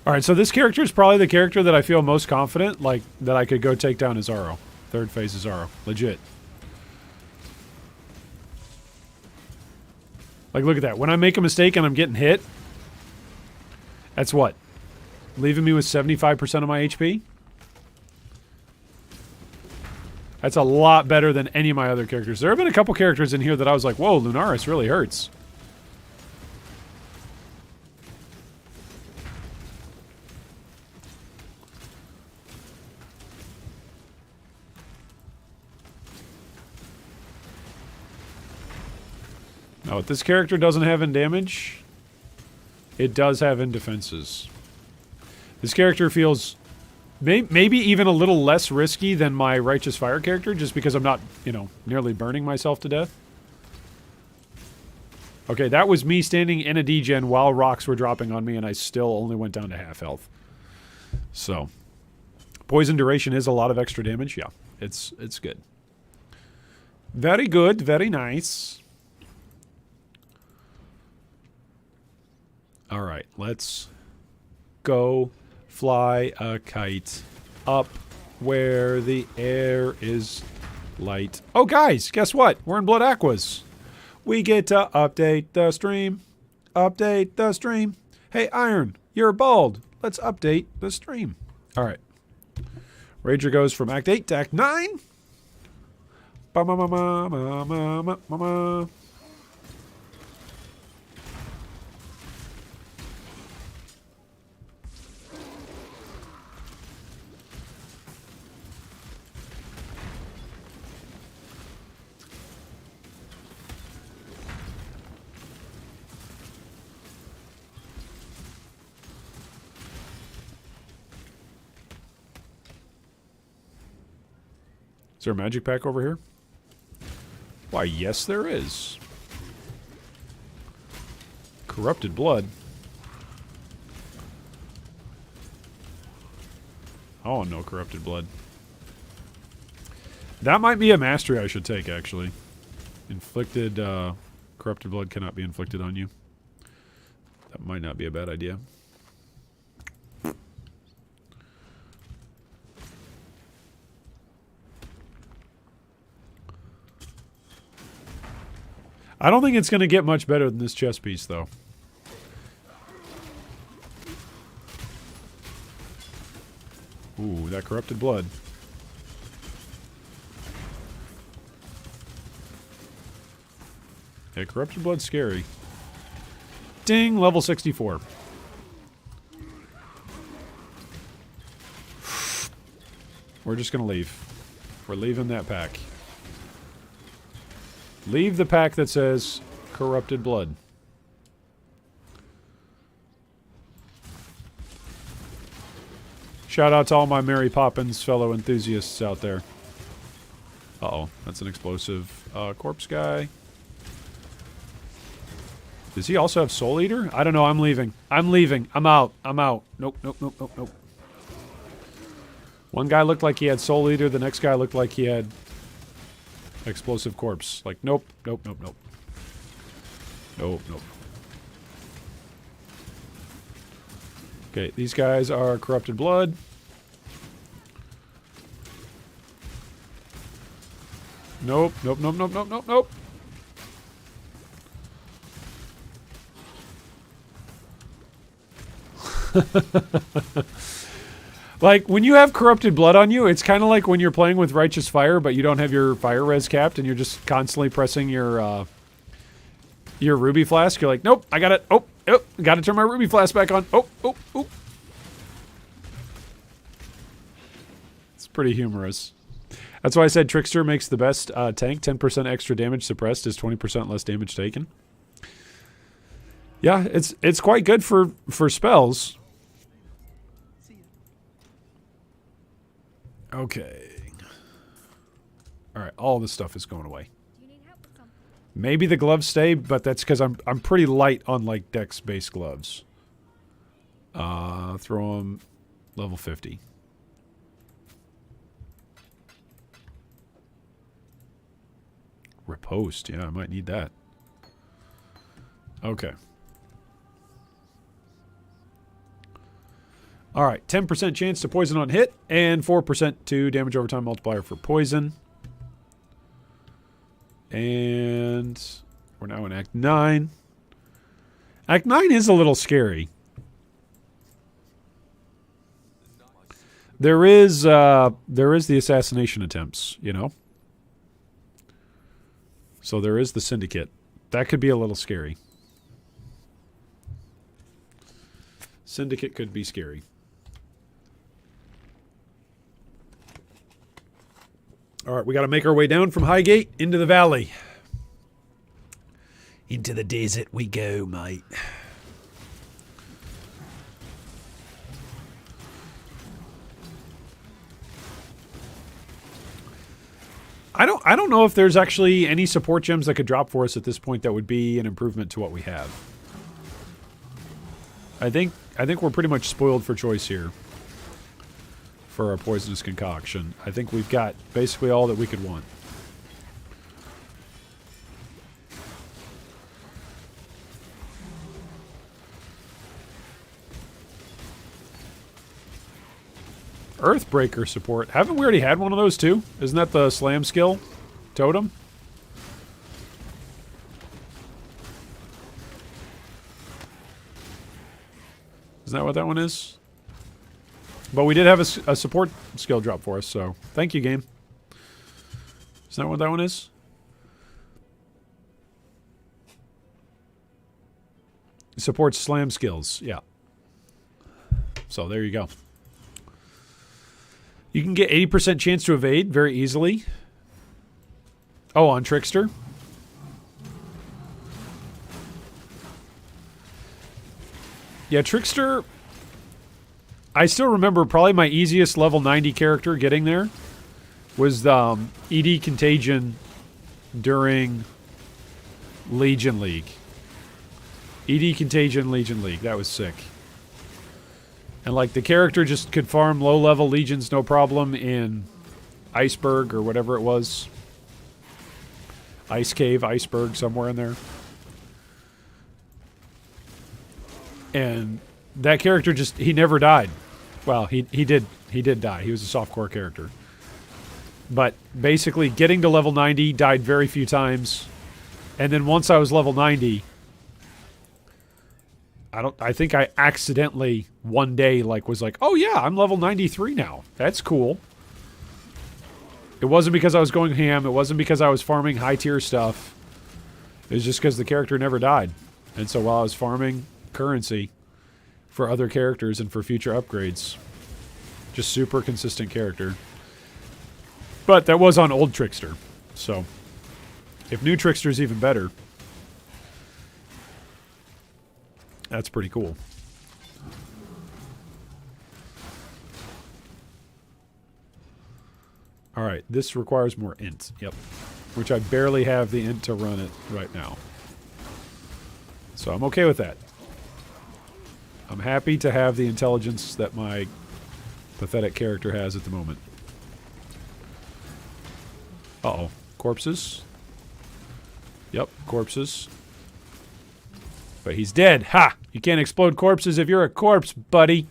Alright, so this character is probably the character that I feel most confident, like, that I could go take down Azaro. Third phase Azaro. Legit. Like, look at that. When I make a mistake and I'm getting hit, that's what? Leaving me with 75% of my HP? That's a lot better than any of my other characters. There have been a couple characters in here that I was like, whoa, Lunaris really hurts. Now, what this character doesn't have in damage, it does have in defenses. This character feels maybe even a little less risky than my Righteous Fire character, just because I'm not, you know, nearly burning myself to death. Okay, that was me standing in a degen while rocks were dropping on me, and I still only went down to half health. So, poison duration is a lot of extra damage. Yeah, it's good. Very good, very nice. All right, let's go fly a kite up where the air is light. Oh, guys, guess what? We're in Blood Aquas. We get to update the stream. Update the stream. Hey, Iron, you're bald. Let's update the stream. All right. Rager goes from Act 8 to Act 9. Ba-ma-ma-ma-ma-ma-ma-ma. Is there a magic pack over here? Why, yes there is. Corrupted blood. Oh, no corrupted blood. That might be a mastery I should take, actually. Inflicted, corrupted blood cannot be inflicted on you. That might not be a bad idea. I don't think it's going to get much better than this chess piece, though. Ooh, that corrupted blood. Yeah, corrupted blood's scary. Ding, level 64. We're just going to leave. We're leaving that pack. Leave the pack that says corrupted blood. Shout out to all my Mary Poppins fellow enthusiasts out there. Uh-oh, that's an explosive corpse guy. Does he also have Soul Eater? I don't know, I'm leaving. I'm leaving. I'm out. I'm out. Nope, nope, nope, nope, nope. One guy looked like he had Soul Eater, the next guy looked like he had explosive corpse. Like, nope, nope, nope, nope. Nope, nope. Okay, these guys are corrupted blood. Nope, nope, nope, nope, nope, nope, nope. Like, when you have corrupted blood on you, it's kind of like when you're playing with Righteous Fire, but you don't have your fire res capped, and you're just constantly pressing your ruby flask. You're like, nope, I got it. Oh, oh, got to turn my ruby flask back on. Oh, oh, oh. It's pretty humorous. That's why I said Trickster makes the best tank. 10% extra damage suppressed is 20% less damage taken. Yeah, it's quite good for spells. Okay. Alright, all this stuff is going away. Do you need help with something? Maybe the gloves stay, but that's because I'm pretty light on, like, dex-based gloves. Throw them level 50. Riposte. Yeah, I might need that. Okay. Alright, 10% chance to poison on hit, and 4% to damage over time multiplier for poison. And we're now in Act 9. Act 9 is a little scary. There is the assassination attempts, you know? So there is the syndicate. That could be a little scary. Syndicate could be scary. All right, we got to make our way down from Highgate into the valley. Into the desert we go, mate. I don't know if there's actually any support gems that could drop for us at this point that would be an improvement to what we have. I think we're pretty much spoiled for choice here for our poisonous concoction. I think we've got basically all that we could want. Earthbreaker support. Haven't we already had one of those too? Isn't that the slam skill? Totem? Isn't that what that one is? But we did have a support skill drop for us, so thank you, game. Isn't that what that one is? Supports slam skills, yeah. So there you go. You can get 80% chance to evade very easily. Oh, on Trickster? Yeah, Trickster... I still remember probably my easiest level 90 character getting there was ED Contagion during Legion League. ED Contagion Legion League. That was sick. And like the character just could farm low-level legions no problem in Iceberg or whatever it was. Ice Cave, Iceberg, somewhere in there. And that character just, he never died. Well, he did die. He was a softcore character. But basically getting to level 90, died very few times. And then once I was level 90, I think I accidentally one day was like, oh yeah, I'm level 93 now. That's cool. It wasn't because I was going ham. It wasn't because I was farming high tier stuff. It was just because the character never died. And so while I was farming currency for other characters and for future upgrades, just super consistent character. But that was on old Trickster. So if new Trickster is even better, that's pretty cool. Alright, this requires more int. Yep. Which I barely have the int to run it right now. So I'm okay with that. I'm happy to have the intelligence that my pathetic character has at the moment. Uh-oh. Corpses? Yep, corpses. But he's dead. Ha! You can't explode corpses if you're a corpse, buddy.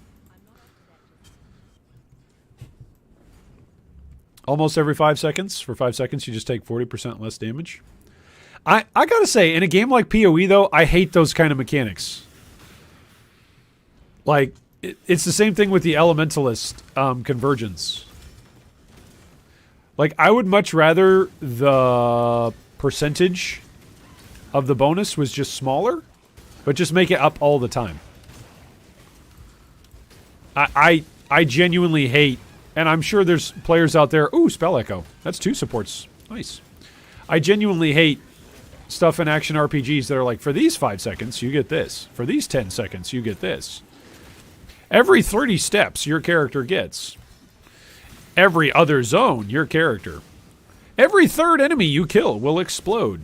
Almost every 5 seconds. For 5 seconds, you just take 40% less damage. I gotta say, in a game like PoE, though, I hate those kind of mechanics. Like, it's the same thing with the Elementalist convergence. Like, I would much rather the percentage of the bonus was just smaller, but just make it up all the time. I genuinely hate, and I'm sure there's players out there, ooh, Spell Echo. That's 2 supports. Nice. I genuinely hate stuff in action RPGs that are like, for these 5 seconds, you get this. For these 10 seconds, you get this. Every 30 steps, your character gets. Every other zone, your character. Every third enemy you kill will explode.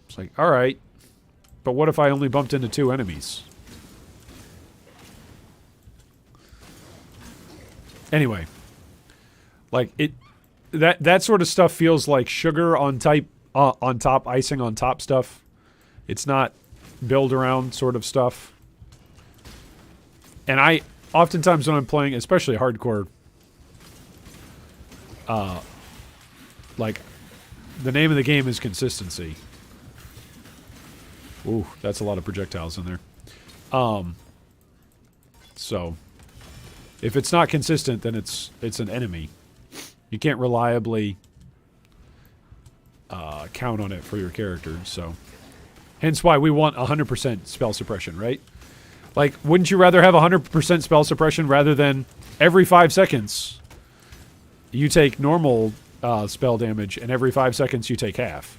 It's like, alright. But what if I only bumped into 2 enemies? Anyway. Like, that sort of stuff feels like sugar on top, icing on top stuff. It's not build around sort of stuff. And I, oftentimes when I'm playing, especially hardcore, like, the name of the game is consistency. Ooh, that's a lot of projectiles in there. So if it's not consistent, then it's an enemy. You can't reliably count on it for your character. So hence why we want 100% spell suppression, right? Like, wouldn't you rather have 100% spell suppression rather than every 5 seconds you take normal spell damage and every 5 seconds you take half?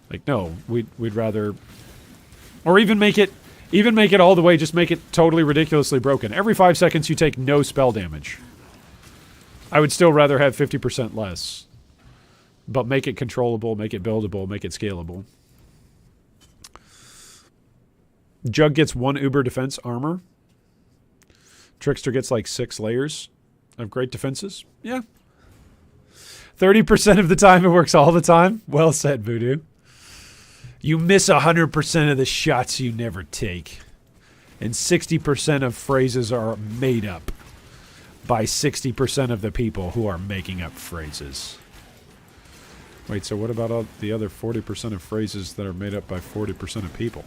Like, no, we'd rather, or even make it all the way, just make it totally ridiculously broken. Every 5 seconds you take no spell damage. I would still rather have 50% less, but make it controllable, make it buildable, make it scalable. Jug gets 1 Uber defense armor. Trickster gets like 6 layers of great defenses. Yeah. 30% of the time it works all the time. Well said, Voodoo. You miss 100% of the shots you never take. And 60% of phrases are made up by 60% of the people who are making up phrases. Wait, so what about all the other 40% of phrases that are made up by 40% of people?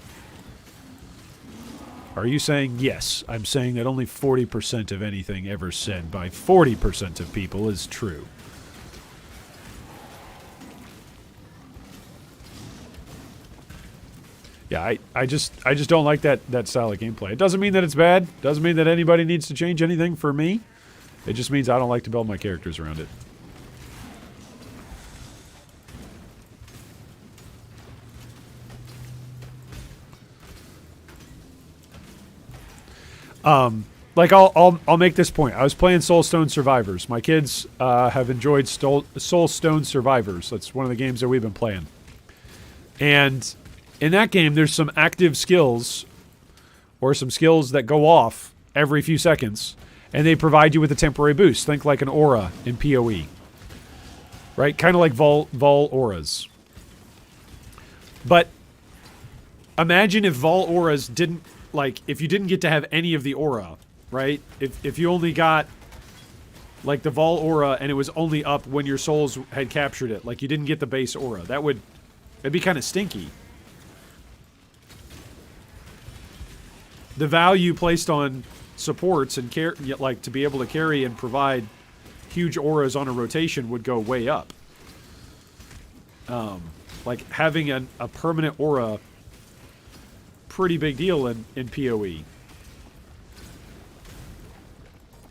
Are you saying yes? I'm saying that only 40% of anything ever said by 40% of people is true. Yeah, I just don't like that style of gameplay. It doesn't mean that it's bad. Doesn't mean that anybody needs to change anything for me. It just means I don't like to build my characters around it. Like I'll make this point. I was playing Soulstone Survivors. My kids have enjoyed Soulstone Survivors. That's one of the games that we've been playing. And in that game, there's some active skills or some skills that go off every few seconds, and they provide you with a temporary boost. Think like an aura in PoE. Right? Kind of like Vol auras. But imagine if Vol auras didn't, like, if you didn't get to have any of the aura, right? If you only got, like, the Vol aura and it was only up when your souls had captured it. Like, you didn't get the base aura. It'd be kind of stinky. The value placed on supports and like to be able to carry and provide huge auras on a rotation would go way up. Like having a permanent aura, pretty big deal in PoE.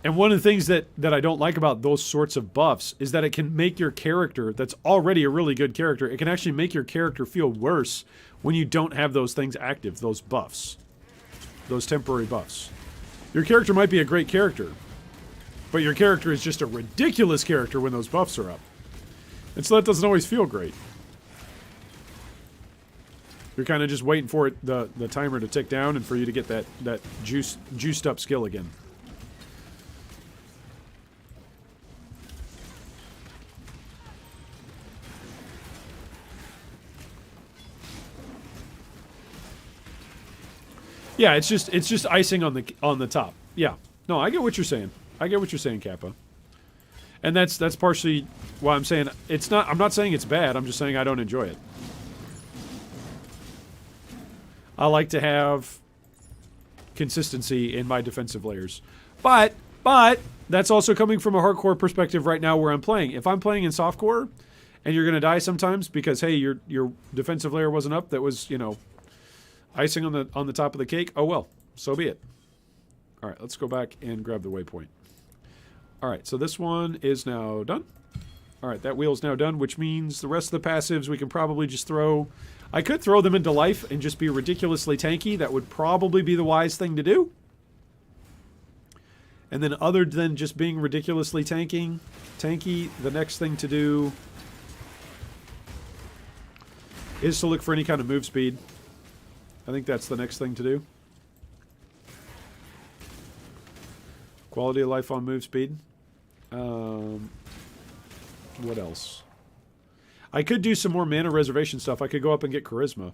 And one of the things that I don't like about those sorts of buffs is that it can make your character, that's already a really good character, it can actually make your character feel worse when you don't have those things active, those buffs. Those temporary buffs. Your character might be a great character, but your character is just a ridiculous character when those buffs are up. And so that doesn't always feel great. You're kind of just waiting for it, the timer to tick down and for you to get that juiced up skill again. Yeah, it's just icing on the top. Yeah. No, I get what you're saying. I get what you're saying, Kappa. And that's partially why I'm saying it's not. I'm not saying it's bad. I'm just saying I don't enjoy it. I like to have consistency in my defensive layers, but that's also coming from a hardcore perspective right now where I'm playing. If I'm playing in softcore, and you're gonna die sometimes because hey, your defensive layer wasn't up, that was icing on the top of the cake. Oh well, so be it. All right, let's go back and grab the waypoint. All right, so this one is now done. All right, that wheel's now done, which means the rest of the passives we can probably just throw. I could throw them into life and just be ridiculously tanky. That would probably be the wise thing to do. And then other than just being ridiculously tanky, the next thing to do is to look for any kind of move speed. I think that's the next thing to do. Quality of life on move speed. What else? I could do some more mana reservation stuff. I could go up and get charisma.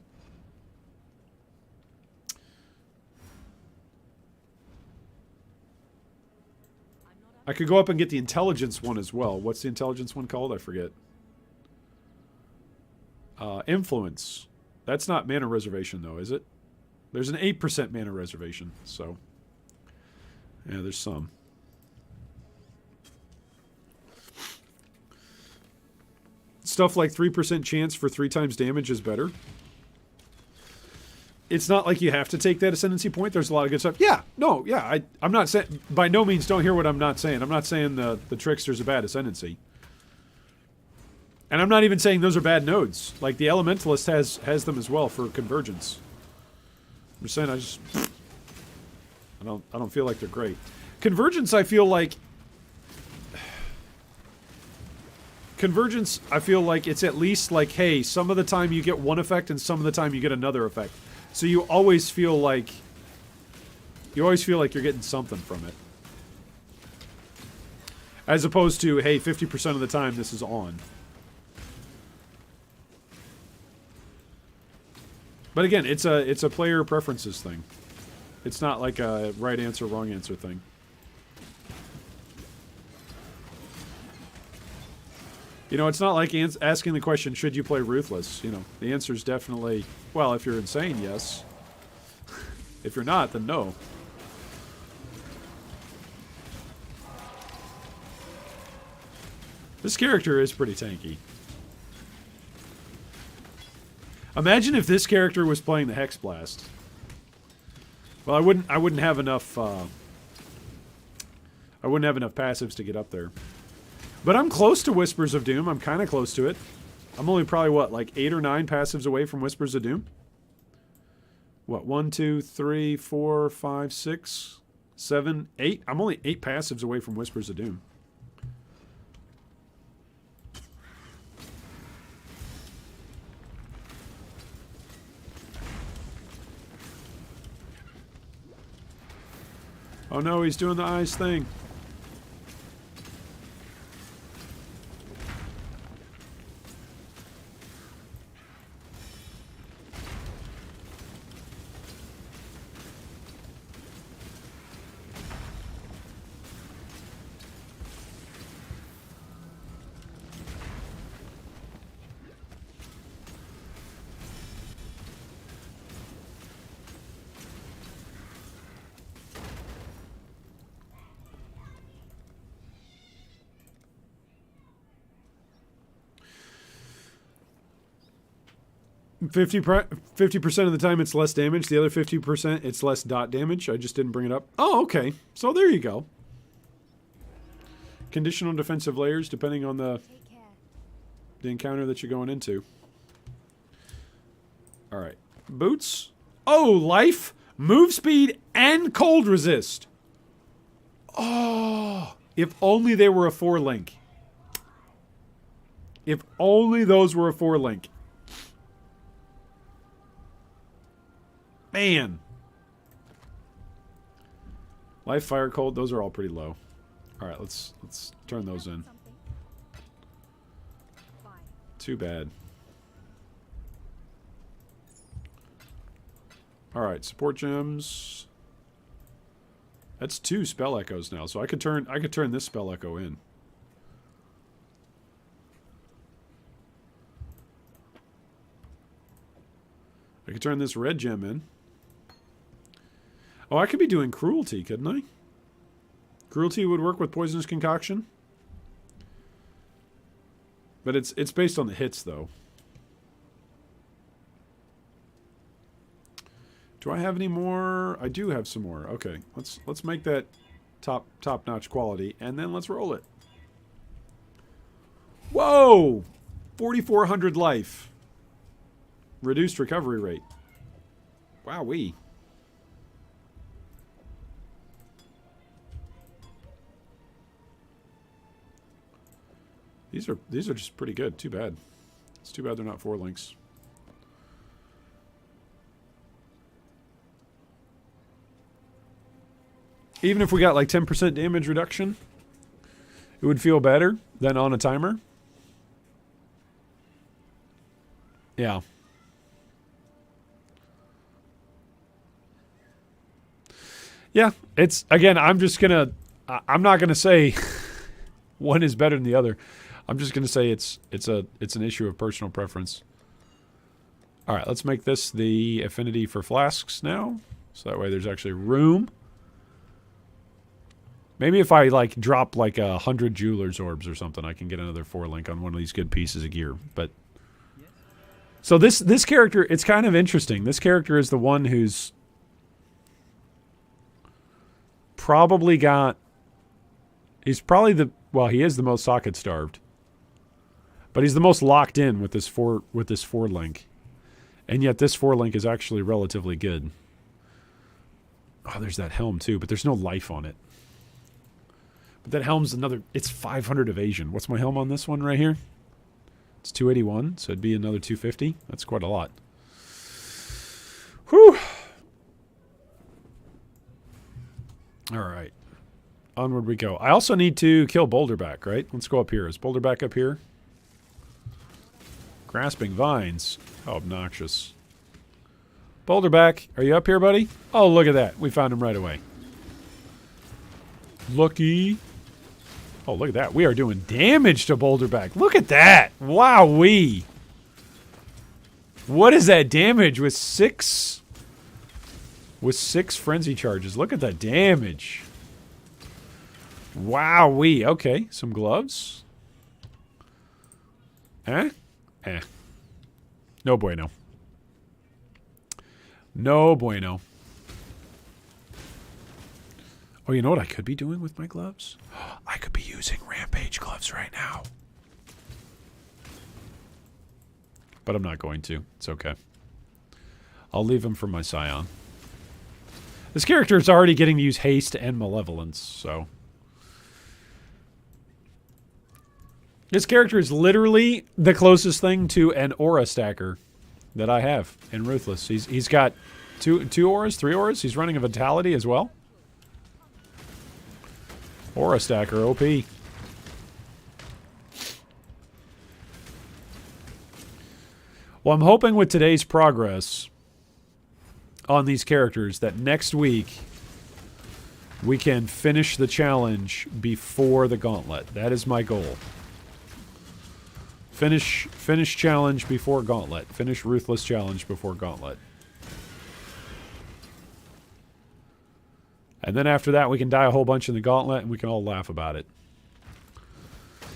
I could go up and get the intelligence one as well. What's the intelligence one called? I forget. Influence. That's not mana reservation, though, is it? There's an 8% mana reservation, so Yeah, there's some. Stuff like 3% chance for 3 times damage is better. It's not like you have to take that ascendancy point. There's a lot of good stuff. Yeah, no, yeah. I'm not saying... By no means, don't hear what I'm not saying. I'm not saying the Trickster's a bad ascendancy. And I'm not even saying those are bad nodes. Like, the Elementalist has them as well for convergence. I'm just saying I don't feel like they're great. Convergence, I feel like... Convergence, I feel like it's at least like, hey, some of the time you get one effect and some of the time you get another effect. So you always feel like... you're getting something from it. As opposed to, hey, 50% of the time this is on. But again, it's a player preferences thing. It's not like a right answer, wrong answer thing. You know, it's not like asking the question, should you play Ruthless? You know, the answer is definitely, well, if you're insane, yes. If you're not, then no. This character is pretty tanky. Imagine if this character was playing the Hex Blast. Well, I wouldn't have enough passives to get up there. But I'm close to Whispers of Doom. I'm kind of close to it. I'm only probably, what, like 8 or 9 passives away from Whispers of Doom? What, 1, 2, 3, 4, 5, 6, 7, 8? I'm only 8 passives away from Whispers of Doom. Oh no, he's doing the eyes thing. Fifty percent of the time it's less damage. The other 50% it's less dot damage. I just didn't bring it up. Oh, okay. So there you go. Conditional defensive layers depending on the encounter that you're going into. All right, boots. Oh, life, move speed, and cold resist. Oh, if only they were a 4-link. If only those were a 4-link. Man. Life, fire, cold, those are all pretty low. All right, let's turn those in. Too bad. All right, support gems. That's 2 spell echoes now, so I could turn this spell echo in. I could turn this red gem in. Oh, I could be doing cruelty, couldn't I? Cruelty would work with poisonous concoction. But it's based on the hits though. Do I have any more? I do have some more. Okay, let's make that top-notch quality and then let's roll it. Whoa! 4,400 life. Reduced recovery rate. Wowee. These are just pretty good. Too bad. It's too bad they're not 4 links. Even if we got like 10% damage reduction, it would feel better than on a timer. Yeah. Yeah, it's, again, I'm not gonna say one is better than the other. I'm just gonna say it's an issue of personal preference. All right, let's make this the affinity for flasks now, so that way there's actually room Maybe if I like drop like 100 jeweler's orbs or something, I can get another 4-link on one of these good pieces of gear. But so this character, it's kind of interesting. This character is the one who's probably got. He's probably he is the most socket starved, but he's the most locked in with this 4-link, and yet this 4-link is actually relatively good. Oh, there's that helm too, but there's no life on it. But that helm's it's 500 evasion. What's my helm on this one right here? It's 281, so it'd be another 250. That's quite a lot. Whew. All right. Onward we go. I also need to kill Boulderback, right? Let's go up here. Is Boulderback up here? Grasping vines. How obnoxious. Boulderback, are you up here, buddy? Oh, look at that. We found him right away. Lucky. Oh, look at that. We are doing damage to Boulderback. Look at that. Wowee. What is that damage with 6 frenzy charges? Look at that damage. Wowee. Okay, some gloves. Eh? Eh. No bueno. No bueno. Oh, you know what I could be doing with my gloves? I could be using Rampage gloves right now. But I'm not going to. It's okay. I'll leave them for my Scion. This character is already getting to use Haste and Malevolence, so... This character is literally the closest thing to an aura stacker that I have in Ruthless. He's got two auras, 3 auras. He's running a Vitality as well. Aura stacker, OP. Well, I'm hoping with today's progress on these characters that next week we can finish the challenge before the gauntlet. That is my goal. Finish challenge before gauntlet. Finish Ruthless challenge before gauntlet. And then after that, we can die a whole bunch in the gauntlet, and we can all laugh about it.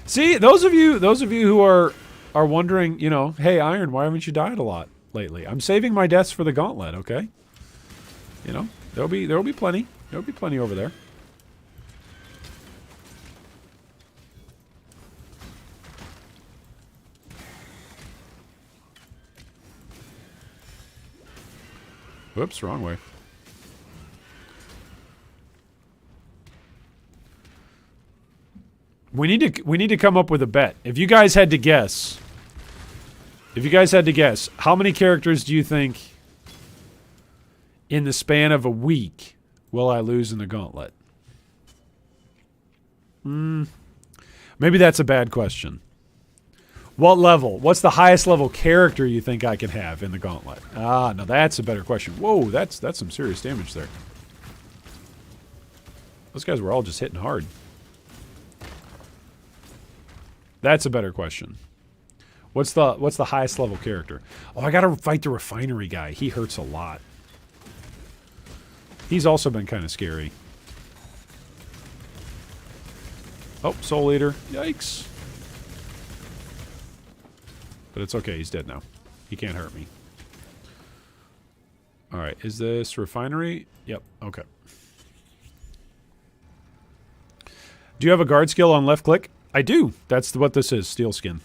See, those of you who are wondering, you know, hey, Iron, why haven't you died a lot lately? I'm saving my deaths for the gauntlet, okay? You know, there'll be plenty. There'll be plenty over there. Whoops, wrong way. We need to come up with a bet. If you guys had to guess, how many characters do you think in the span of a week will I lose in the gauntlet? Maybe that's a bad question. What level? What's the highest level character you think I can have in the gauntlet? Ah, no, that's a better question. Whoa, that's some serious damage there. Those guys were all just hitting hard. That's a better question. What's the highest level character? Oh, I gotta fight the refinery guy. He hurts a lot. He's also been kind of scary. Oh, Soul Eater. Yikes. But it's okay. He's dead now. He can't hurt me. Alright, is this refinery? Yep, okay. Do you have a guard skill on left click? I do. That's what this is, Steel Skin.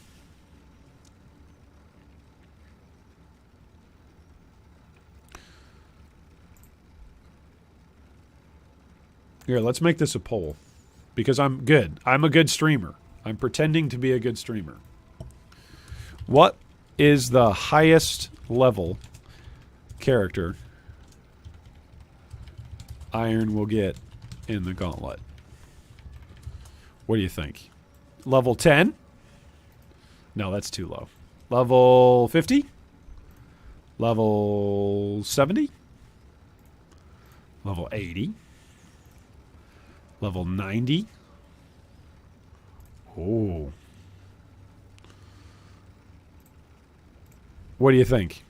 Here, let's make this a poll. Because I'm good. I'm a good streamer. I'm pretending to be a good streamer. What is the highest level character Iron will get in the gauntlet? What do you think? Level 10? No, that's too low. Level 50? Level 70? Level 80? Level 90? Oh. What do you think?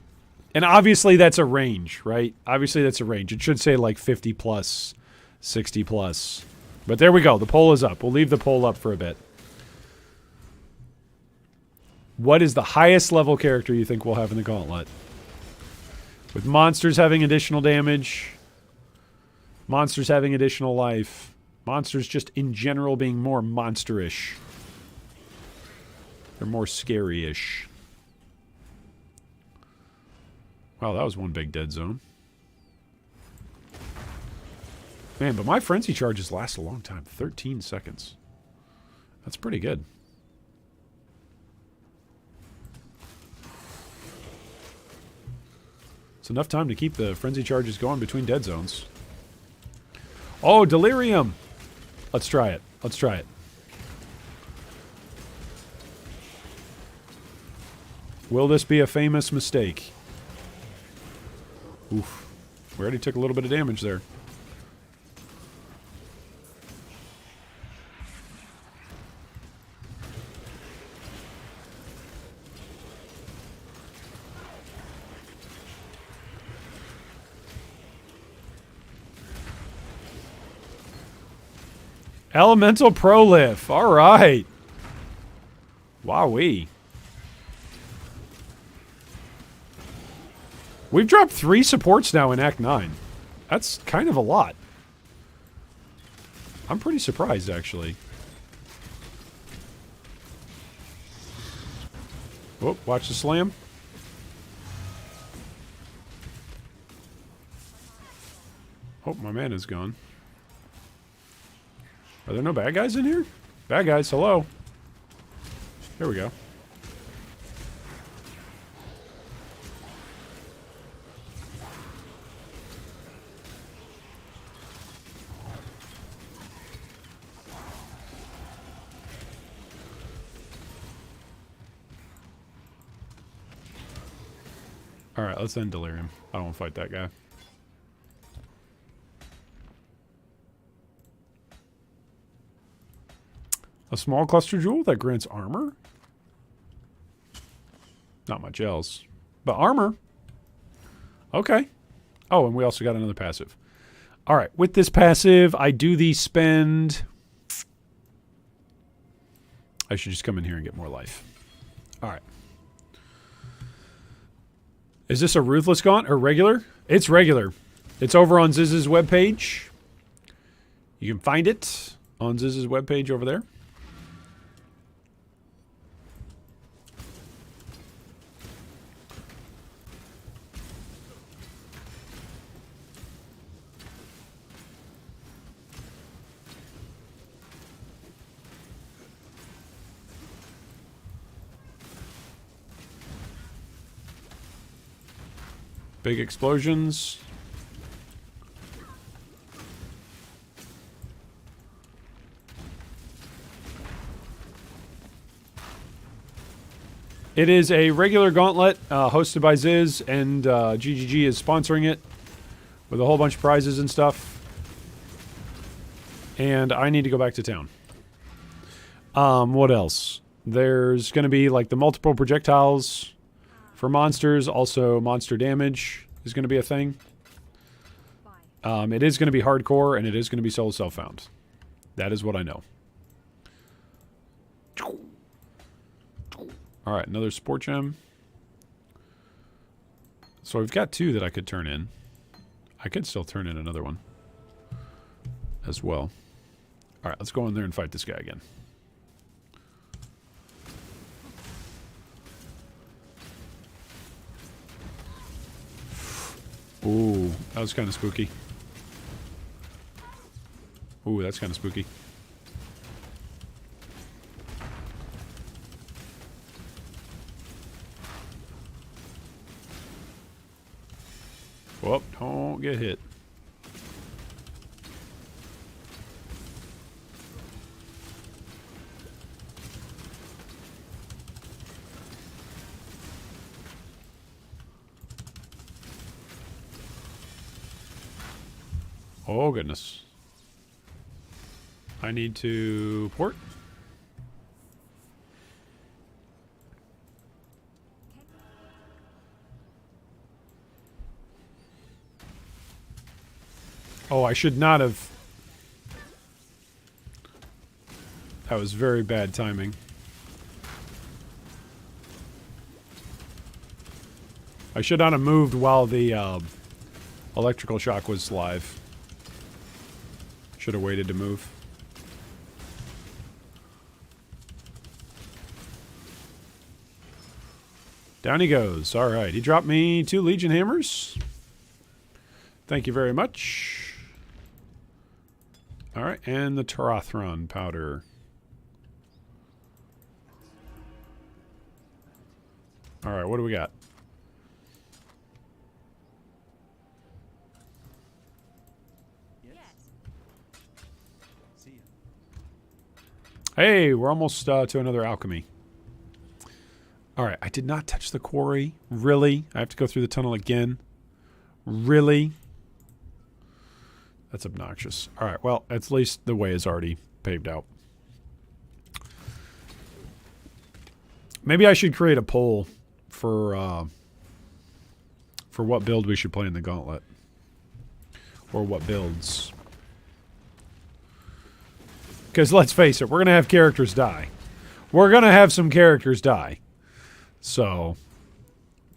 And obviously that's a range, right? Obviously that's a range. It should say like 50 plus, 60 plus. But there we go. The poll is up. We'll leave the poll up for a bit. What is the highest level character you think we'll have in the gauntlet? With monsters having additional damage, monsters having additional life, monsters just in general being more monsterish. They're more scary-ish. Wow, that was one big dead zone. Man, but my frenzy charges last a long time. 13 seconds. That's pretty good. It's enough time to keep the frenzy charges going between dead zones. Oh, delirium! Let's try it. Let's try it. Will this be a famous mistake? Oof. We already took a little bit of damage there. Elemental Prolif. All right. Wowee. We've dropped 3 supports now in Act 9. That's kind of a lot. I'm pretty surprised, actually. Whoop, watch the slam. Oh, my mana's gone. Are there no bad guys in here? Bad guys, hello. Here we go. Alright, let's end Delirium. I don't want to fight that guy. A small cluster jewel that grants armor? Not much else. But armor. Okay. Oh, and we also got another passive. Alright, with this passive, I do the spend... I should just come in here and get more life. Alright. Is this a Ruthless Gaunt or regular? It's regular. It's over on Ziz's webpage. You can find it on Ziz's webpage over there. Big explosions. It is a regular gauntlet hosted by Ziz, and GGG is sponsoring it with a whole bunch of prizes and stuff. And I need to go back to town. What else? There's going to be like the multiple projectiles for monsters. Also, monster damage is going to be a thing. It is going to be hardcore, and it is going to be solo self-found. That is what I know. Alright, another Sport Gem. So we've got 2 that I could turn in. I could still turn in another one as well. Alright, let's go in there and fight this guy again. Ooh, that was kind of spooky. Ooh, that's kind of spooky. Whoop, don't get hit. Oh, goodness. I need to port. Oh, I should not have... That was very bad timing. I should not have moved while the electrical shock was live. Should have waited to move. Down he goes. Alright, he dropped me 2 Legion Hammers. Thank you very much. Alright, and the Tarathron powder. Alright, what do we got? Hey, we're almost to another alchemy. Alright, I did not touch the quarry. Really? I have to go through the tunnel again? Really? That's obnoxious. Alright, well, at least the way is already paved out. Maybe I should create a poll for what build we should play in the gauntlet. Or what builds. Because let's face it, we're going to have characters die. We're going to have some characters die. So,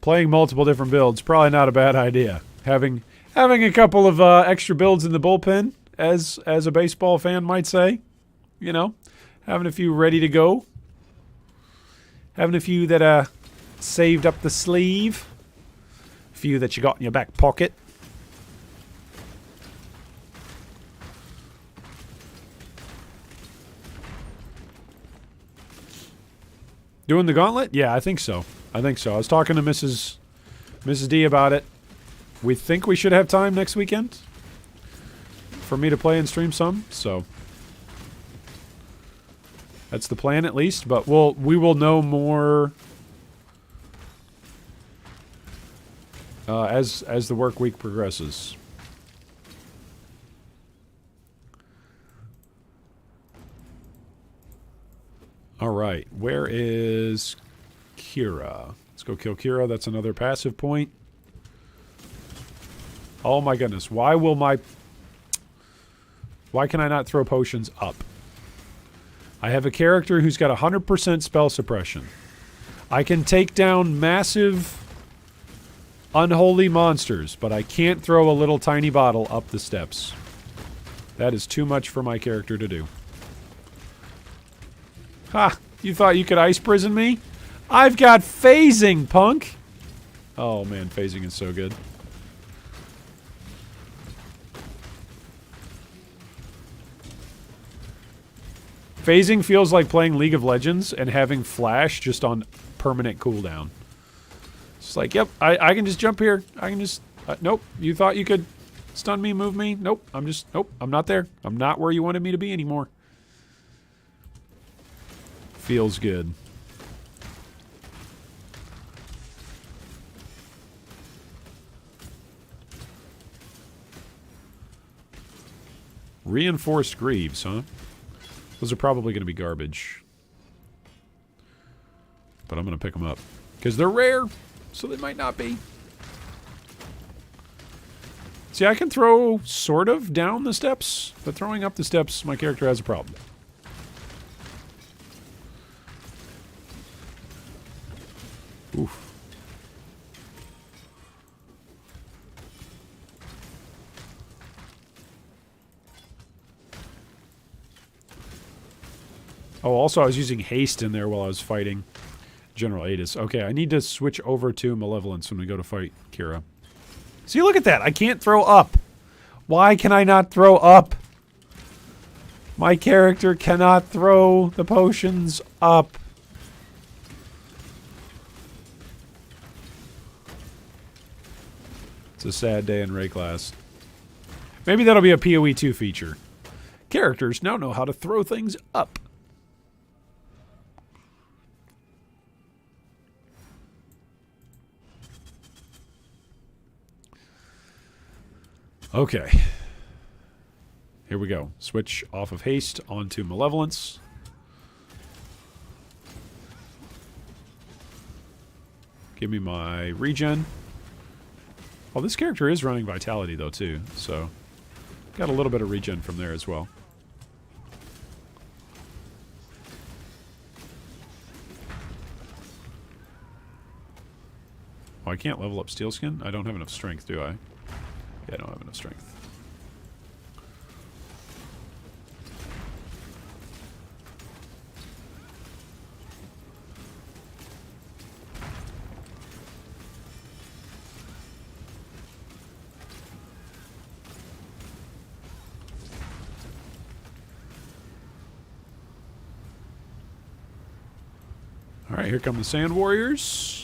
playing multiple different builds, probably not a bad idea. Having a couple of extra builds in the bullpen, as a baseball fan might say. You know, having a few ready to go. Having a few that saved up the sleeve. A few that you got in your back pocket. Doing the gauntlet? Yeah, I think so. I think so. I was talking to Mrs. D about it. We think we should have time next weekend for me to play and stream some, so that's the plan at least, but we will know more as the work week progresses. Alright, where is Kira? Let's go kill Kira. That's another passive point. Oh my goodness. Why can I not throw potions up? I have a character who's got 100% spell suppression. I can take down massive unholy monsters, but I can't throw a little tiny bottle up the steps. That is too much for my character to do. Ha! You thought you could ice prison me? I've got phasing, punk! Oh man, phasing is so good. Phasing feels like playing League of Legends and having flash just on permanent cooldown. It's like, yep, I can just jump here. I can just... nope, you thought you could stun me, move me? Nope, nope, I'm not there. I'm not where you wanted me to be anymore. Feels good. Reinforced greaves, huh? Those are probably going to be garbage. But I'm going to pick them up. Because they're rare, so they might not be. See, I can throw sort of down the steps, but throwing up the steps, my character has a problem. Oof. Oh, also I was using haste in there while I was fighting General Adis. Okay, I need to switch over to Malevolence when we go to fight Kira. See, look at that. I can't throw up. Why can I not throw up? My character cannot throw the potions up. It's a sad day in Rayclass. Maybe that'll be a PoE 2 feature. Characters now know how to throw things up. Okay. Here we go. Switch off of haste onto Malevolence. Give me my regen. Oh, this character is running Vitality, though, too. So, got a little bit of regen from there as well. Oh, I can't level up steel skin? I don't have enough strength, do I? Yeah, I don't have enough strength. Alright, here come the Sand Warriors.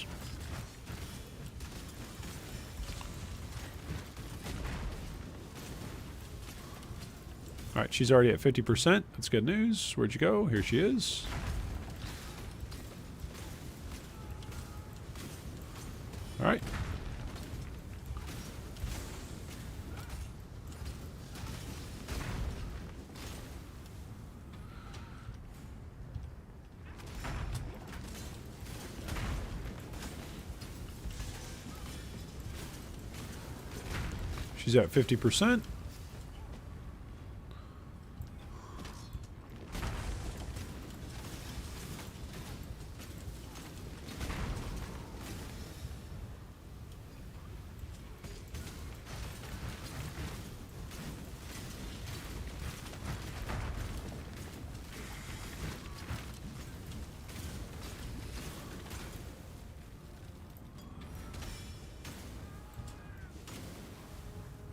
Alright, she's already at 50%. That's good news. Where'd you go? Here she is. Alright. She's at 50%.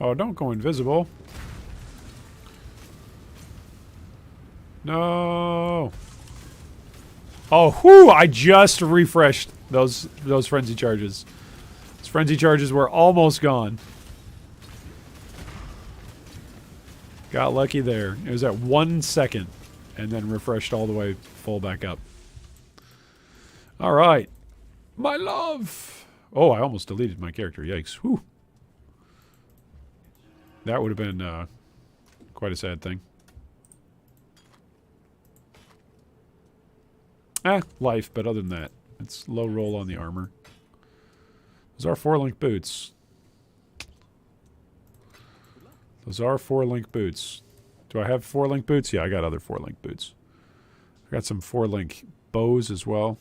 Oh, don't go invisible. No. Oh, whew! I just refreshed those frenzy charges. Those frenzy charges were almost gone. Got lucky there. It was at 1 second, and then refreshed all the way full back up. All right, my love. Oh, I almost deleted my character. Yikes! Whew. That would have been quite a sad thing. Life, but other than that, it's low roll on the armor. Those are 4-link boots. Those are 4-link boots. Do I have 4-link boots? Yeah, I got other 4-link boots. I got some 4-link bows as well.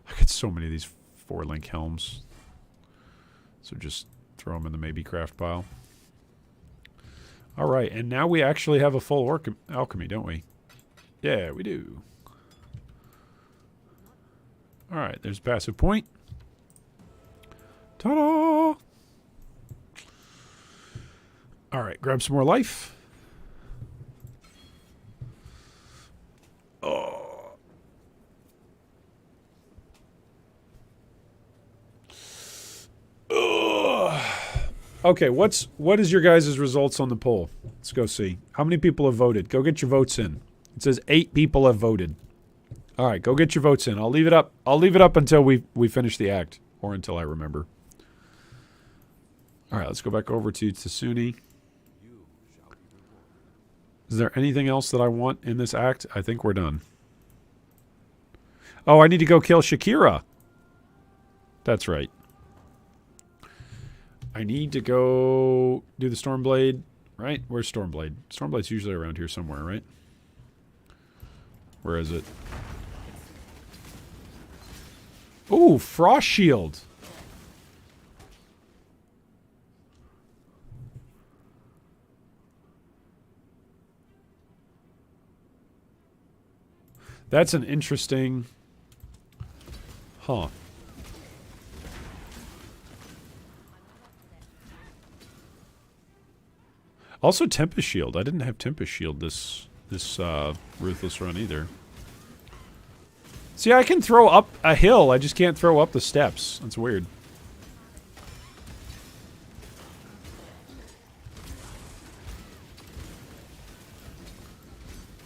I got so many of these 4-link helms. So just throw them in the maybe craft pile. Alright, and now we actually have a full alchemy, don't we? Yeah, we do. Alright, there's passive point. Ta-da! Alright, grab some more life. Oh. Okay, what is your guys' results on the poll? Let's go see. How many people have voted? Go get your votes in. It says 8 people have voted. All right, go get your votes in. I'll leave it up. I'll leave it up until we finish the act, or until I remember. All right, let's go back over to Tsuni. Is there anything else that I want in this act? I think we're done. Oh, I need to go kill Shakira. That's right. I need to go do the Stormblade, right? Where's Stormblade? Stormblade's usually around here somewhere, right? Where is it? Ooh, Frost Shield. That's an interesting... Huh. Also, Tempest Shield. I didn't have Tempest Shield this Ruthless run either. See, I can throw up a hill. I just can't throw up the steps. That's weird.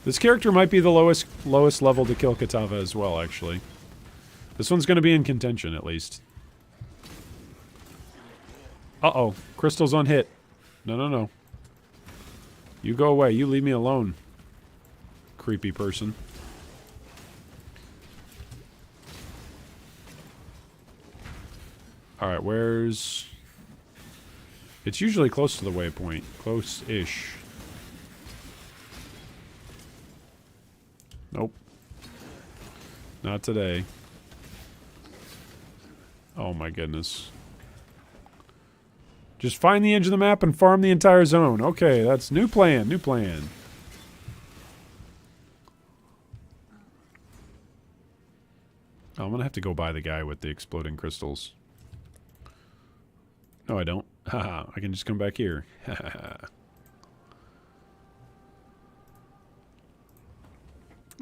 This character might be the lowest level to kill Kitava as well, actually. This one's going to be in contention, at least. Uh-oh. Crystal's on hit. No, no, no. You go away. You leave me alone. Creepy person. Alright, where's... It's usually close to the waypoint. Close-ish. Nope. Not today. Oh my goodness. Just find the edge of the map and farm the entire zone. Okay, that's new plan, new plan. Oh, I'm gonna have to go buy the guy with the exploding crystals. No, I don't. Haha, I can just come back here.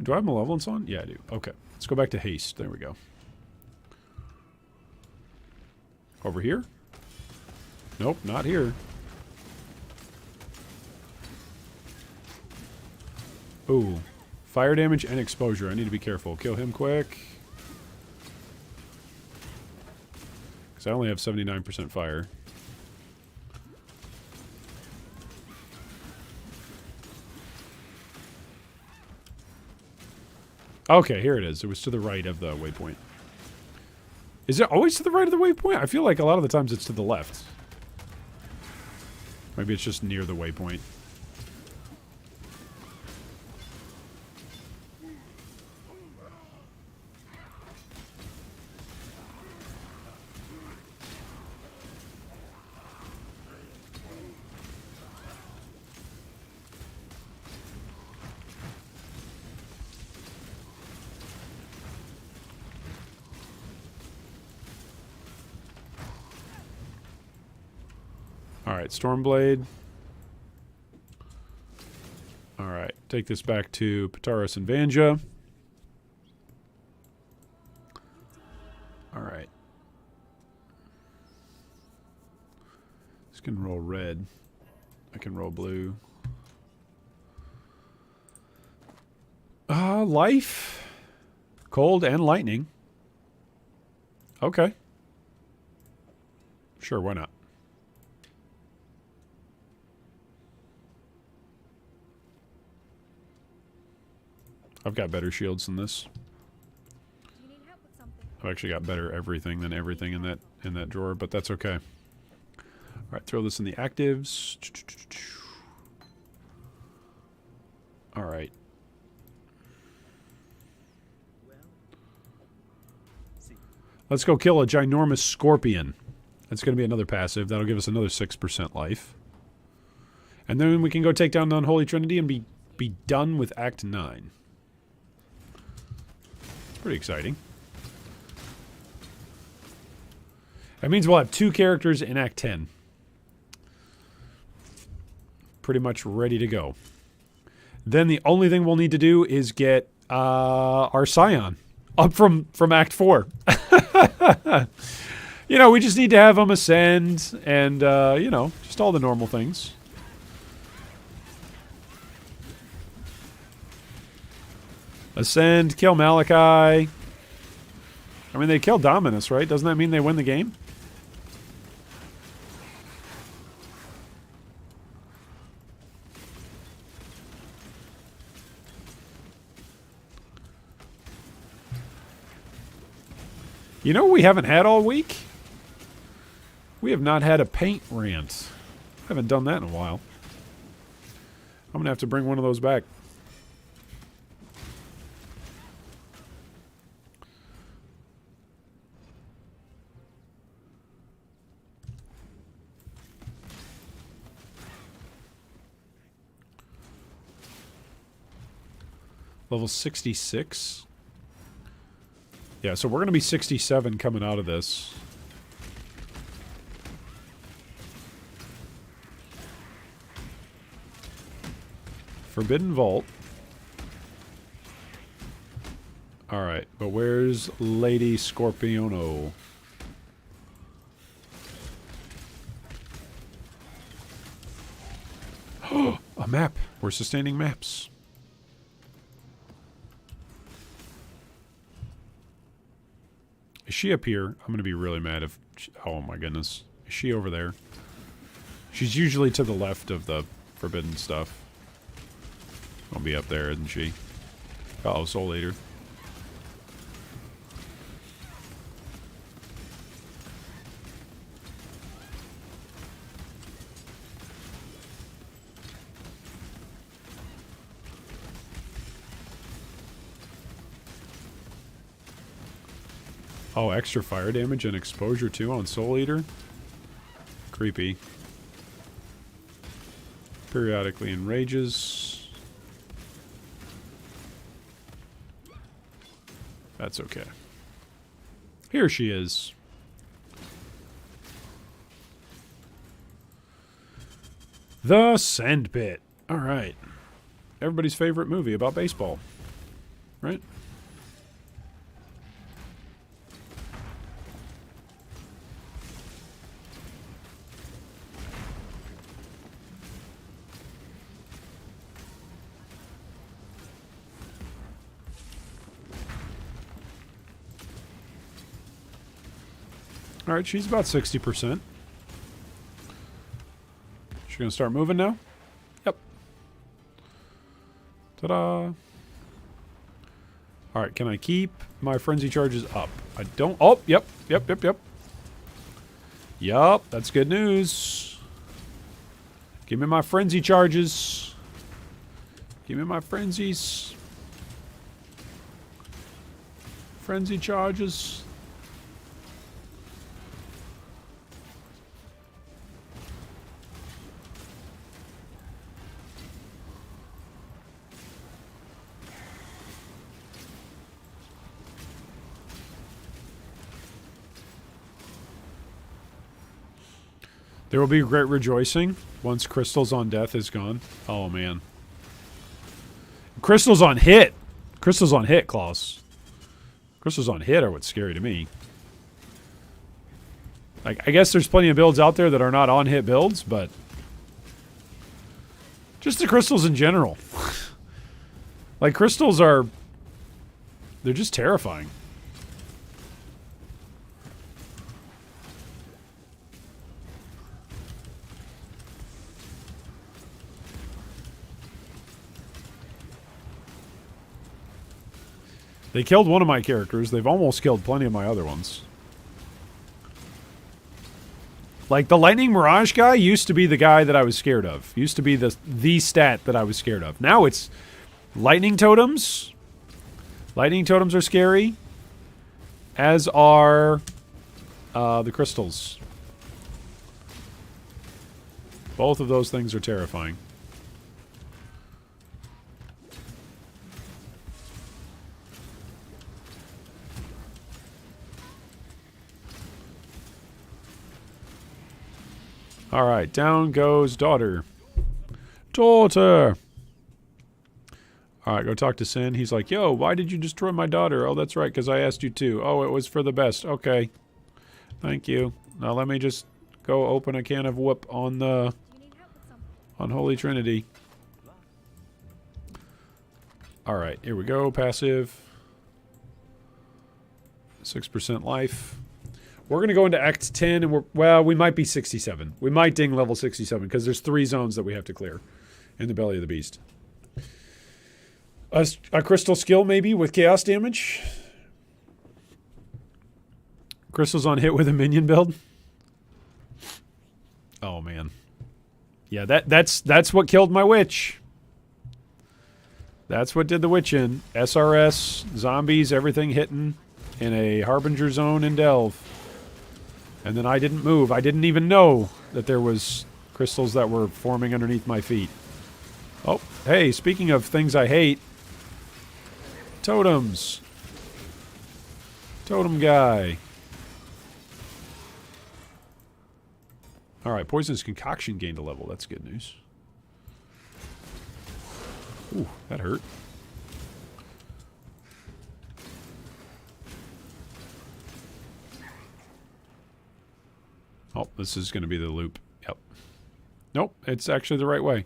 Do I have malevolence on? Yeah, I do. Okay, let's go back to haste. There we go. Over here? Nope, not here. Ooh. Fire damage and exposure. I need to be careful. Kill him quick. Because I only have 79% fire. Okay, here it is. It was to the right of the waypoint. Is it always to the right of the waypoint? I feel like a lot of the times it's to the left. Maybe it's just near the waypoint. Alright, Stormblade. Alright, take this back to Pataris and Vanja. Alright. This can roll red. I can roll blue. Life. Cold and lightning. Okay. Sure, why not? I've got better shields than this. Do you need help with something? I've actually got better everything than everything in that drawer, but that's okay. All right, throw this in the actives. All right. Let's go kill a ginormous scorpion. That's going to be another passive. That'll give us another 6% life. And then we can go take down the Unholy Trinity and be done with Act 9. Pretty exciting. That means we'll have 2 characters in Act 10. Pretty much ready to go. Then the only thing we'll need to do is get our Scion up from Act 4. You know, we just need to have them ascend and, you know, just all the normal things. Ascend, kill Malachi. I mean, they kill Dominus, right? Doesn't that mean they win the game? You know what we haven't had all week? We have not had a paint rant. I haven't done that in a while. I'm going to have to bring one of those back. Level 66. Yeah, so we're going to be 67 coming out of this. Forbidden Vault. Alright, but where's Lady Scorpiono? A map. We're sustaining maps. Is she up here? I'm going to be really mad if... oh my goodness. Is she over there? She's usually to the left of the forbidden stuff. I'll be up there, isn't she? Uh-oh, Soul Eater. Oh, extra fire damage and exposure too on Soul Eater? Creepy. Periodically enrages. That's okay. Here she is. The Sandpit. Alright. Everybody's favorite movie about baseball. Right? Alright, she's about 60%. She's gonna start moving now? Yep. Ta-da! Alright, can I keep my frenzy charges up? I don't... Oh, yep. Yup, that's good news. Give me my frenzy charges. Give me my frenzies. Frenzy charges. There will be great rejoicing once Crystals on Death is gone. Oh, man. Crystals on hit. Crystals on hit, Klaus. Crystals on hit are what's scary to me. Like, I guess there's plenty of builds out there that are not on hit builds, but just the crystals in general. Like, crystals are... they're just terrifying. They killed one of my characters. They've almost killed plenty of my other ones. Like, the Lightning Mirage guy used to be the guy that I was scared of. Used to be the stat that I was scared of. Now it's Lightning Totems. Lightning Totems are scary. As are the Crystals. Both of those things are terrifying. Alright, down goes Daughter. Daughter! Alright, go talk to Sin. He's like, yo, why did you destroy my daughter? Oh, that's right, because I asked you to. Oh, it was for the best. Okay. Thank you. Now let me just go open a can of whoop on the... on Holy Trinity. Alright, here we go. Passive. 6% life. We're going to go into Act 10, and we might be 67. We might ding level 67, because there's 3 zones that we have to clear in the belly of the beast. A crystal skill, maybe, with chaos damage. Crystals on hit with a minion build. Oh, man. Yeah, that's what killed my witch. That's what did the witch in. SRS, zombies, everything hitting in a Harbinger zone in Delve. And then I didn't move. I didn't even know that there was crystals that were forming underneath my feet. Oh, hey, speaking of things I hate. Totems. Totem guy. Alright, Poisonous Concoction gained a level. That's good news. Ooh, that hurt. Oh, this is going to be the loop. Yep. Nope, it's actually the right way.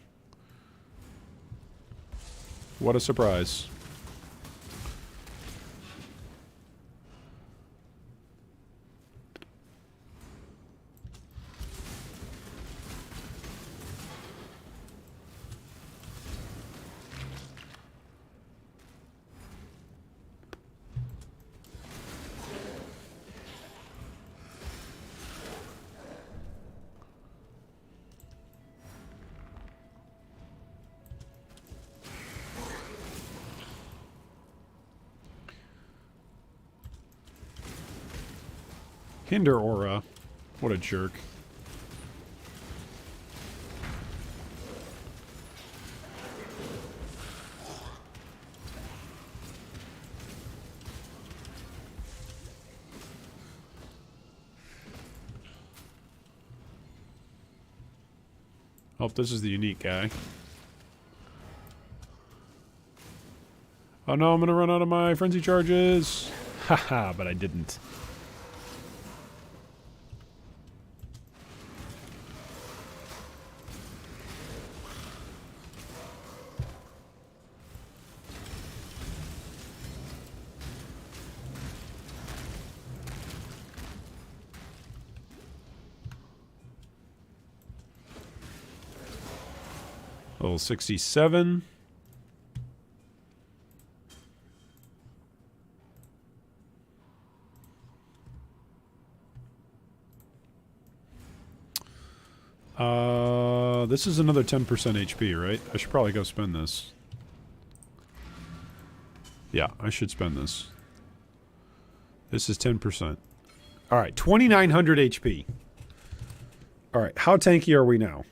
What a surprise. Hinder aura. What a jerk. Oh, this is the unique guy. Oh no, I'm gonna run out of my frenzy charges. Haha, but I didn't. Level 67. This is another 10% HP, right? I should probably go spend this. Yeah, I should spend this. This is 10%. Alright, 2,900 HP. Alright, how tanky are we now?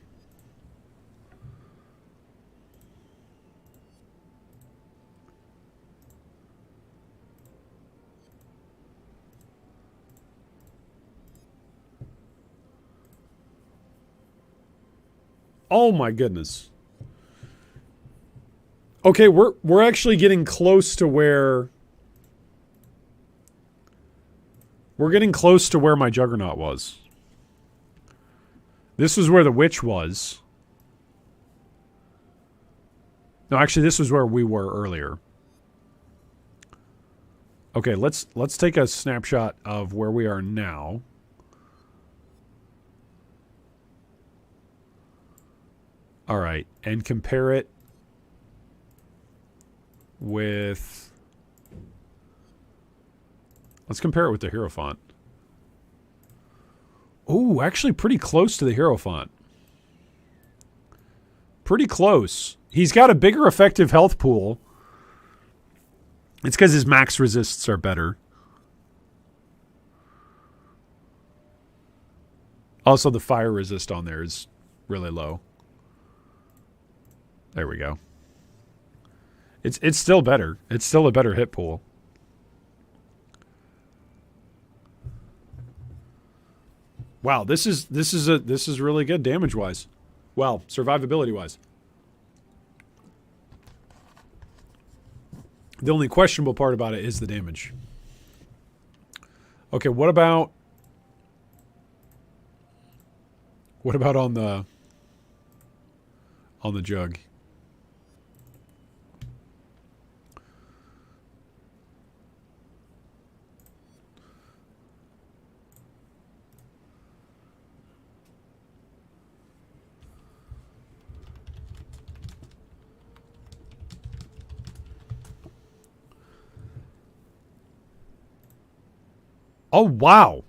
Oh my goodness. Okay, we're actually getting close to where... We're getting close to where my Juggernaut was. This was where the Witch was. No, actually, this was where we were earlier. Okay, let's take a snapshot of where we are now. All right, and compare it with... Let's compare it with the Hierophant. Oh, actually pretty close to the Hierophant. Pretty close. He's got a bigger effective health pool. It's because his max resists are better. Also, the fire resist on there is really low. There we go. It's still better. It's still a better hit pool. Wow, this is really good damage wise. Well, survivability wise. The only questionable part about it is the damage. Okay, what about on the jug? Oh, wow.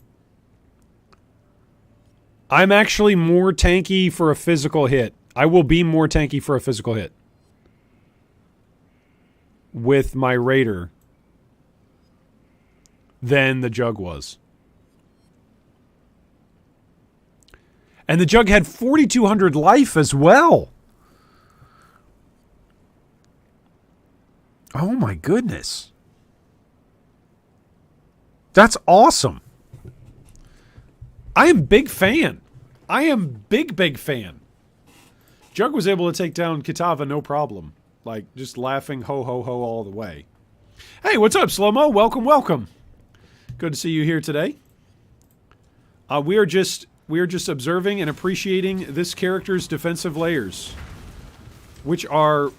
I'm actually more tanky for a physical hit. I will be more tanky for a physical hit. With my Raider. Than the Jug was. And the Jug had 4,200 life as well. Oh my goodness. That's awesome. I am big fan. I am big fan. Jug was able to take down Kitava no problem. Like, just laughing ho ho ho all the way. Hey, what's up, Slow-Mo? Welcome, welcome. Good to see you here today. We are just observing and appreciating this character's defensive layers, which are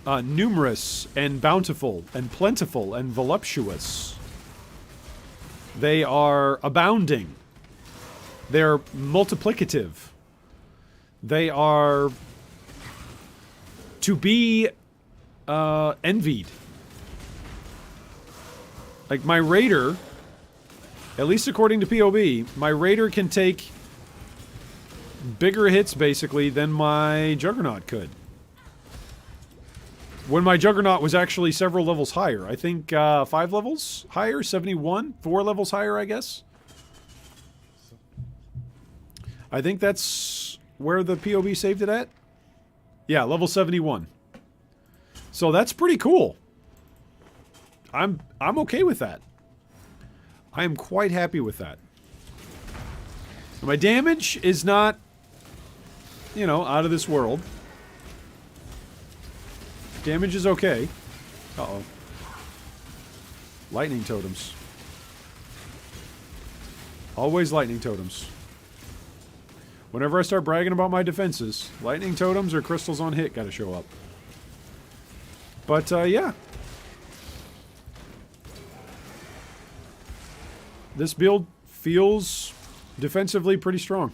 numerous and bountiful and plentiful and voluptuous. They are abounding. They're multiplicative. They are to be envied. Like my Raider, at least according to POB, my Raider can take bigger hits basically than my Juggernaut could. When my Juggernaut was actually several levels higher. I think 5 levels higher, 71, 4 levels higher, I guess. I think that's where the POB saved it at. Yeah, level 71. So that's pretty cool. I'm okay with that. I am quite happy with that. My damage is not, you know, out of this world. Damage is okay. Uh-oh. Lightning totems. Always lightning totems. Whenever I start bragging about my defenses, lightning totems or crystals on hit gotta show up. But, yeah. This build feels defensively pretty strong.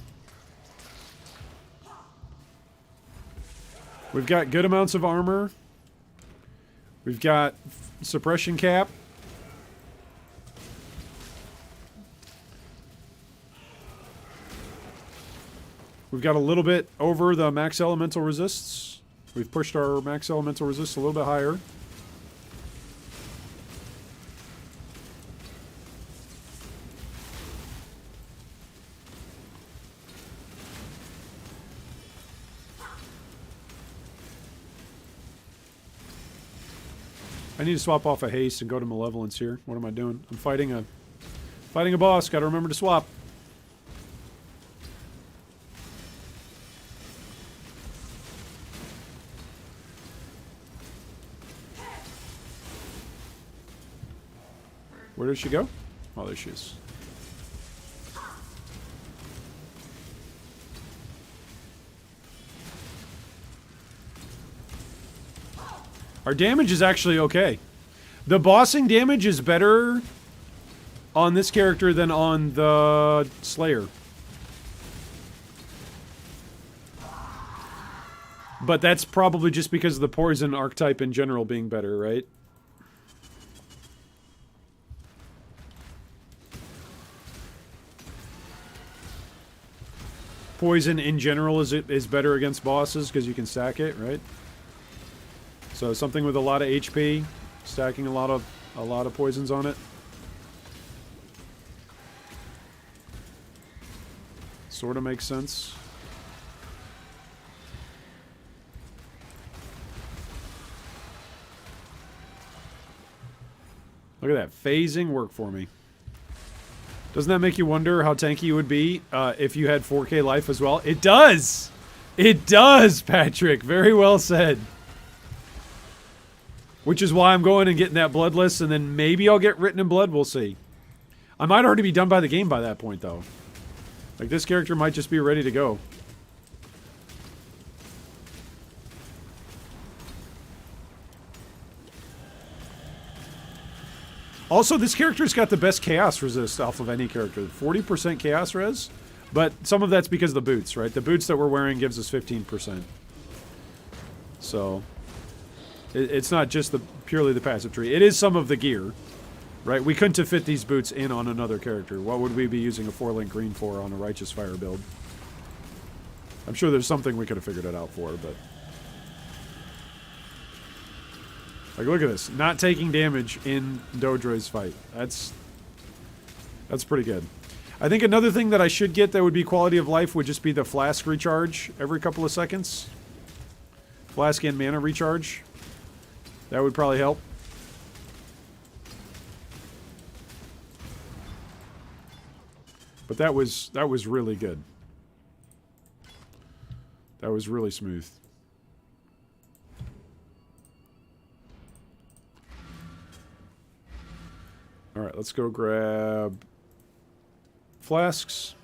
We've got good amounts of armor. We've got suppression cap. We've got a little bit over the max elemental resists. We've pushed our max elemental resist a little bit higher. I need to swap off a haste and go to malevolence here. What am I doing? I'm fighting a boss. Got to remember to swap. Where did she go? Oh, there she is. Our damage is actually okay. The bossing damage is better on this character than on the Slayer. But that's probably just because of the poison archetype in general being better, right? Poison in general is better against bosses because you can stack it, right? So something with a lot of HP, stacking a lot of poisons on it. Sort of makes sense. Look at that. Phasing worked for me. Doesn't that make you wonder how tanky you would be if you had 4K life as well? It does! It does, Patrick! Very well said. Which is why I'm going and getting that Bloodless, and then maybe I'll get Written in Blood. We'll see. I might already be done by the game by that point, though. Like, this character might just be ready to go. Also, this character's got the best chaos resist off of any character. 40% chaos res, but some of that's because of the boots, right? The boots that we're wearing gives us 15%. So, it's not just purely the passive tree. It is some of the gear, right? We couldn't have fit these boots in on another character. What would we be using a 4-link green for on a Righteous Fire build? I'm sure there's something we could have figured it out for, but... Like, look at this. Not taking damage in Dodro's fight. That's pretty good. I think another thing that I should get that would be quality of life would just be the flask recharge every couple of seconds. Flask and mana recharge. That would probably help. But that was really good. That was really smooth. Alright, let's go grab flasks.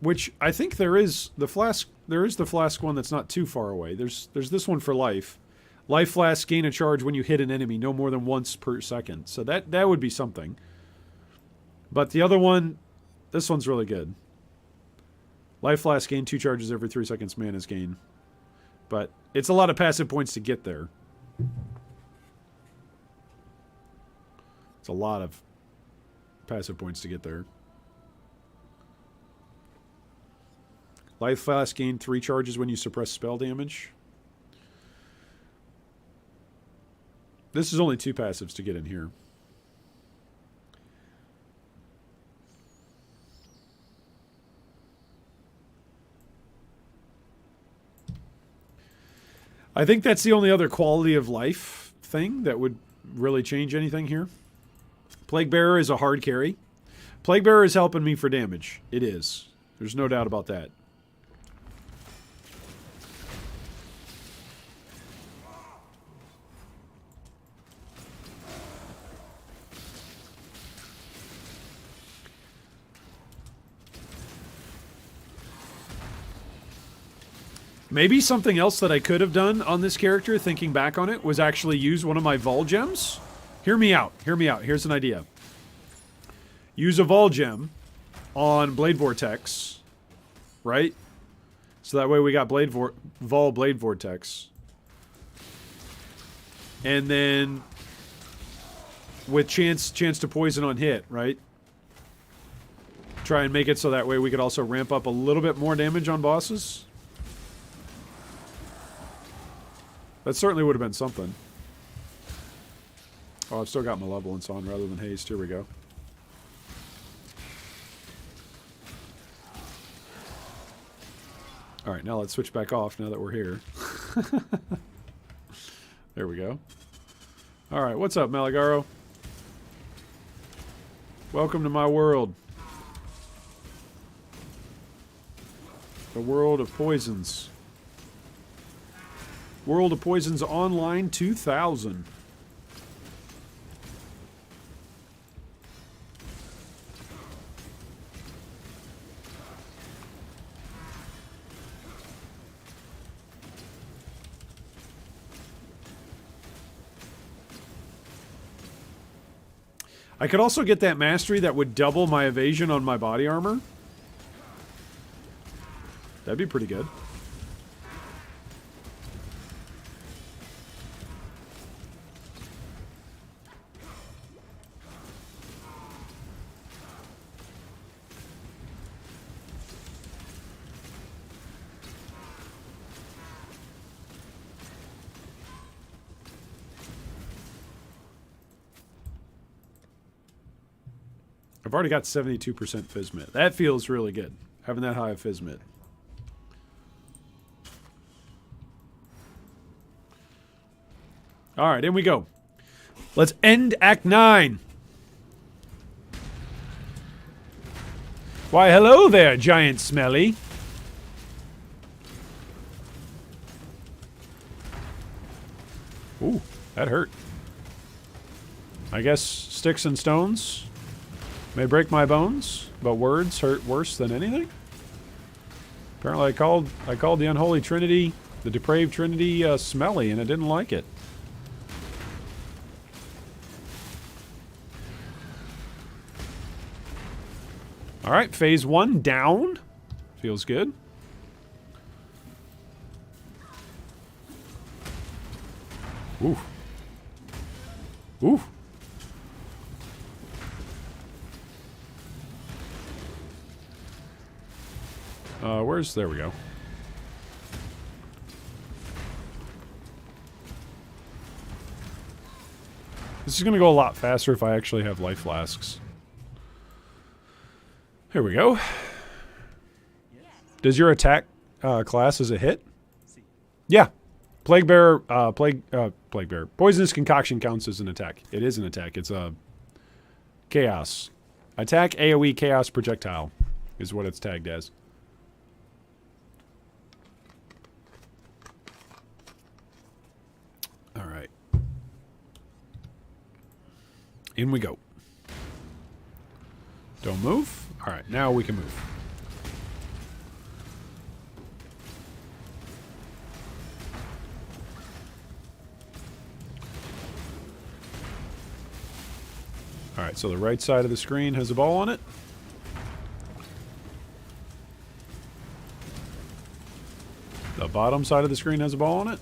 Which I think there is the flask one that's not too far away. There's this one for life. Life flask gain a charge when you hit an enemy no more than once per second. So that would be something. But the other one, this one's really good. Life flask gain 2 charges every 3 seconds, mana's gain. But it's a lot of passive points to get there. It's a lot of passive points to get there. Life flask gain 3 charges when you suppress spell damage. This is only 2 passives to get in here. I think that's the only other quality of life thing that would really change anything here. Plague Bearer is a hard carry. Plague Bearer is helping me for damage. It is. There's no doubt about that. Maybe something else that I could have done on this character, thinking back on it, was actually use one of my Vol Gems. Hear me out. Hear me out. Here's an idea. Use a Vol Gem on Blade Vortex, right? So that way we got Vol Blade Vortex. And then with chance to poison on hit, right? Try and make it so that way we could also ramp up a little bit more damage on bosses. That certainly would have been something. Oh, I've still got Malevolence on rather than Haste. Here we go. Alright, now let's switch back off now that we're here. There we go. Alright, what's up, Malagaro? Welcome to my world. The world of poisons. World of Poisons Online 2000. I could also get that mastery that would double my evasion on my body armor. That'd be pretty good. I've already got 72% Physmid. That feels really good, having that high of Physmid. Alright, in we go. Let's end Act 9. Why, hello there, Giant Smelly. Ooh, that hurt. I guess sticks and stones may break my bones, but words hurt worse than anything. Apparently I called the unholy trinity, the depraved trinity, smelly, and I didn't like it. Alright, phase 1 down. Feels good. Ooh. Ooh. There we go. This is going to go a lot faster if I actually have life flasks. Here we go. Does your attack class as a hit? Yeah. Plague Bearer, Plague Bearer. Poisonous Concoction counts as an attack. It is an attack. It's a Chaos. Attack AoE Chaos Projectile is what it's tagged as. Alright. In we go. Don't move. Alright, now we can move. Alright, so the right side of the screen has a ball on it. The bottom side of the screen has a ball on it.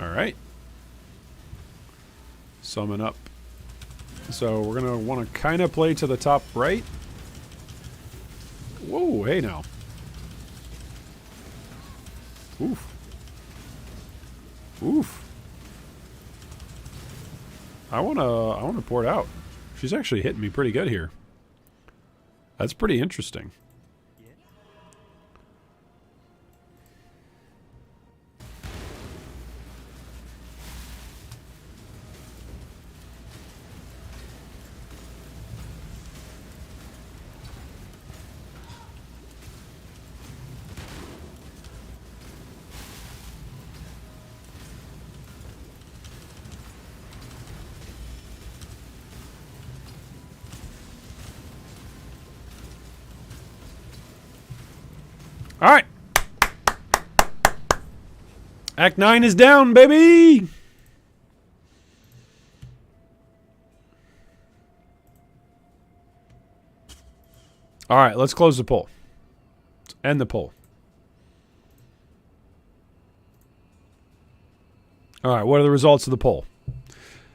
Alright. Summon up. So we're going to want to kind of play to the top right. Whoa, hey now. Oof. Oof. I wanna pour it out. She's actually hitting me pretty good here. That's pretty interesting. All right. Act 9 is down, baby. All right, let's close the poll. Let's end the poll. All right, what are the results of the poll?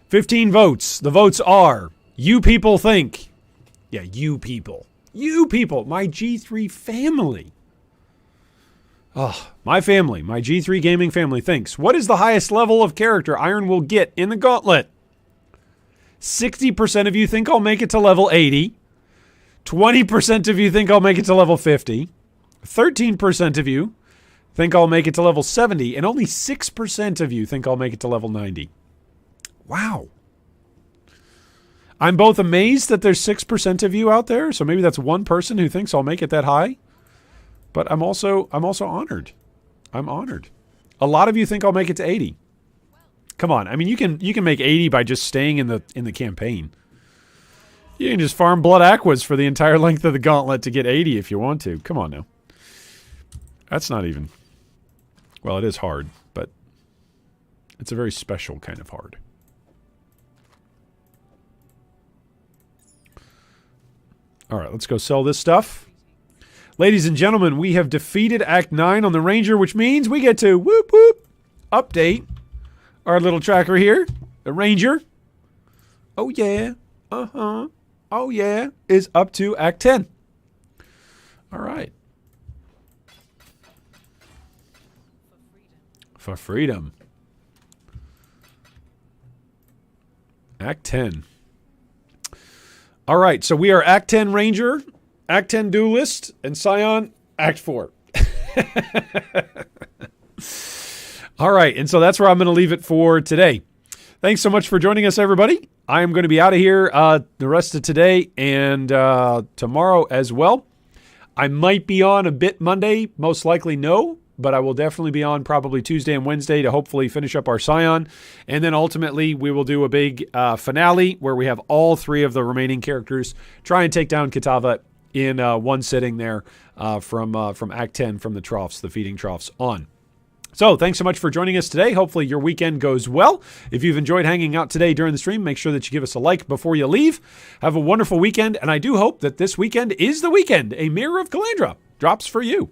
15 votes. The votes are, you people think. Yeah, you people. You people, my G3 family. Oh, my family, my G3 gaming family thinks, what is the highest level of character Iron will get in the gauntlet? 60% of you think I'll make it to level 80. 20% of you think I'll make it to level 50. 13% of you think I'll make it to level 70. And only 6% of you think I'll make it to level 90. Wow. I'm both amazed that there's 6% of you out there. So maybe that's one person who thinks I'll make it that high. But I'm also honored. I'm honored. A lot of you think I'll make it to 80. Come on. I mean, you can make 80 by just staying in the campaign. You can just farm blood aquas for the entire length of the gauntlet to get 80 if you want to. Come on now. That's not even... Well, it is hard, but it's a very special kind of hard. All right, let's go sell this stuff. Ladies and gentlemen, we have defeated Act 9 on the Ranger, which means we get to, whoop, whoop, update our little tracker here. The Ranger, oh yeah, oh yeah, is up to Act 10. All right. For freedom. Act 10. All right, so we are Act 10 Ranger, Act 10 Duelist, and Scion, Act 4. All right, and so that's where I'm going to leave it for today. Thanks so much for joining us, everybody. I am going to be out of here the rest of today and tomorrow as well. I might be on a bit Monday, most likely no, but I will definitely be on probably Tuesday and Wednesday to hopefully finish up our Scion. And then ultimately we will do a big finale where we have all three of the remaining characters try and take down Kitava in one sitting there from Act 10, from the troughs, the feeding troughs on. So thanks so much for joining us today. Hopefully your weekend goes well. If you've enjoyed hanging out today during the stream, make sure that you give us a like before you leave. Have a wonderful weekend, and I do hope that this weekend is the weekend a Mirror of Calandra drops for you.